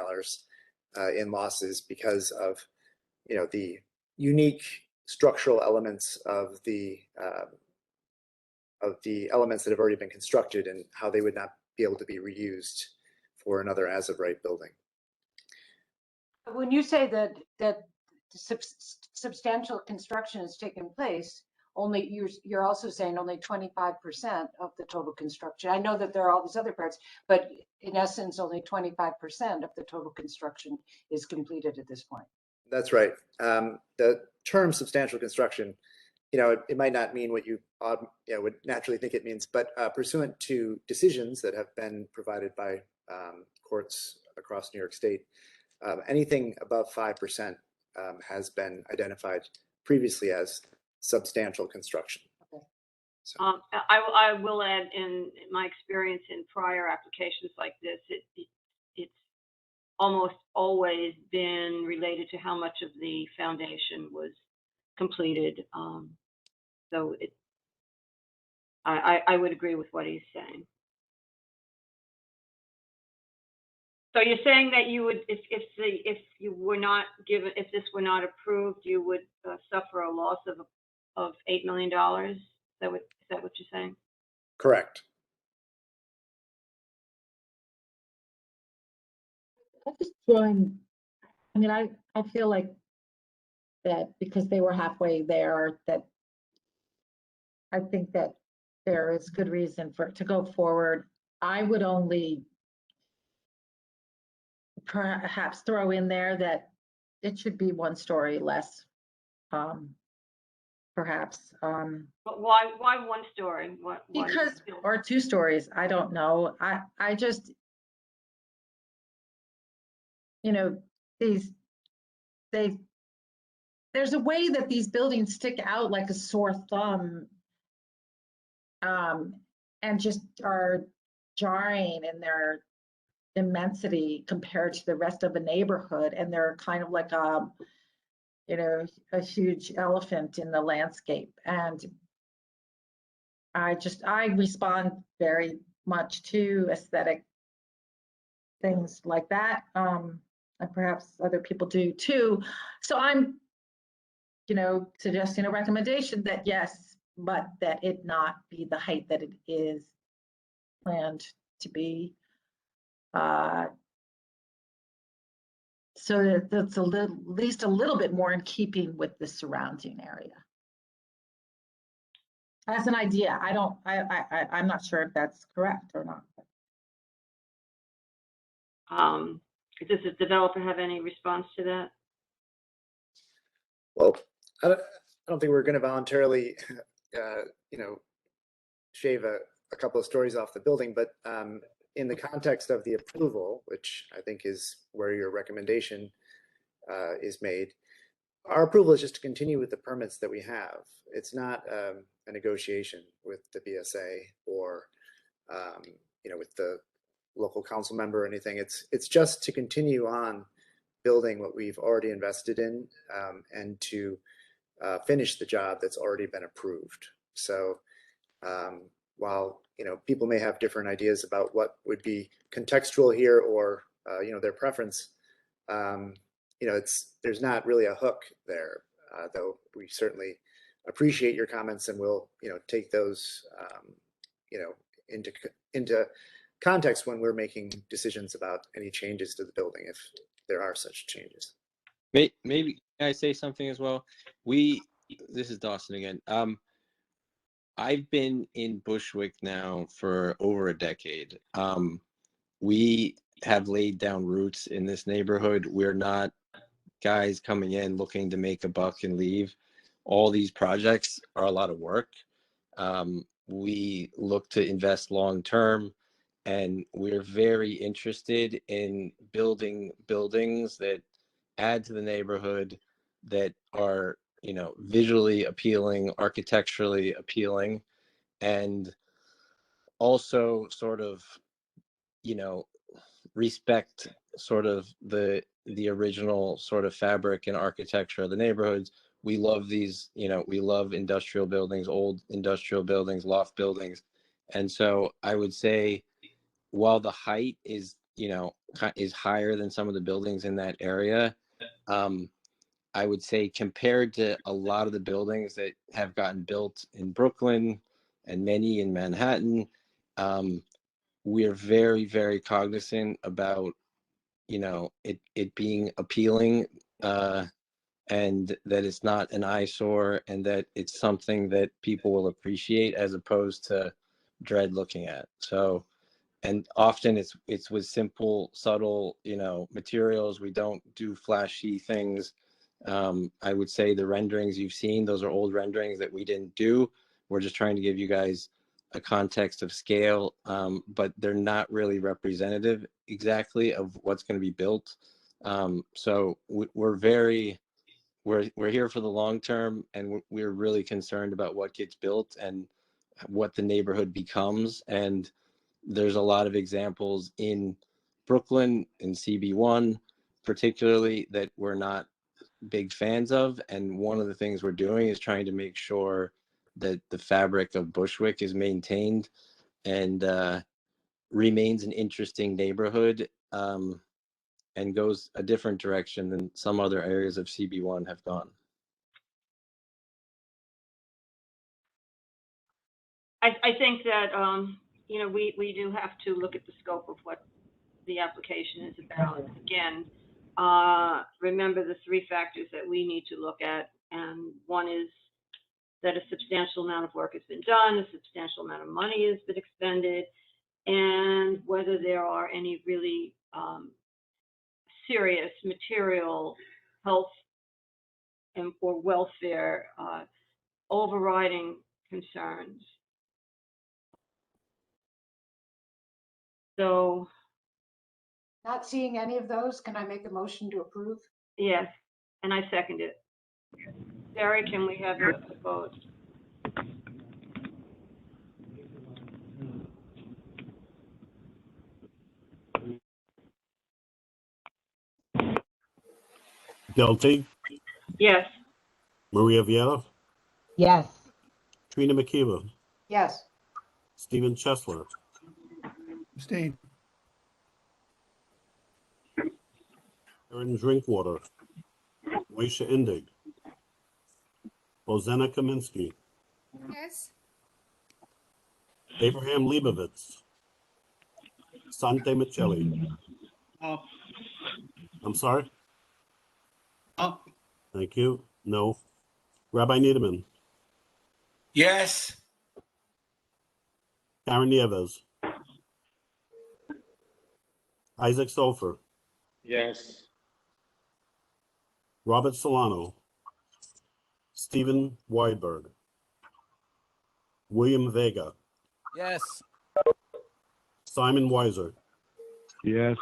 in losses because of the unique structural elements of the elements that have already been constructed and how they would not be able to be reused for another as-of-right building. When you say that substantial construction has taken place, you're also saying only 25% of the total construction. I know that there are all these other parts, but in essence, only 25% of the total construction is completed at this point. That's right. The term substantial construction, it might not mean what you would naturally think it means, but pursuant to decisions that have been provided by courts across New York State, anything above 5% has been identified previously as substantial construction. Okay. So. I will add, in my experience in prior applications like this, it's almost always been related to how much of the foundation was completed. So I would agree with what he's saying. So you're saying that you would, if you were not given, if this were not approved, you would suffer a loss of $8 million? Is that what you're saying? Correct. I just join. I mean, I feel like that because they were halfway there, that I think that there is good reason to go forward. I would only perhaps throw in there that it should be 1 story less, perhaps. But why 1 story? Because, or 2 stories, I don't know. I just, there's a way that these buildings stick out like a sore thumb and just are jarring in their immensity compared to the rest of the neighborhood. And they're kind of like a huge elephant in the landscape. And I respond very much to aesthetic things like that. And perhaps other people do too. So I'm, suggesting a recommendation that yes, but that it not be the height that it is planned to be. So that that's at least a little bit more in keeping with the surrounding area. As an idea, I'm not sure if that's correct or not. Does the developer have any response to that? Well, I don't think we're going to voluntarily, shave a couple of stories off the building, but in the context of the approval, which I think is where your recommendation is made, our approval is just to continue with the permits that we have. It's not a negotiation with the BSA or, with the local council member or anything. It's just to continue on building what we've already invested in and to finish the job that's already been approved. So while people may have different ideas about what would be contextual here or their preference, there's not really a hook there. Though we certainly appreciate your comments and we'll take those into context when we're making decisions about any changes to the building, if there are such changes. Maybe can I say something as well? This is Dawson again. I've been in Bushwick now for over a decade. We have laid down roots in this neighborhood. We're not guys coming in looking to make a buck and leave. All these projects are a lot of work. We look to invest long term, and we're very interested in building buildings that add to the neighborhood, that are visually appealing, architecturally appealing, and also sort of respect sort of the original sort of fabric and architecture of the neighborhoods. We love these, we love industrial buildings, old industrial buildings, loft buildings. And so I would say, while the height is higher than some of the buildings in that area, I would say compared to a lot of the buildings that have gotten built in Brooklyn and many in Manhattan, we're very, very cognizant about, it being appealing, and that it's not an eyesore, and that it's something that people will appreciate as opposed to dread looking at. So, and often it's with simple, subtle, materials. We don't do flashy things. I would say the renderings you've seen, those are old renderings that we didn't do. We're just trying to give you guys a context of scale, but they're not really representative exactly of what's going to be built. So we're here for the long term, and we're really concerned about what gets built and what the neighborhood becomes. And there's a lot of examples in Brooklyn, in CB1 particularly, that we're not big fans of. And one of the things we're doing is trying to make sure that the fabric of Bushwick is maintained and remains an interesting neighborhood, and goes a different direction than some other areas of CB1 have gone. I think that, we do have to look at the scope of what the application is about. Again, remember the three factors that we need to look at. And one is that a substantial amount of work has been done, a substantial amount of money has been expended, and whether there are any really serious material health or welfare overriding concerns. So, not seeing any of those, can I make a motion to approve? yes, and I second it. Sarah, can we have a vote? Del T, Yes. Maria Vieira, Yes. Trina McKeever, Yes. Stephen Chesler, Abstain. Erin Drinkwater, Moisha Indig, Rosanna Kaminsky, Yes. Abraham Leibovitz, Sante Michelli. No. I'm sorry? No. Thank you. No. Rabbi Niederman, Yes. Karen Nieves, Isaac Sofer, Yes. Robert Solano, Stephen Weidberg, William Vega, Yes. Simon Weiser, Yes.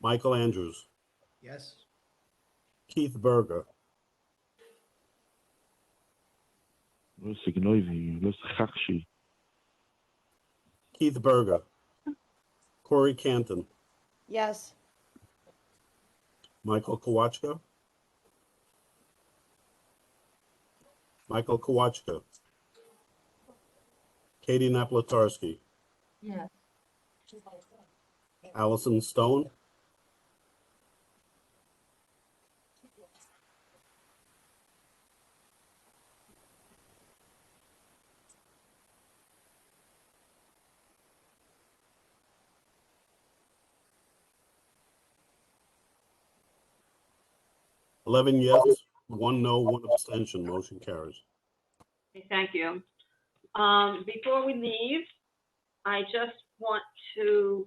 Michael Andrews, Yes. Keith Berger, Keith Berger, Corey Canton, Yes. Michael Kowachka, Katie Naplatarski, Yes. Allison Stone, $11 yes, 1 no, 1 abstention. Motion carries. Okay, thank you. Before we leave, I just want to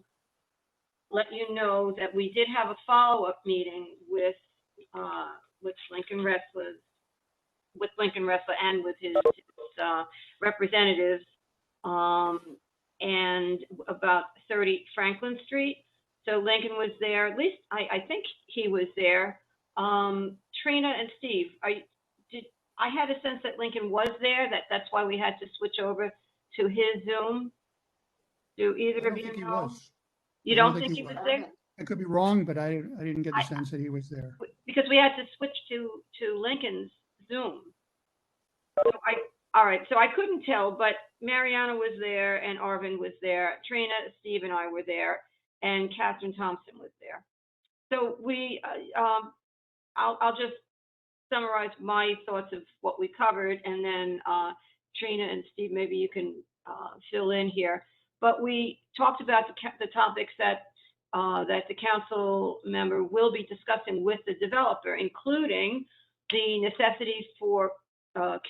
let you know that we did have a follow-up meeting with Lincoln Wrestlers, and with his representatives, and about 30 Franklin Street. So Lincoln was there, at least I think he was there. Trina and Steve, I had a sense that Lincoln was there, that's why we had to switch over to his Zoom. Do I either don't of you think he know? was. You I don't think he was there? I could be wrong, but I didn't get the sense that he was there. Because we had to switch to Lincoln's Zoom. So all right, so I couldn't tell, but Mariana was there and Arvin was there. Trina, Steve, and I were there, and Catherine Thompson was there. So I'll just summarize my thoughts of what we covered, and then Trina and Steve, maybe you can fill in here. But we talked about the topics that the council member will be discussing with the developer, including the necessities for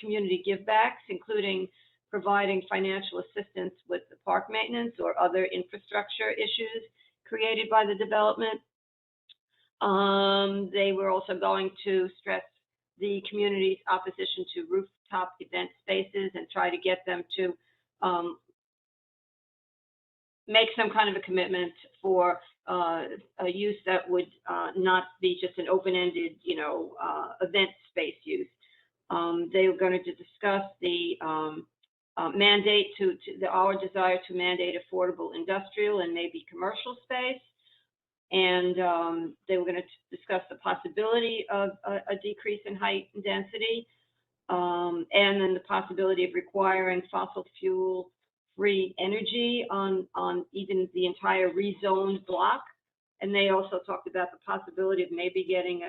community givebacks, including providing financial assistance with the park maintenance or other infrastructure issues created by the development. They were also going to stress the community's opposition to rooftop event spaces and try to get them to make some kind of a commitment for a use that would not be just an open-ended, event space use. They were going to discuss the mandate our desire to mandate affordable industrial and maybe commercial space. And they were going to discuss the possibility of a decrease in height and density, and then the possibility of requiring fossil fuel free energy on even the entire rezoned block. And they also talked about the possibility of maybe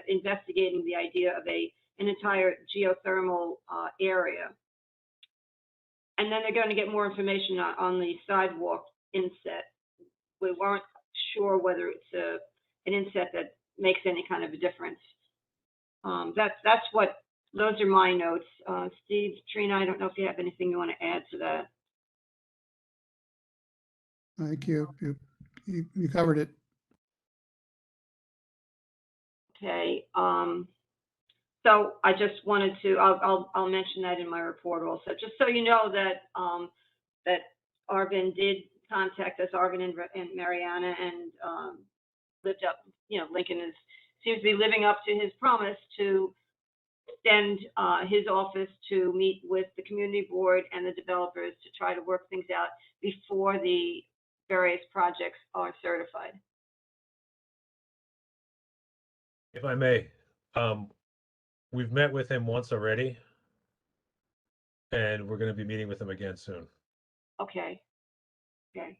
investigating the idea of an entire geothermal area. And then they're going to get more information on the sidewalk inset. We weren't sure whether it's an inset that makes any kind of a difference. Those are my notes. Steve, Trina, I don't know if you have anything you want to add to that. Thank you. You covered it. Okay. So I just wanted to, I'll mention that in my report also, just so you know that that Arvin did contact us, Arvin and Mariana, and lived up, Lincoln seems to be living up to his promise to extend his office to meet with the community board and the developers to try to work things out before the various projects are certified. If I may, we've met with him once already, and we're going to be meeting with him again soon. Okay. Okay.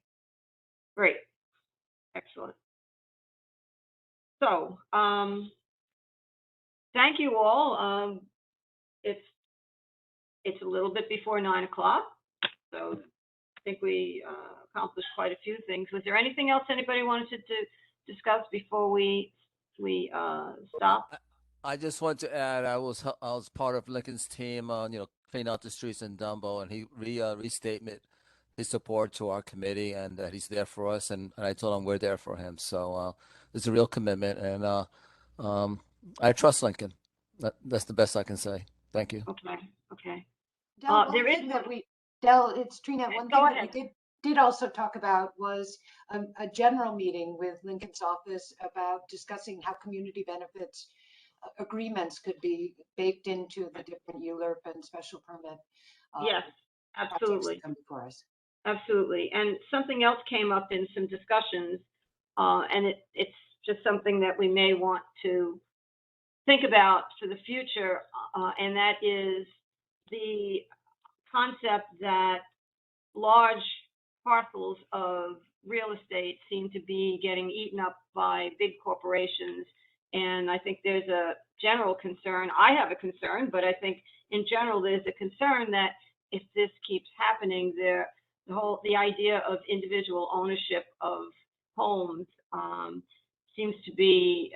Great. Excellent. So, thank you all. It's a little bit before 9 o'clock, so I think we accomplished quite a few things. Was there anything else anybody wanted to discuss before we stop? I just want to add, I was part of Lincoln's team on clean out the streets in Dumbo, and he restatement his support to our committee and that he's there for us, and I told him we're there for him. So it's a real commitment, and I trust Lincoln. That's the best I can say. Thank you. Okay. Okay. Del, There is it's Trina. One Go thing ahead. that we did also talk about was a general meeting with Lincoln's office about discussing how community benefits agreements could be baked into the different ULURP and special permit. Yes, projects absolutely. that come before us. Absolutely. And something else came up in some discussions, and it's just something that we may want to think about for the future, and that is the concept that large parcels of real estate seem to be getting eaten up by big corporations. And I think there's a general concern. I have a concern, but I think in general there's a concern that if this keeps happening, the idea of individual ownership of homes seems to be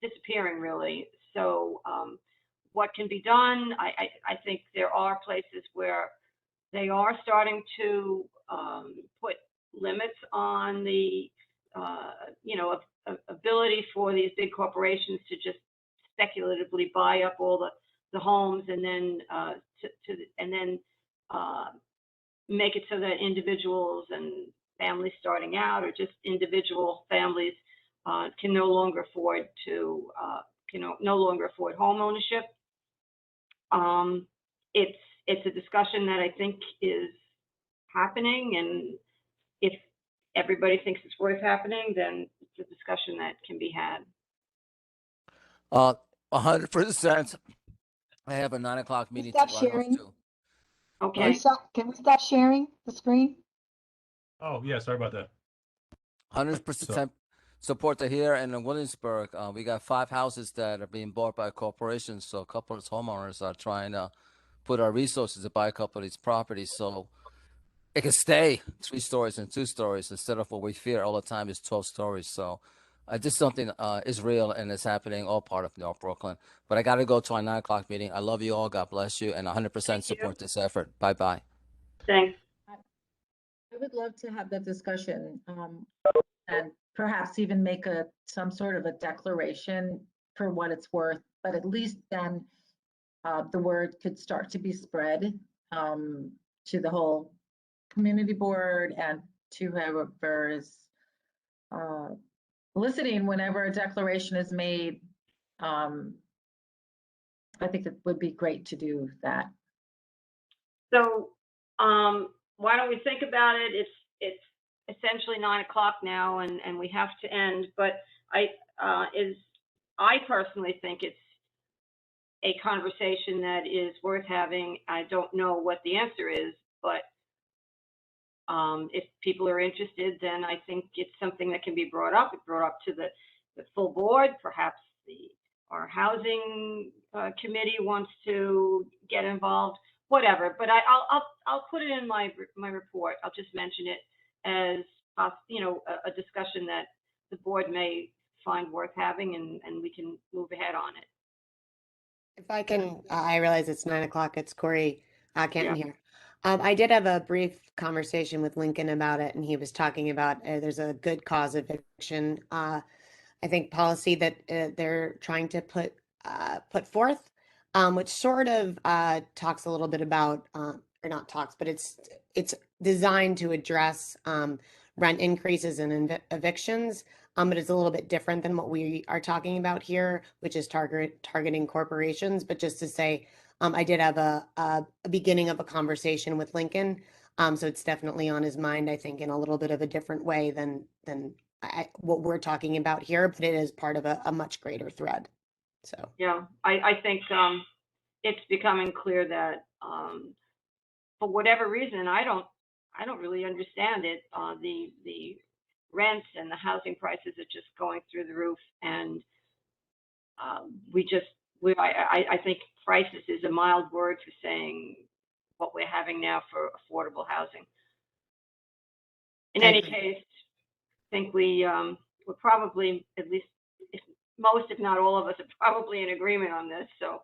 disappearing, really. So what can be done? I think there are places where they are starting to put limits on the ability for these big corporations to just speculatively buy up all the homes and then make it so that individuals and families starting out, or just individual families, can no longer afford home ownership. It's a discussion that I think is happening, and if everybody thinks it's worth happening, then it's a discussion that can be had. 100%. I have a 9 o'clock meeting to Stop run off sharing. to. Okay. Can we stop sharing the screen? Oh, yeah, sorry about that. 100% support to here and in Williamsburg. We got 5 houses that are being bought by corporations. So a couple of homeowners are trying to put our resources to buy a couple of these properties. So it can stay 3 stories and 2 stories instead of what we fear all the time is 12 stories. So just something is real and it's happening all part of North Brooklyn. But I got to go to our 9 o'clock meeting. I love you all. God bless you. And 100% support this effort. Bye-bye. Thanks. I would love to have that discussion and perhaps even make some sort of a declaration for what it's worth, but at least then the word could start to be spread to the whole community board and to whoever is listening whenever a declaration is made. I think it would be great to do that. So why don't we think about it? It's essentially 9 o'clock now, and we have to end. But I personally think it's a conversation that is worth having. I don't know what the answer is, but if people are interested, then I think it's something that can be brought up. It's brought up to the full board. Perhaps our housing committee wants to get involved. Whatever, but I'll put it in my report. I'll just mention it as a discussion that the board may find worth having, and we can move ahead on it. If I can, I realize it's 9 o'clock. It's Corey Canton Yeah. here. I did have a brief conversation with Lincoln about it, and he was talking about there's a good cause eviction. I think policy that they're trying to put forth, which sort of talks a little bit about, or not talks, but it's designed to address rent increases and evictions. But it's a little bit different than what we are talking about here, which is targeting corporations. But just to say, I did have a beginning of a conversation with Lincoln. So it's definitely on his mind, I think, in a little bit of a different way than what we're talking about here, but it is part of a much greater thread. So yeah, I think it's becoming clear that for whatever reason, I don't really understand it. The rents and the housing prices are just going through the roof, and I think crisis is a mild word for saying what we're having now for affordable housing. In any case, I think we're probably, at least most, if not all of us, are probably in agreement on this. So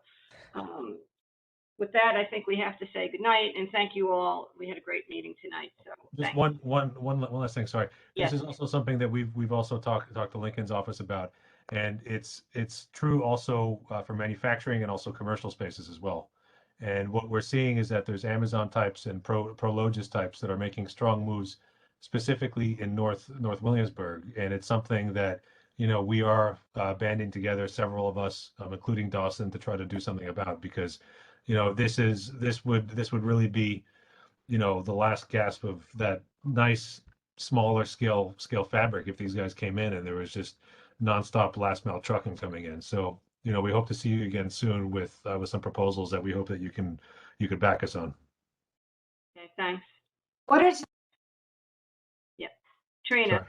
with that, I think we have to say goodnight and thank you all. We had a great meeting tonight. So Just thanks. one last thing. Sorry, Yes. this is also something that we've also talked to Lincoln's office about, and it's true also for manufacturing and also commercial spaces as well. And what we're seeing is that there's Amazon types and Prologis types that are making strong moves, specifically in North Williamsburg, and it's something that we are banding together, several of us, including Dawson, to try to do something about, because this would really be the last gasp of that nice smaller scale fabric if these guys came in and there was just nonstop last mile trucking coming in. So we hope to see you again soon with some proposals that we hope that you could back us on. Okay, thanks. What is, Yeah, Trina. Sorry.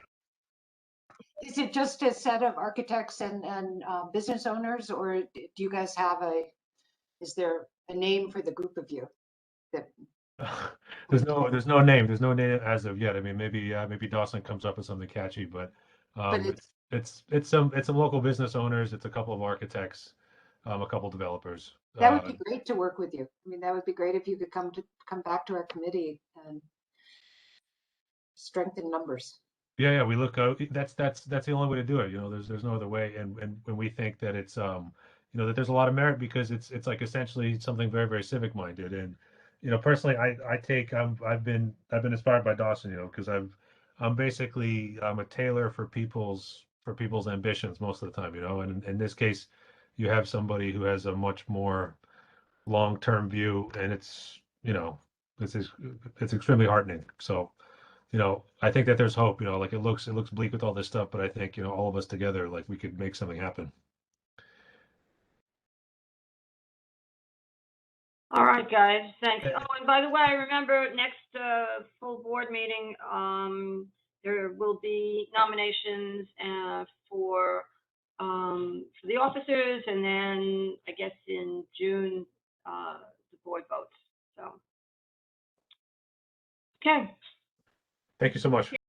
is it just a set of architects and business owners, or do you guys have is there a name for the group of you? That There's no name as of yet. I mean, maybe Dawson comes up with something catchy, but it's some local business owners, it's a couple of architects, a couple developers. that would be great to work with you. I mean, that would be great if you could come back to our committee and strengthen numbers. Yeah, we look. That's the only way to do it. There's no other way. And when we think that it's that there's a lot of merit, because it's like essentially something very, very civic minded. And personally, I've been inspired by Dawson. Because I'm basically a tailor for people's ambitions most of the time. And in this case, you have somebody who has a much more long-term view, and it's extremely heartening. So. I think that there's hope. Like it looks bleak with all this stuff, but I think all of us together, like, we could make something happen. All right, guys. Thanks. Oh, and by the way, remember next full board meeting, there will be nominations for the officers, and then I guess in June the board votes. So, okay. Thank you so much.